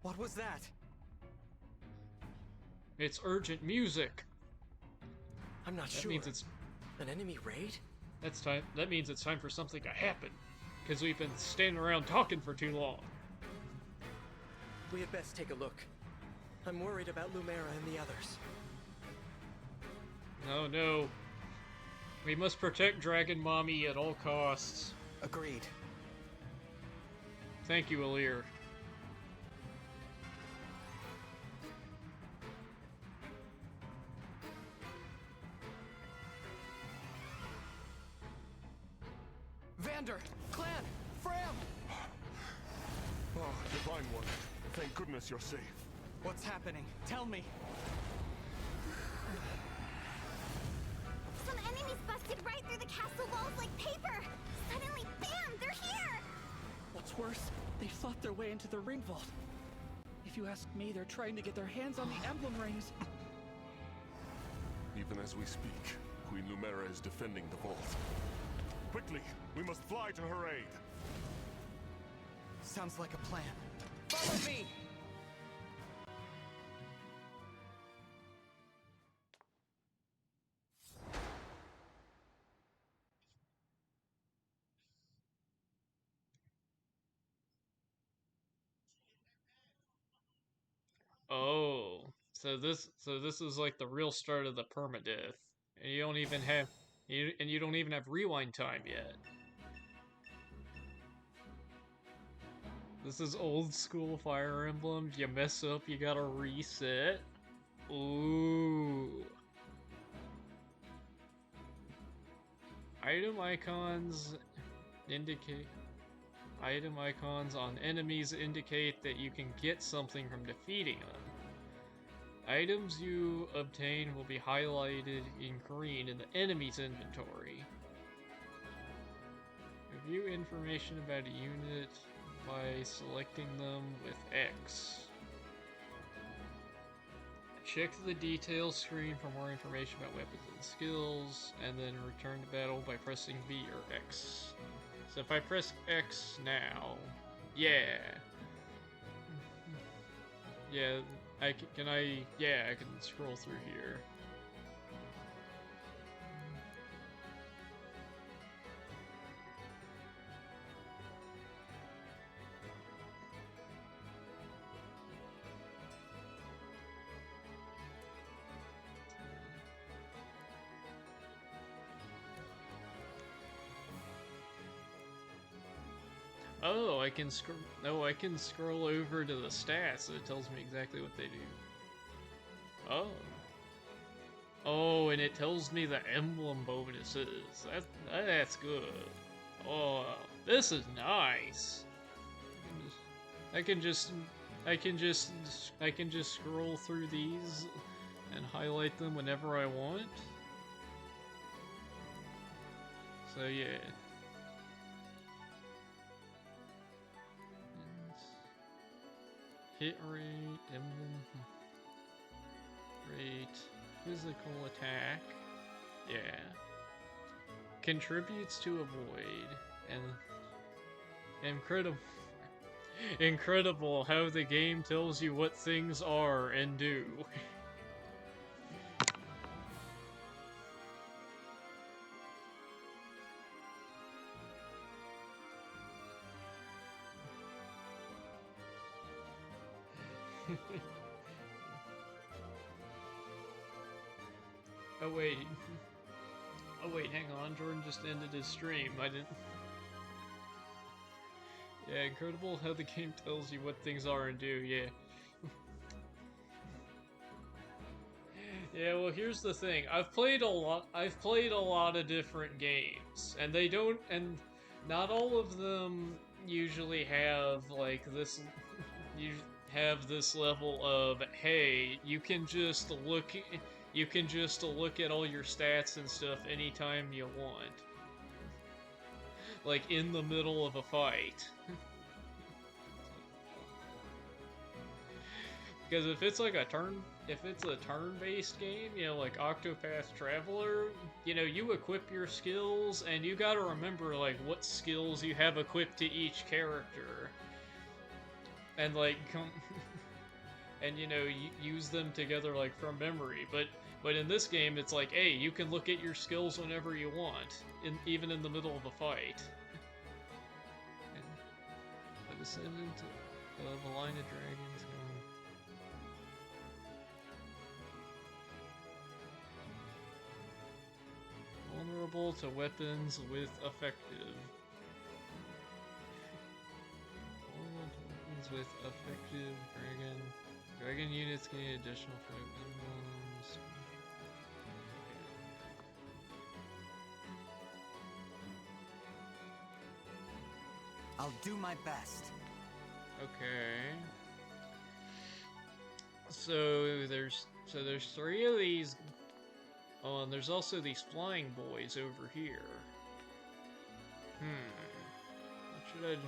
What was that? It's urgent music. I'm not That sure. means it's An enemy raid? That means it's time for something to happen, because we've been standing around talking for too long. We had best take a look. I'm worried about Lumera and the others. Oh no. We must protect Dragon Mommy at all costs. Agreed. Thank you, Alir. Vander! Clan! Fram! Oh, Divine One. Thank goodness you're safe. What's happening? Tell me! Some enemies busted right through the castle walls like paper! Suddenly, bam! They're here! What's worse, they fought their way into the ring vault. If you ask me, they're trying to get their hands on the emblem rings. Even as we speak, Queen Lumera is defending the vault. Quickly, we must fly to her aid. Sounds like a plan. Follow me! Oh, so this is like the real start of the permadeath, and you don't even have you don't even have rewind time yet. This is old school Fire Emblem. You mess up, you gotta reset. Ooh. Item icons indicate. Item icons on enemies indicate that you can get something from defeating them. Items you obtain will be highlighted in green in the enemy's inventory. Review information about a unit by selecting them with X. Check the details screen for more information about weapons and skills, and then return to battle by pressing B or X. So if I press X now, yeah. Yeah, I can scroll through here. Oh, I can scroll. No, I can scroll over to the stats, and it tells me exactly what they do. Oh. Oh, and it tells me the emblem bonuses. That's good. Oh, this is nice. I can just scroll through these and highlight them whenever I want. So yeah. Hit rate, emblem rate, physical attack, yeah. Contributes to a void, and incredible how the game tells you what things are and do. Oh wait, hang on, Jordan just ended his stream, I didn't... Yeah, incredible how the game tells you what things are and do, yeah. Yeah, well here's the thing, I've played a lot of different games, and not all of them usually have, like, this... have this level of, hey, you can just look at all your stats and stuff anytime you want. Like, in the middle of a fight. Because if it's a turn-based game, you know, like Octopath Traveler, you know, you equip your skills, and you gotta remember, like, what skills you have equipped to each character. And, like, and, you know, use them together, like, from memory. But in this game, it's like, hey, you can look at your skills whenever you want, even in the middle of a fight. And the descendant of a line of dragons going. Vulnerable to weapons with effective. With effective dragon units gain additional emblems. I'll do my best. Okay. So there's 3 of these. Oh, and there's also these flying boys over here. What should I do?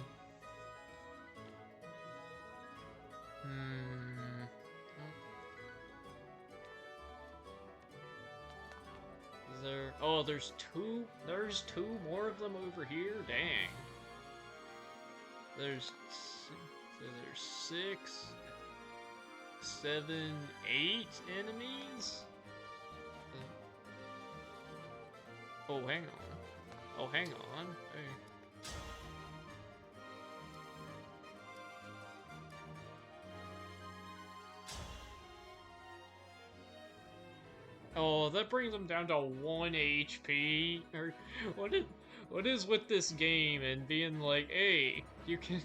Is there... Oh, there's two more of them over here? Dang. There's 6, 7, 8 enemies? Oh, hang on. Hey. Oh, that brings him down to 1 HP. Or what is with this game and being like, hey, you can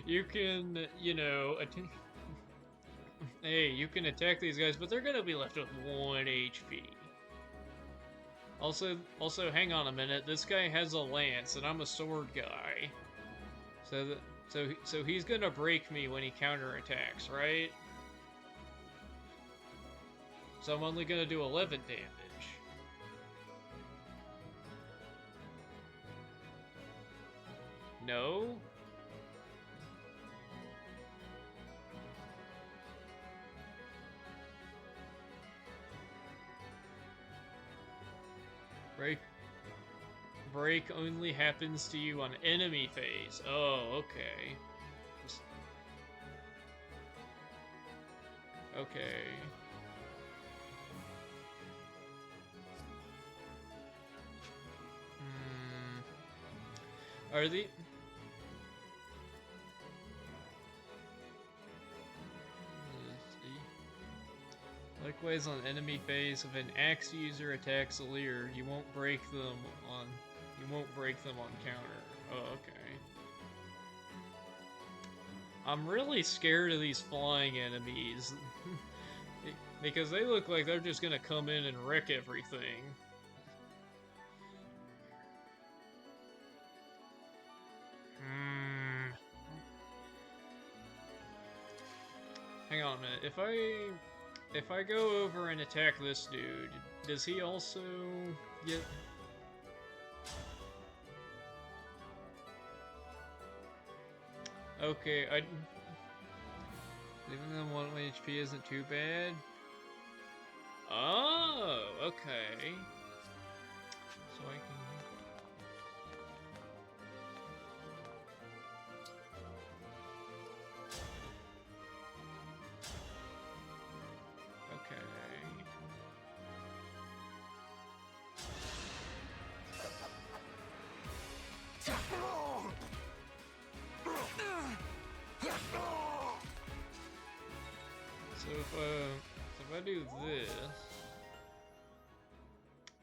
you can, you know, hey, you can attack these guys, but they're gonna be left with 1 HP. Also, hang on a minute. This guy has a lance, and I'm a sword guy. So he's gonna break me when he counterattacks, right? So I'm only gonna do 11 damage. No? Break only happens to you on enemy phase. Oh, okay. Okay. Are the... Likewise, on enemy phase, if an axe user attacks a leer, you won't break them on counter. Oh, okay. I'm really scared of these flying enemies because they look like they're just gonna come in and wreck everything. Hang on a minute. If I go over and attack this dude, does he also get... Okay, leaving them 1 HP isn't too bad. Oh, okay. So I can... So if I do this...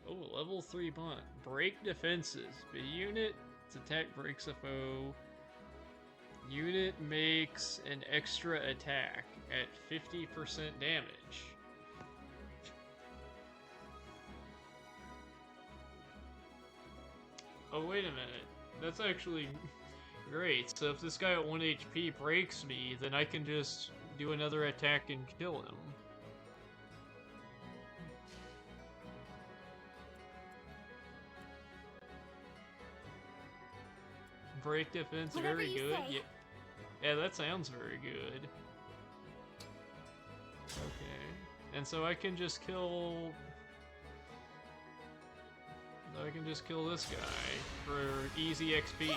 Oh, level 3 bunt. Break defenses. The unit's attack breaks a foe. Unit makes an extra attack at 50% damage. Oh, wait a minute. That's actually great. So if this guy at 1 HP breaks me, then I can just do another attack and kill him. Break defense, Whatever very you good. say. Yeah, that sounds very good. Okay. And so I can just kill... I can just kill this guy for easy XP.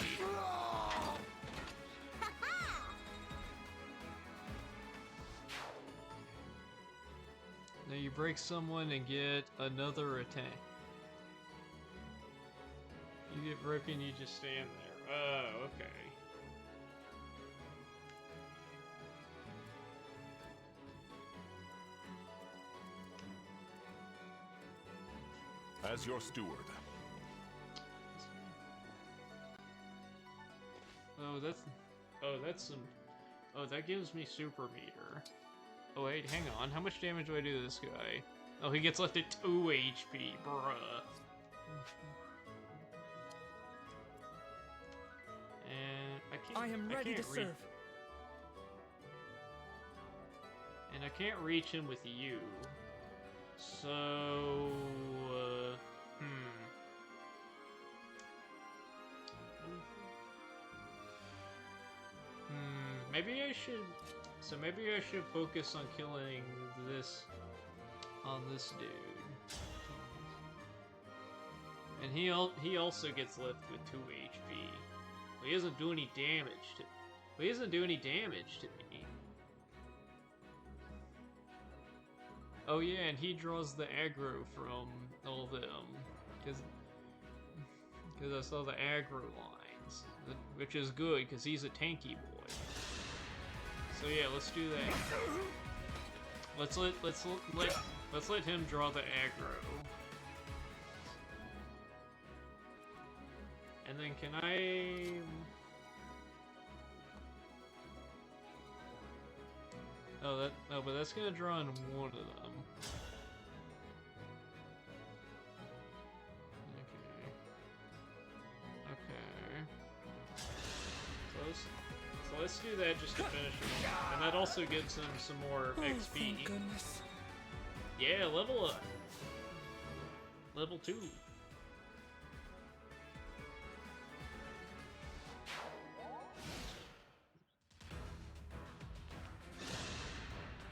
Now you break someone and get another attack. You get broken, you just stand there. Oh, okay. As your steward. That's some... Oh, that gives me super meter. Oh wait, hang on. How much damage do I do to this guy? Oh, he gets left at 2 HP, bruh. And I am ready to serve. And I can't reach him with you. So... Maybe I should... So maybe I should focus on killing this... on this dude. And he also gets left with 2 HP. Well, he doesn't do any damage to... Well, he doesn't do any damage to me. Oh yeah, and he draws the aggro from all of them. Because I saw the aggro lines. Which is good, because he's a tanky boy. So yeah, let's do that. Let's let Let's let him draw the aggro. And then can I... Oh, but that's gonna draw in one of them. Okay. So let's do that just to finish him off. And that also gives him some more XP. Thank goodness. Yeah, level up. Level 2.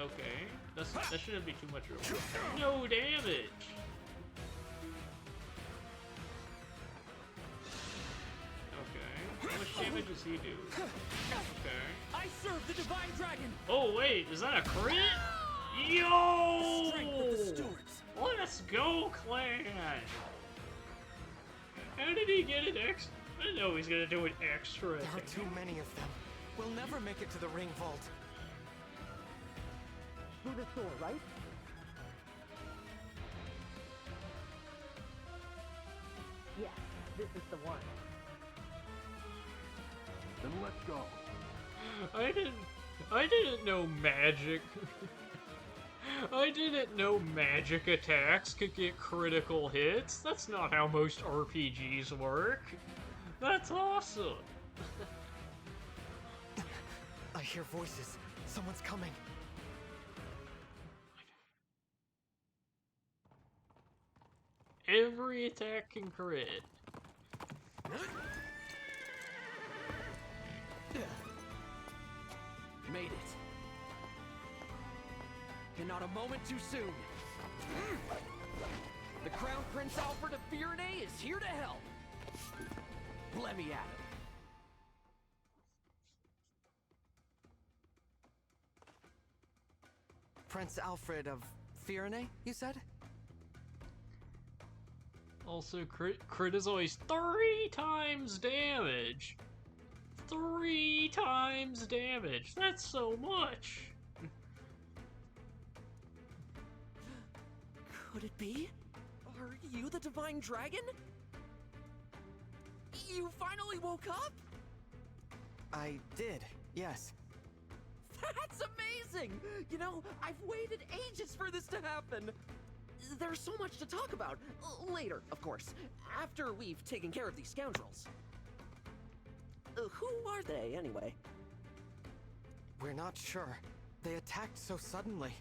Okay, that shouldn't be too much of a... No damage! Okay, how much damage does he do? Okay. I serve the Divine Dragon! Oh wait, is that a crit? Yo! Let's go, clan! How did he get it extra? I know he's gonna do it extra. There are too many of them. We'll never make it to the ring vault. Through this door, right? Yes, this is the one. Then let's go. I didn't know magic. I didn't know magic attacks could get critical hits. That's not how most RPGs work. That's awesome. I hear voices. Someone's coming. Every attack can crit. Made it. And not a moment too soon. The Crown Prince Alfred of Firene is here to help. Let me at him. Prince Alfred of Firene, you said? Also, crit is always 3 times damage. 3 times damage. That's so much. Could it be? Are you the Divine Dragon? You finally woke up? I did, yes. That's amazing! You know, I've waited ages for this to happen. There's so much to talk about. Later, of course. After we've taken care of these scoundrels. Who are they, anyway? We're not sure. They attacked so suddenly.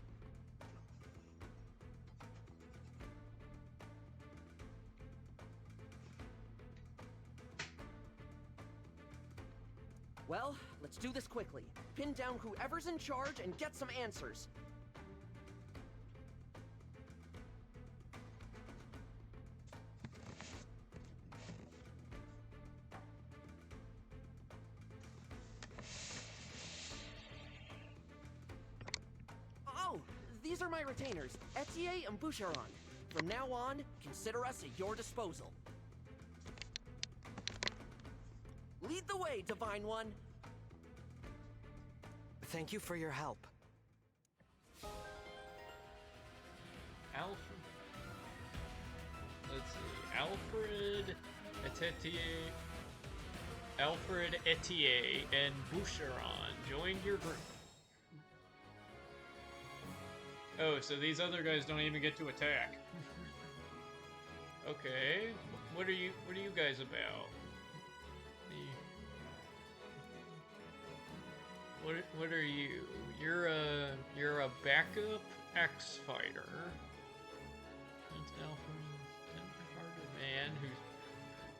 Well, let's do this quickly. Pin down whoever's in charge and get some answers. Oh, these are my retainers, Etier and Boucheron. From now on, consider us at your disposal. Lead the way, Divine One. Thank you for your help. Alfred. Let's see. Alfred Etier, and Boucheron joined your group. Oh, so these other guys don't even get to attack. Okay. What are you guys about? What are you? You're a backup X fighter. That's Alfred, tender-hearted man whose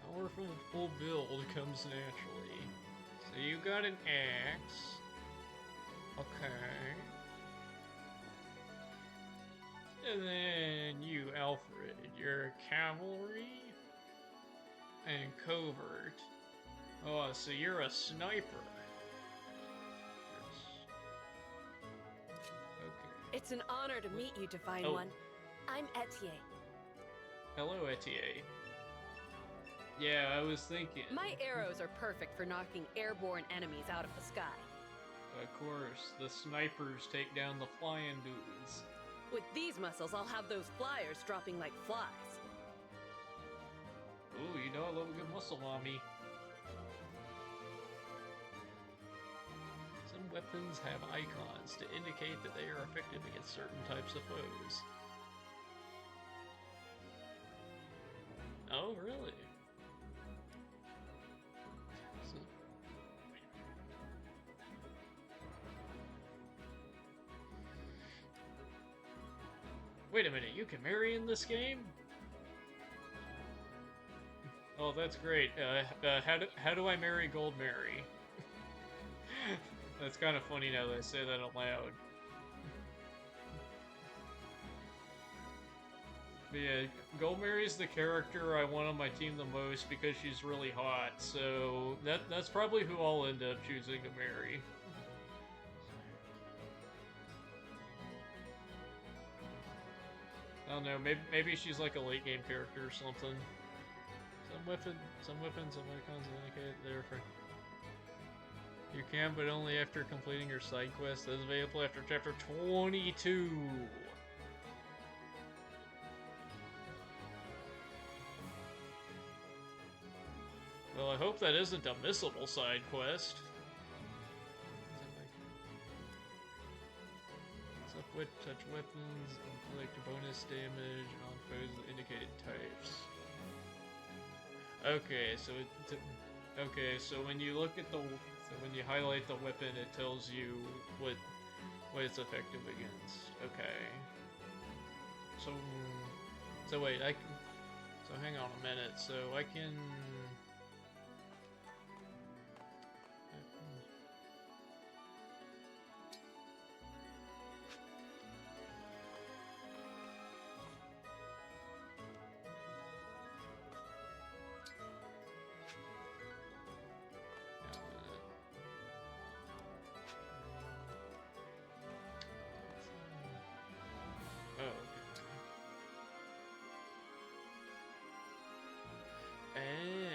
powerful full build comes naturally. So you got an axe. Okay. And then you, Alfred, you're cavalry and covert. Oh, so you're a sniper. It's an honor to meet you, Divine One. I'm Etier. Hello, Etier. Yeah, I was thinking. My arrows are perfect for knocking airborne enemies out of the sky. Of course, the snipers take down the flying dudes. With these muscles, I'll have those flyers dropping like flies. Ooh, you know I love a good muscle mommy. Some weapons have icons to indicate that they are effective against certain types of foes. Oh, really? So, wait a minute, you can marry in this game? Oh, that's great. How do I marry Gold Mary? That's kind of funny now that I say that out loud. But yeah, Gold Mary's the character I want on my team the most because she's really hot, so that's probably who I'll end up choosing to marry. I don't know, maybe she's like a late game character or something. Some weapons, some icons indicate they're for... You can, but only after completing your side quest. That is available after chapter 22. Well, I hope that isn't a missable side quest. Touch weapons, inflict bonus damage on foes with indicated types. Okay, so when you look at when you highlight the weapon, it tells you what it's effective against. Okay. So wait, so hang on a minute. So I can.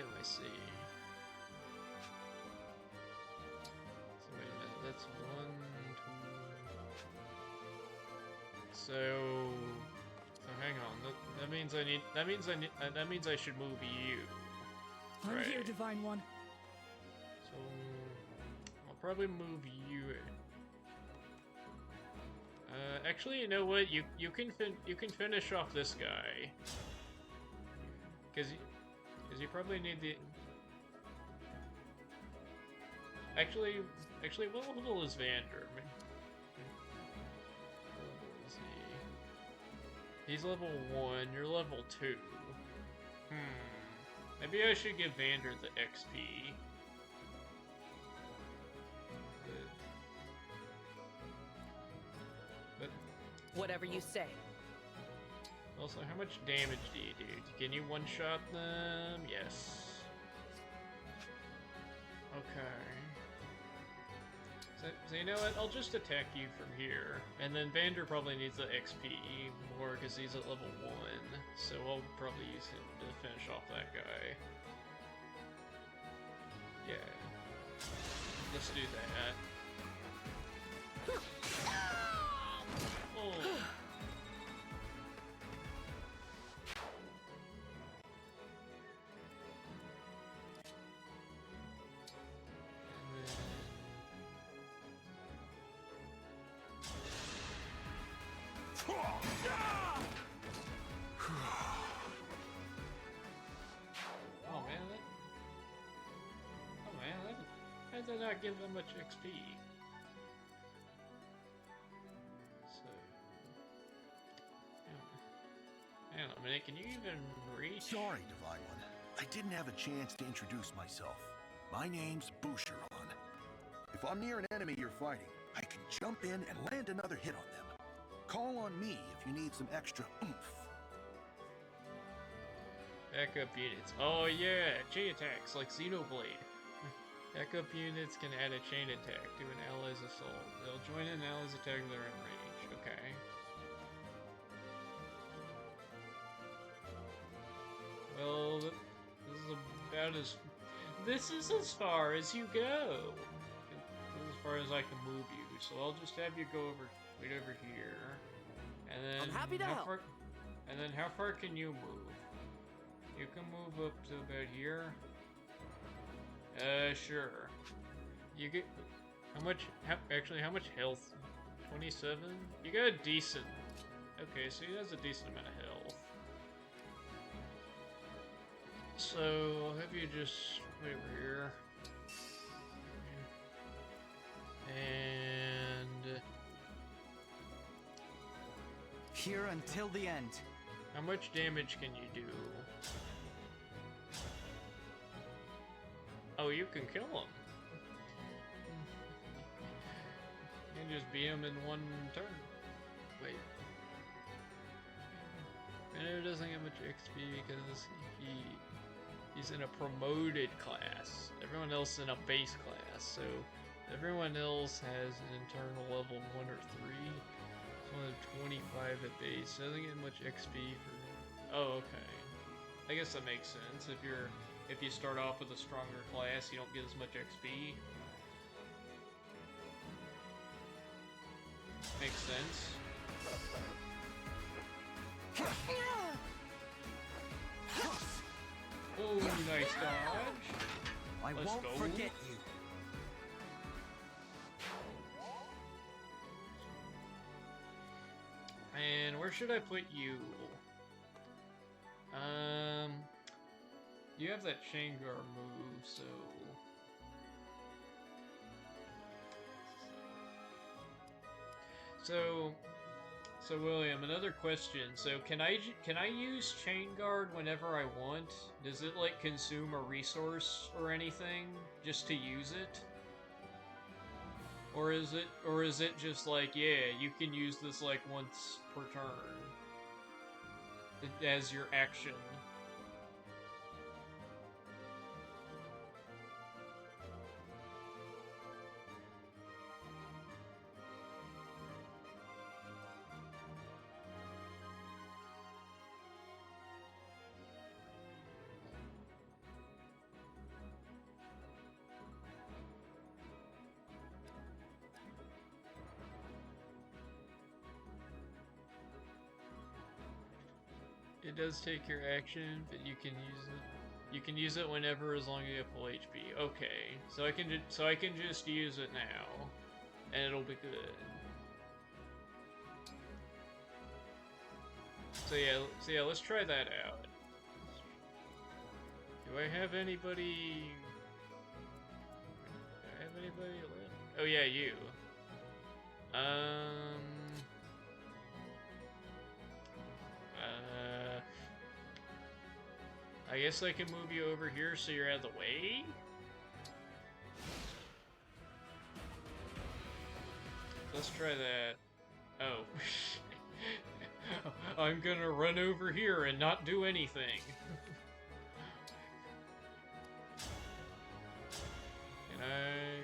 I see. So wait a minute, that's 1, 2. So hang on. That means I should move you. I'm right. here, Divine One. So I'll probably move you. Actually, you know what? You can finish off this guy. Because you probably need the... Actually, what level is Vander? What level is he? He's level 1, you're level 2. Maybe I should give Vander the XP. But whatever you say. Also, how much damage do you do? Can you one-shot them? Yes. Okay. So you know what? I'll just attack you from here. And then Vander probably needs the XP more because he's at level 1. So I'll probably use him to finish off that guy. Yeah. Let's do that. Oh. How did I not give them much XP? So... Hang on a minute, can you even reach? Sorry, Divine One. I didn't have a chance to introduce myself. My name's Boucheron. If I'm near an enemy you're fighting, I can jump in and land another hit on them. Call on me if you need some extra oomph. Backup units. Oh yeah, chain attacks like Xenoblade. Backup units can add a chain attack to an ally's assault. They'll join an ally's attack if they're in range. Okay. Well, this is as far as you go. This is as far as I can move you. So I'll just have you go right over here. And then I'm happy to help. And then how far can you move? You can move up to about here. Sure. You get actually how much health? 27? You got a decent. Okay, so he has a decent amount of health. So I'll have you just wait over here. And Here until the end. how much damage can you do? Oh, you can kill him. You can just beat him in one turn. Wait. And it doesn't get much XP because he's in a promoted class. Everyone else in a base class, so everyone else has an internal level 1 or 3. It's one of 25 at base. Doesn't get much XP for. Oh, okay. I guess that makes sense. If you start off with a stronger class, you don't get as much XP. Makes sense. Oh, nice dodge. I Let's won't go. forget you. And where should I put you? You have that Shangar move, so. So William, another question. So can I use Chain Guard whenever I want? Does it like consume a resource or anything just to use it? Or is it just like, yeah, you can use this like once per turn as your action? It does take your action, but you can use it. You can use it whenever, as long as you have full HP. Okay, so I can just use it now, and it'll be good. So yeah, let's try that out. Do I have anybody? Do I have anybody left? Oh yeah, you. I guess I can move you over here so you're out of the way? Let's try that. Oh. I'm gonna run over here and not do anything. Can I?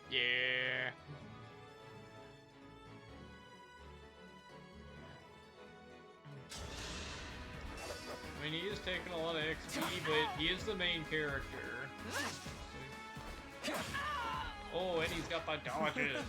Yeah. I mean, he is taking a lot of XP, but he is the main character. Oh, and he's got the dodges.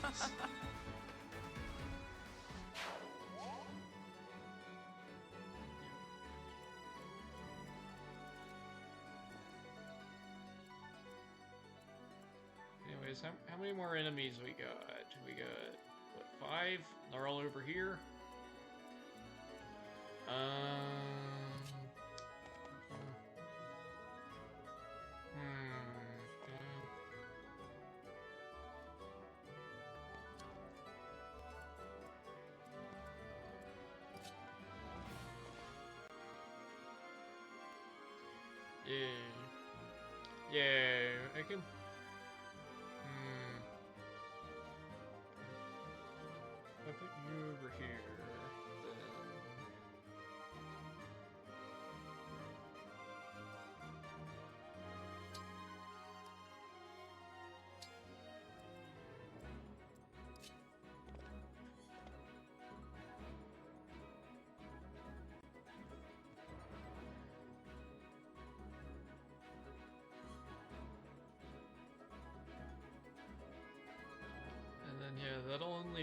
Anyways, how many more enemies we got? We got, what, 5? They're all over here? Yeah, I can. I'll put you over here,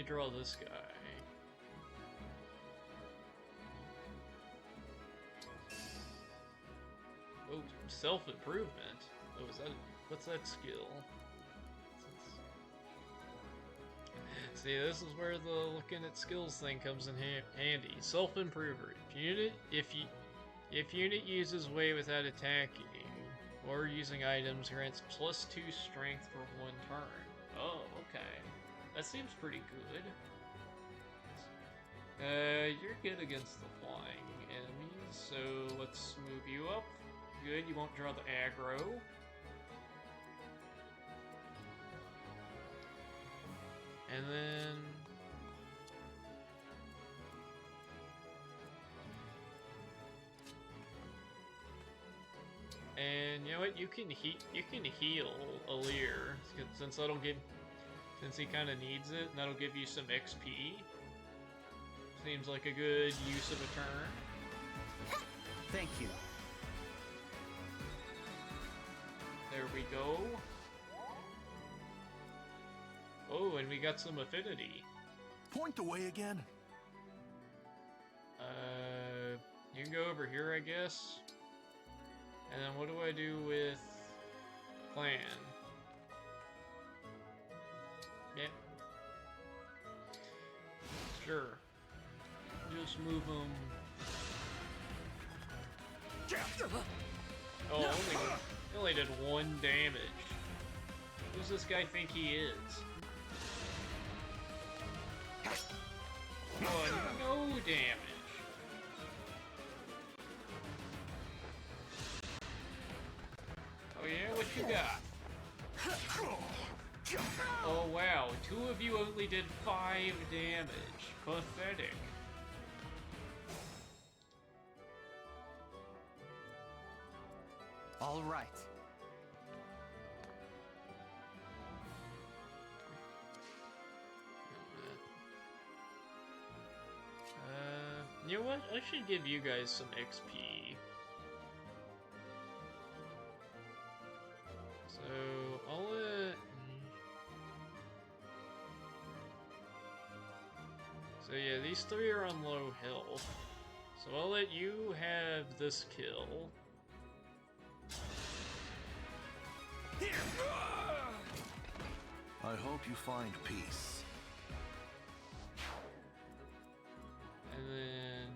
me draw this guy. Oh, self-improvement. Oh, is that... What's that skill? See, this is where the looking at skills thing comes in handy. Self-improver. If unit uses way without attacking or using items, grants +2 strength for 1 turn. Oh, okay. That seems pretty good. You're good against the flying enemies, so let's move you up. Good, you won't draw the aggro. And then... And you know what? You can heal Alir since he kind of needs it, and that'll give you some XP. Seems like a good use of a turn. Thank you. There we go. Oh, and we got some affinity. Point the way again. You can go over here, I guess. And then what do I do with clan? Yeah. Sure. Just move them. Oh, only did 1 damage. Who does this guy think he is? Oh, no damage. Oh yeah, what you got? Oh wow, 2 of you only did 5 damage. Pathetic. All right. You know what? I should give you guys some XP. So, I'll let... So yeah, these 3 are on low health. So I'll let you have this kill. I hope you find peace. And then...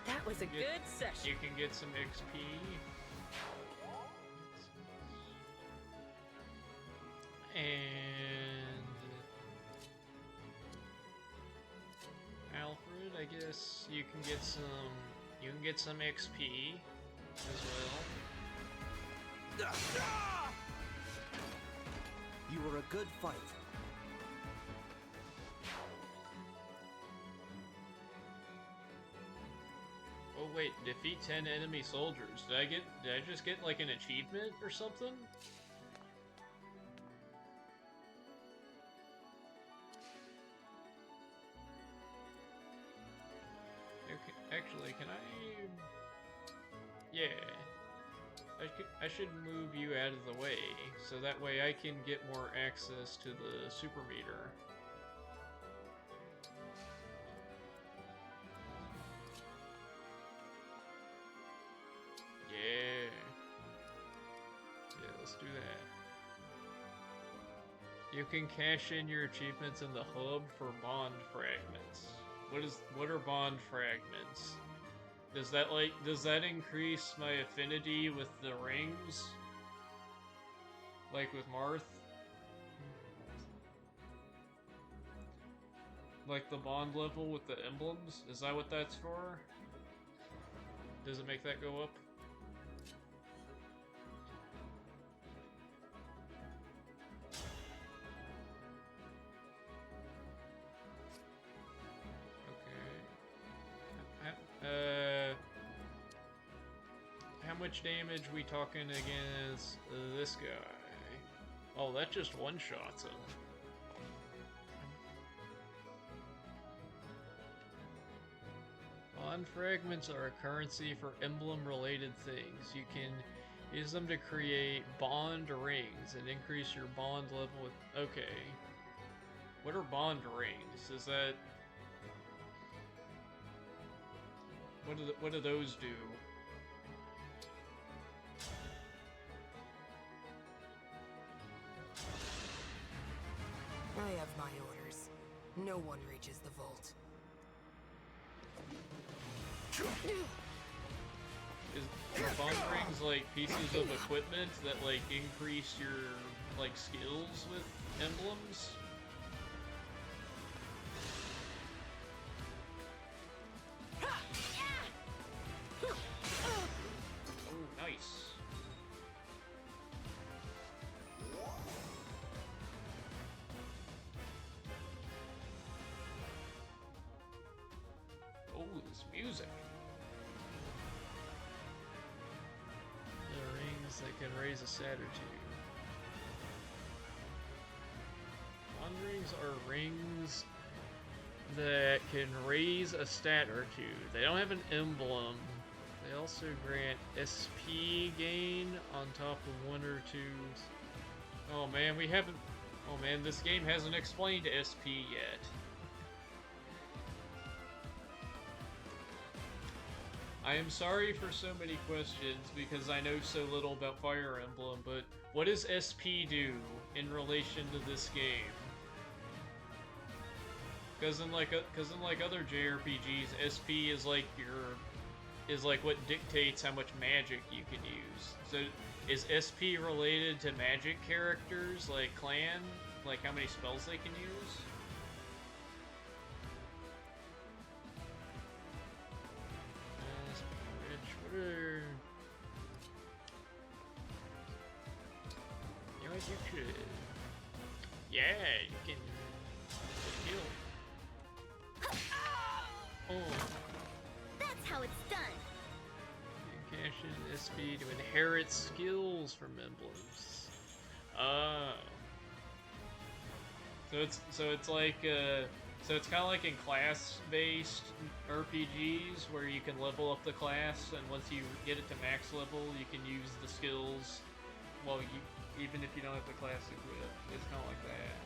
That was a good session. You can get some XP. And... Alfred, I guess you can get some... You can get some XP as well. You were a good fight. Oh wait, defeat 10 enemy soldiers. Did I just get like an achievement or something? Okay, actually, can I... Yeah. I should move you out of the way, so that way I can get more access to the super meter. Yeah. Yeah, let's do that. You can cash in your achievements in the hub for bond fragments. What are bond fragments? Does that increase my affinity with the rings? Like with Marth? Like the bond level with the emblems? Is that what that's for? Does it make that go up? Okay. How much damage we talking against this guy? Oh, that just one-shots him. Bond fragments are a currency for emblem-related things. You can use them to create bond rings and increase your bond level with... Okay. What are bond rings? Is that... What do those do? I have my orders. No one reaches the vault. Are bond rings like pieces of equipment that like increase your like skills with emblems? Oh, nice. Oh, this music. The rings that can raise a stat or two. Bond rings are rings that can raise a stat or two. They don't have an emblem. They also grant SP gain on top of one or two. Oh man, we haven't... Oh man, this game hasn't explained SP yet. I am sorry for so many questions because I know so little about Fire Emblem, but what does SP do in relation to this game? Because in like other JRPGs, SP is like what dictates how much magic you can use. So is SP related to magic characters like clan, like how many spells they can use? You know what you could? Yeah, you can heal. Oh. That's how it's done. You can cash in SP to inherit skills from emblems. Oh. So it's like so it's kind of like in class-based RPGs where you can level up the class, and once you get it to max level, you can use the skills. Well, even if you don't have the class equipped, it's kind of like that.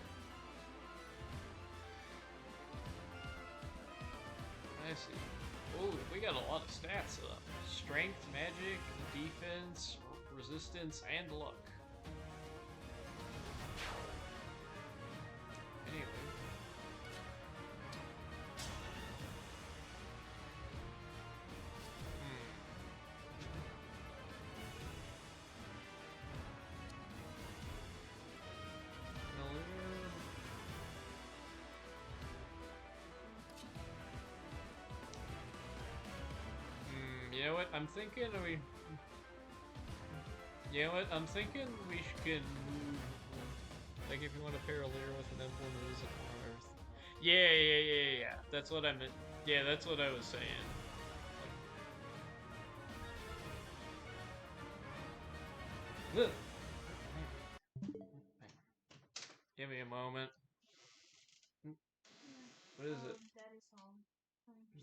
I see. Oh, we got a lot of stats up. Strength, magic, defense, resistance, and luck. Anyway. You know what? I'm thinking we. You know what? I'm thinking we can move. Like if you want to pair a Lear with an emblem that isn't on Earth. Yeah. That's what I meant. Yeah, that's what I was saying. Like... Give me a moment. What is it? Daddy's home.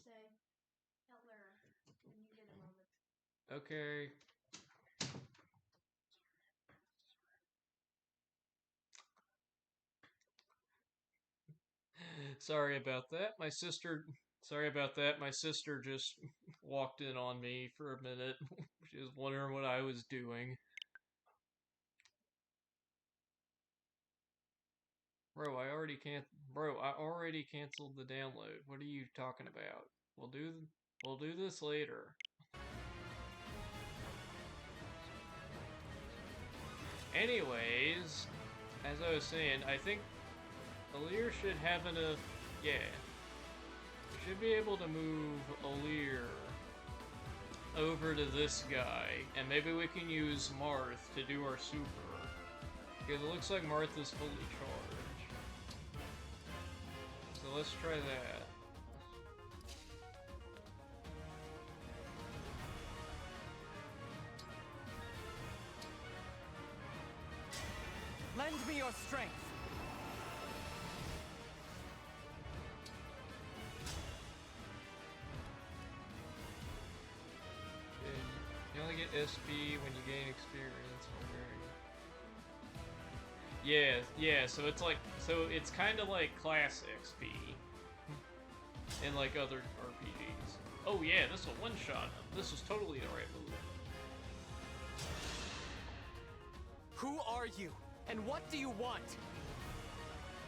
Say, tell Lara when you get a moment. Okay. Sorry about that. Sorry about that. My sister just walked in on me for a minute. She was wondering what I was doing. Bro, I already canceled the download. What are you talking about? We'll do this later. Anyways, as I was saying, I think Alear should have enough. Yeah. should be able to move Alir over to this guy, and maybe we can use Marth to do our super. Because it looks like Marth is fully charged. So let's try that. Lend me your strength. You only get SP when you gain experience. Yeah, so it's like, it's kind of like class XP in like other RPGs. Oh yeah, this will one-shot him. This is totally the right move. Who are you, and what do you want?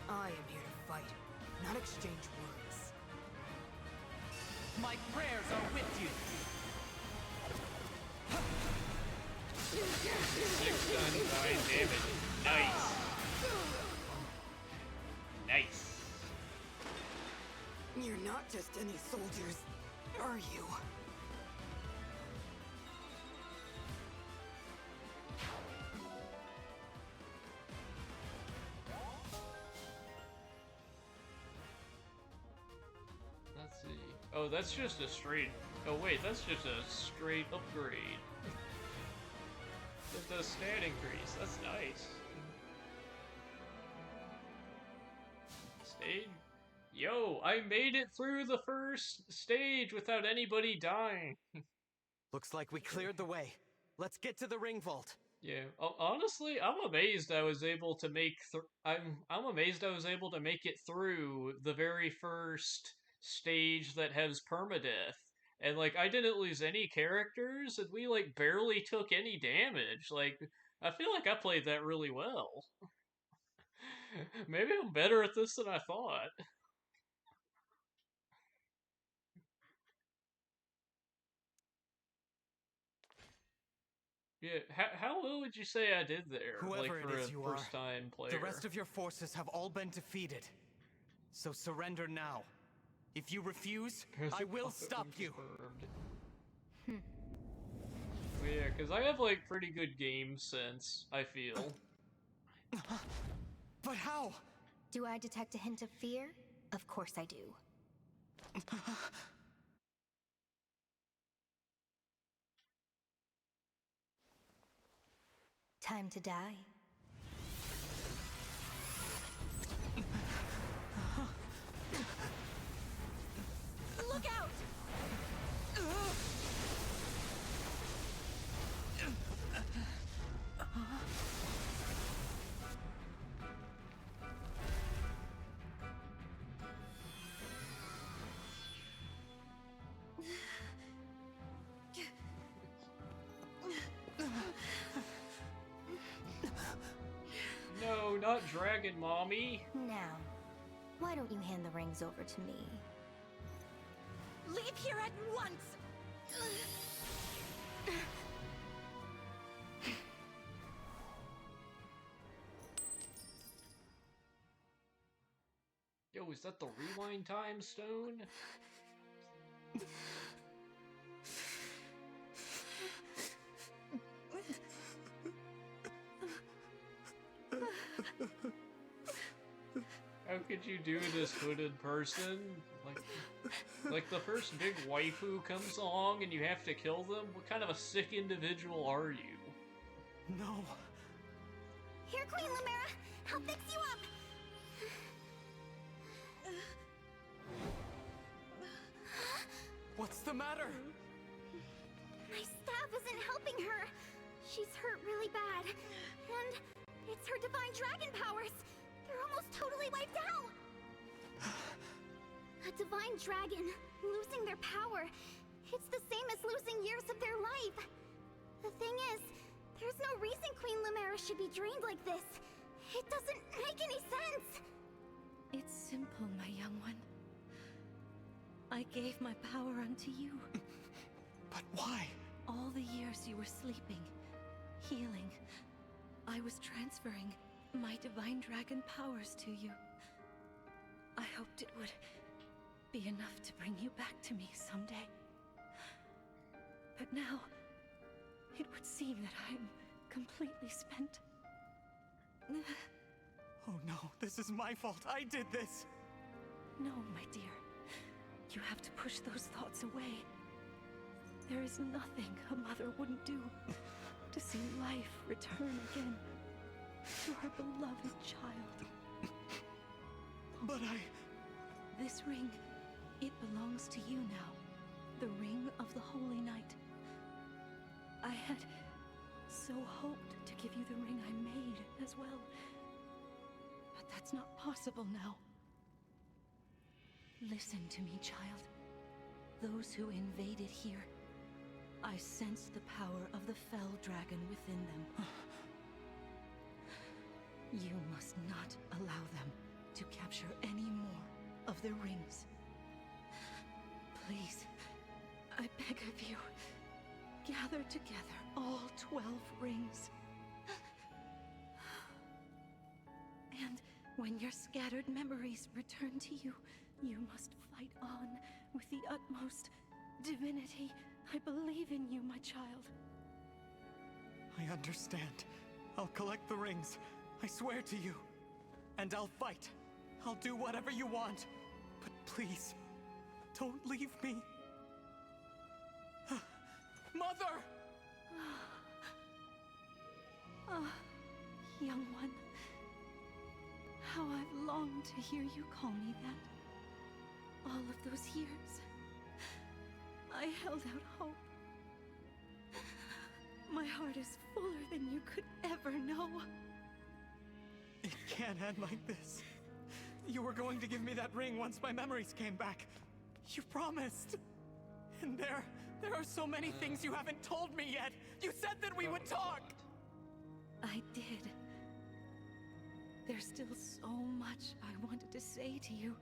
I am here to fight, not exchange words. My prayers are with you. 6 stun, 9 damage. Nice. Nice. You're not just any soldiers, are you? Let's see. Oh, that's just a straight... Oh wait, that's just a straight upgrade. It does stat increase. That's nice. Stage? Yo, I made it through the first stage without anybody dying. Looks like we cleared the way. Let's get to the ring vault. Yeah. Honestly, I'm amazed I was able to make. I'm amazed I was able to make it through the very first stage that has permadeath. And, like, I didn't lose any characters, and we, like, barely took any damage. Like, I feel like I played that really well. Maybe I'm better at this than I thought. Yeah, how well would you say I did there? Whoever like, for it is a you first-time player. The rest of your forces have all been defeated. So surrender now. If you refuse, I will stop you. Yeah, because I have, like, pretty good game sense, I feel. But how? Do I detect a hint of fear? Of course I do. Time to die. Look out! No, not Dragon Mommy. Now, why don't you hand the rings over to me? Leave here at once! Yo, is that the rewind time stone? How could you do this, hooded person? Like the first big waifu comes along and you have to kill them? What kind of a sick individual are you? No. Here, Queen Lumera! I'll fix you up! What's the matter? My staff isn't helping her. She's hurt really bad. And it's her divine dragon powers. They're almost totally wiped out. A divine dragon, losing their power. It's the same as losing years of their life. The thing is, there's no reason Queen Lumera should be drained like this. It doesn't make any sense. It's simple, my young one. I gave my power unto you. But why? All the years you were sleeping, healing, I was transferring my divine dragon powers to you. I hoped it would be enough to bring you back to me someday. But now, it would seem that I am completely spent. Oh no, this is my fault. I did this. No, my dear. You have to push those thoughts away. There is nothing a mother wouldn't do to see life return again to her beloved child. But This ring, it belongs to you now. The ring of the Holy Night. I had so hoped to give you the ring I made as well. But that's not possible now. Listen to me, child. Those who invaded here, I sensed the power of the fell dragon within them. You must not allow them to capture any more of the rings. Please, I beg of you, gather together all 12 rings. And when your scattered memories return to you, you must fight on with the utmost divinity. I believe in you, my child. I understand. I'll collect the rings. I swear to you. And I'll fight. I'll do whatever you want. But please, don't leave me. Mother! Young one. How I've longed to hear you call me that. All of those years, I held out hope. My heart is fuller than you could ever know. It can't end like this. You were going to give me that ring once my memories came back. You promised. And there are so many things you haven't told me yet. You said that we would talk. I did. There's still so much I wanted to say to you.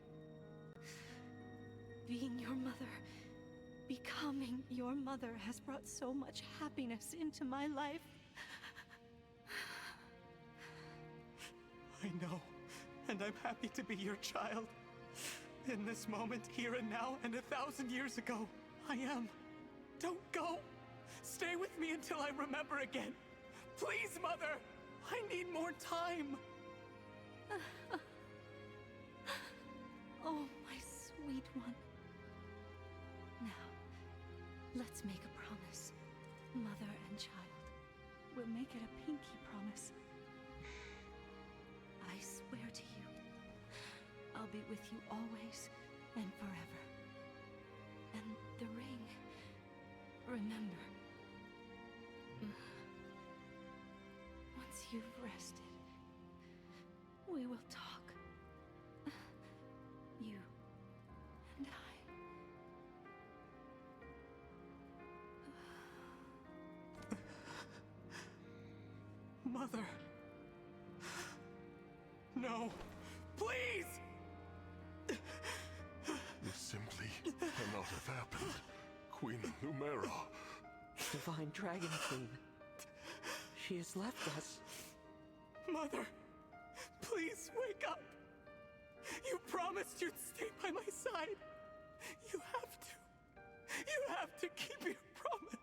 Being your mother, becoming your mother has brought so much happiness into my life. I know, and I'm happy to be your child. In this moment, here and now, and 1,000 years ago, I am. Don't go. Stay with me until I remember again. Please, Mother! I need more time! Oh, my sweet one. Now, let's make a promise. Mother and child. We'll make it a pinky promise. I swear to you, I'll be with you always and forever. And the ring, remember. Once you've rested, we will talk. You and I. Mother. No. Please! This simply cannot have happened. Queen Lumera. Divine Dragon Queen. She has left us. Mother, please wake up. You promised you'd stay by my side. You have to. You have to keep your promise.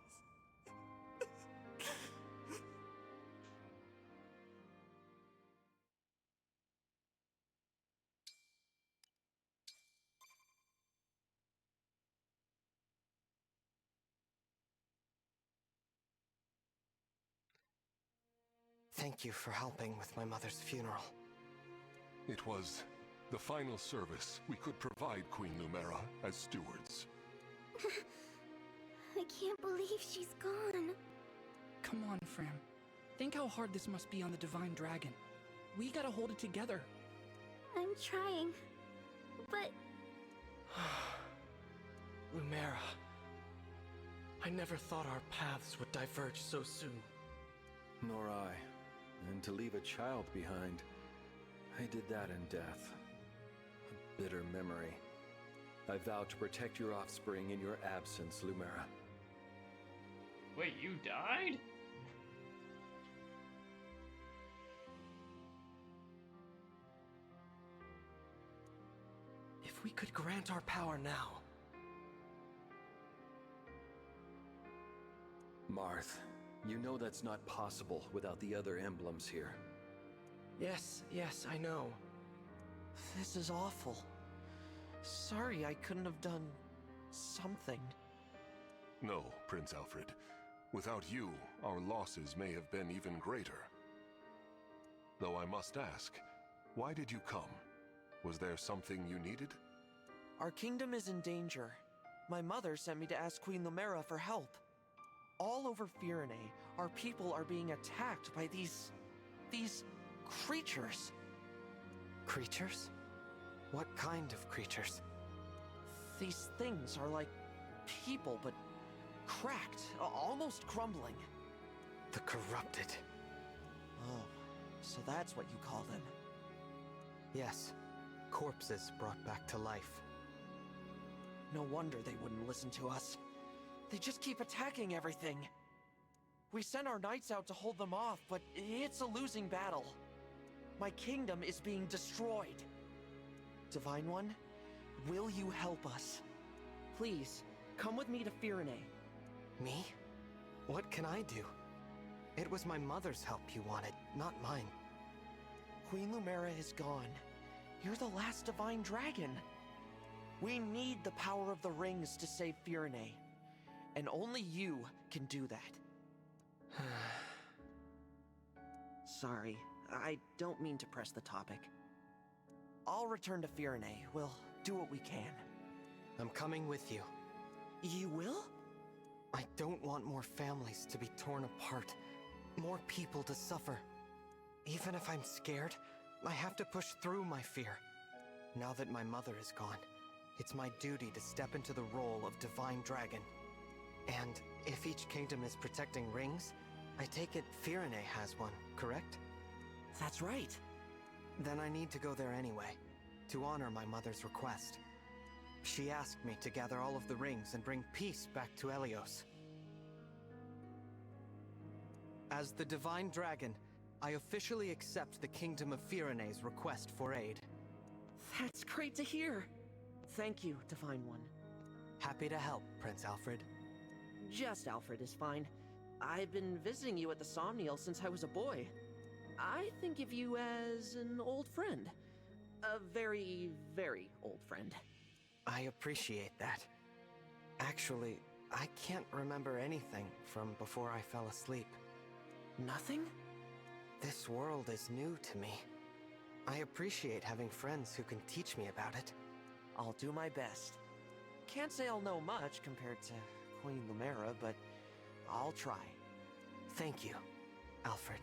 Thank you for helping with my mother's funeral. It was the final service we could provide Queen Lumera as stewards. I can't believe she's gone. Come on, Fram. Think how hard this must be on the Divine Dragon. We gotta hold it together. I'm trying, but... Lumera. I never thought our paths would diverge so soon. Nor I. And to leave a child behind, I did that in death. A bitter memory. I vowed to protect your offspring in your absence, Lumera. Wait, you died? If we could grant our power now. Marth, you know that's not possible without the other emblems here. Yes, I know. This is awful. Sorry I couldn't have done something. No, Prince Alfred. Without you, our losses may have been even greater. Though I must ask, why did you come? Was there something you needed? Our kingdom is in danger. My mother sent me to ask Queen Lumera for help. All over Firene, our people are being attacked by these creatures. Creatures? What kind of creatures? These things are like people, but cracked, almost crumbling. The corrupted. Oh, so that's what you call them. Yes, corpses brought back to life. No wonder they wouldn't listen to us. They just keep attacking everything. We sent our knights out to hold them off, but it's a losing battle. My kingdom is being destroyed. Divine One, will you help us? Please, come with me to Firene. Me? What can I do? It was my mother's help you wanted, not mine. Queen Lumera is gone. You're the last divine dragon. We need the power of the rings to save Firene. And only you can do that. Sorry, I don't mean to press the topic. I'll return to Firene. We'll do what we can. I'm coming with you. You will? I don't want more families to be torn apart. More people to suffer. Even if I'm scared, I have to push through my fear. Now that my mother is gone, it's my duty to step into the role of Divine Dragon. And if each kingdom is protecting rings, I take it Firene has one, correct? That's right. Then I need to go there anyway, to honor my mother's request. She asked me to gather all of the rings and bring peace back to Helios. As the Divine Dragon, I officially accept the Kingdom of Firene's request for aid. That's great to hear. Thank you, Divine One. Happy to help, Prince Alfred. Just Alfred is fine. I've been visiting you at the Somniel since I was a boy. I think of you as an old friend. A very, very old friend. I appreciate that. Actually, I can't remember anything from before I fell asleep. Nothing? This world is new to me. I appreciate having friends who can teach me about it. I'll do my best. Can't say I'll know much compared to Queen Lumera, but I'll try. Thank you, Alfred.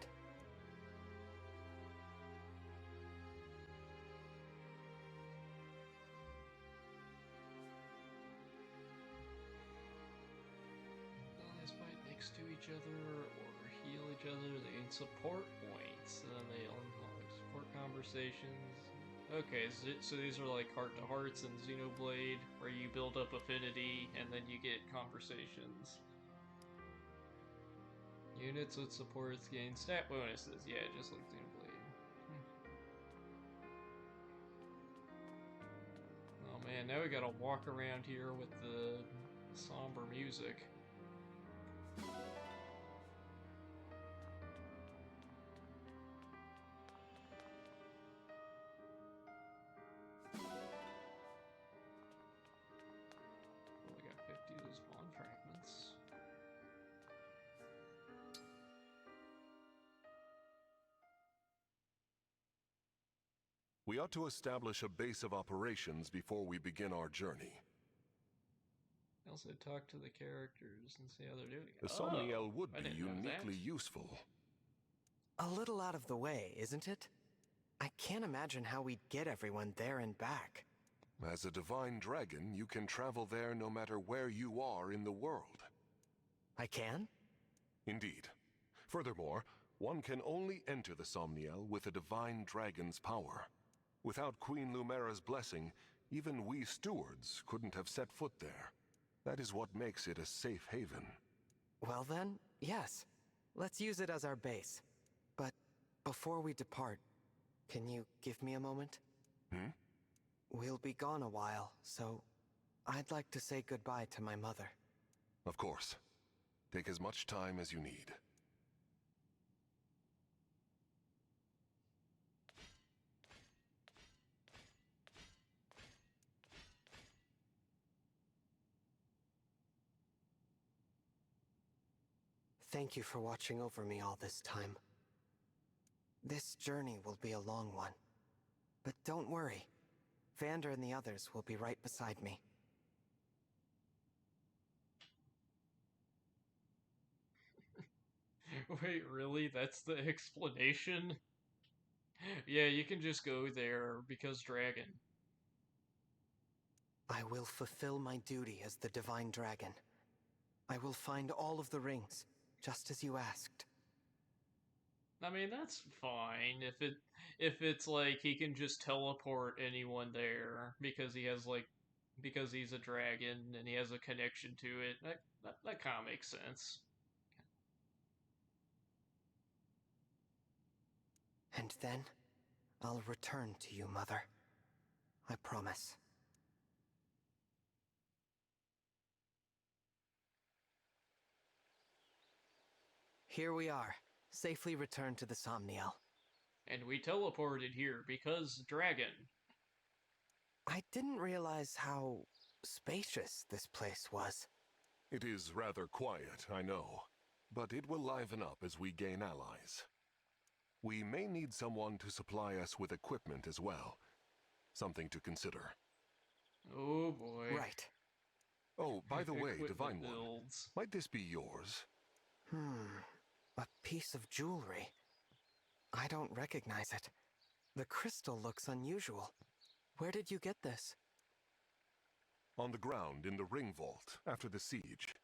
Allies fight next to each other or heal each other. They gain support points. And then they unlock support conversations. Okay, so these are like heart-to-hearts and Xenoblade, where you build up affinity and then you get conversations. Units with supports gain stat bonuses. Yeah, just like Xenoblade. Oh man, now we gotta walk around here with the somber music. We ought to establish a base of operations before we begin our journey. I also talk to the characters and see how they're doing. The Somniel would be uniquely useful. A little out of the way, isn't it? I can't imagine how we'd get everyone there and back. As a divine dragon, you can travel there no matter where you are in the world. I can? Indeed. Furthermore, one can only enter the Somniel with a divine dragon's power. Without Queen Lumera's blessing, even we stewards couldn't have set foot there. That is what makes it a safe haven. Well then, yes. Let's use it as our base. But before we depart, can you give me a moment? we'll be gone a while, so I'd like to say goodbye to my mother. Of course. Take as much time as you need. Thank you for watching over me all this time. This journey will be a long one. But don't worry. Vander and the others will be right beside me. Wait, really? That's the explanation? Yeah, you can just go there because dragon. I will fulfill my duty as the Divine Dragon. I will find all of the rings, just as you asked. I mean, that's fine if it's like he can just teleport anyone there because he has like because he's a dragon and he has a connection to it. That kind of makes sense. And then, I'll return to you, Mother. I promise. Here we are, safely returned to the Somniel. And we teleported here because dragon. I didn't realize how spacious this place was. It is rather quiet, I know, but it will liven up as we gain allies. We may need someone to supply us with equipment as well. Something to consider. Oh boy. Right. Oh, by the way, Equipment Divine One, builds. might this be yours? A piece of jewelry. I don't recognize it. The crystal looks unusual. Where did you get this? On the ground in the ring vault after the siege.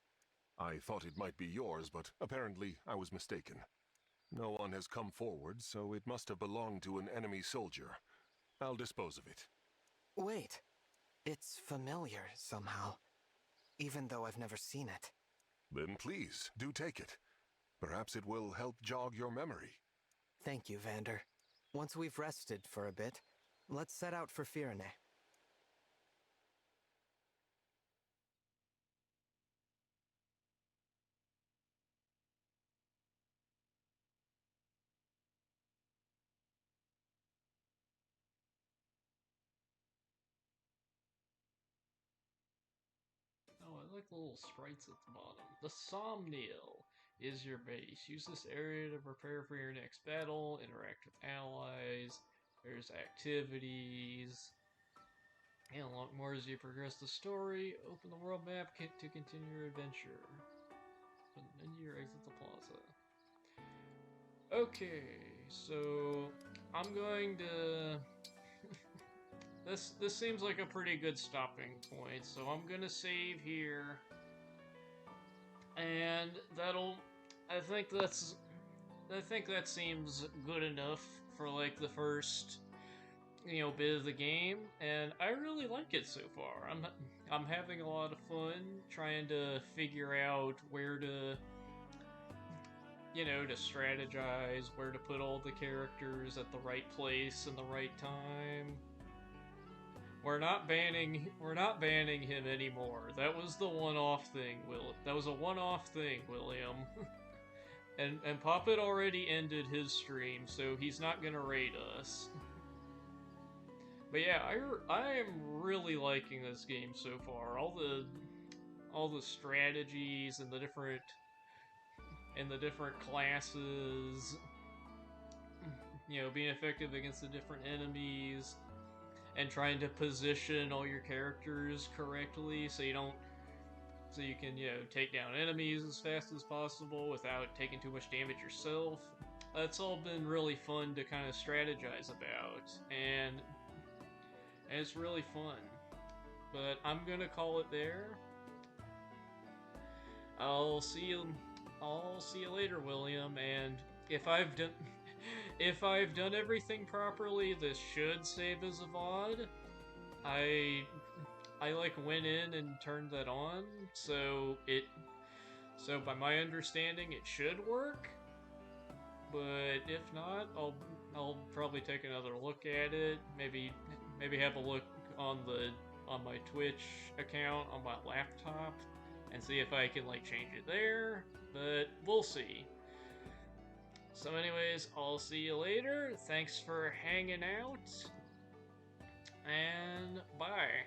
I thought it might be yours, but apparently I was mistaken. No one has come forward, so it must have belonged to an enemy soldier. I'll dispose of it. Wait. It's familiar somehow, even though I've never seen it. Then please, do take it. Perhaps it will help jog your memory. Thank you, Vander. Once we've rested for a bit, let's set out for Firene. Oh, I like the little sprites at the bottom. The Somniel is your base. Use this area to prepare for your next battle, interact with allies, there's activities, and a lot more as you progress the story. Open the world map to continue your adventure. Open the menu or exit the plaza. Okay, so I'm going to... This seems like a pretty good stopping point, so I'm gonna save here. And I think that seems good enough for like the first, bit of the game, and I really like it so far. I'm having a lot of fun trying to figure out where to to strategize, where to put all the characters at the right place and the right time. We're not banning him anymore. That was the one-off thing, That was a one-off thing, William. and Poppet already ended his stream, so he's not gonna raid us. But yeah, I am really liking this game so far. All the strategies and the different classes, being effective against the different enemies. And trying to position all your characters correctly so you can, take down enemies as fast as possible without taking too much damage yourself. That's all been really fun to kind of strategize about, and it's really fun. But I'm gonna call it there. I'll see you later, William, and if I've done everything properly, this should save as a VOD. I like went in and turned that on, so by my understanding it should work. But if not, I'll probably take another look at it. Maybe have a look on my Twitch account on my laptop and see if I can like change it there, but we'll see. So anyways, I'll see you later. Thanks for hanging out, and bye.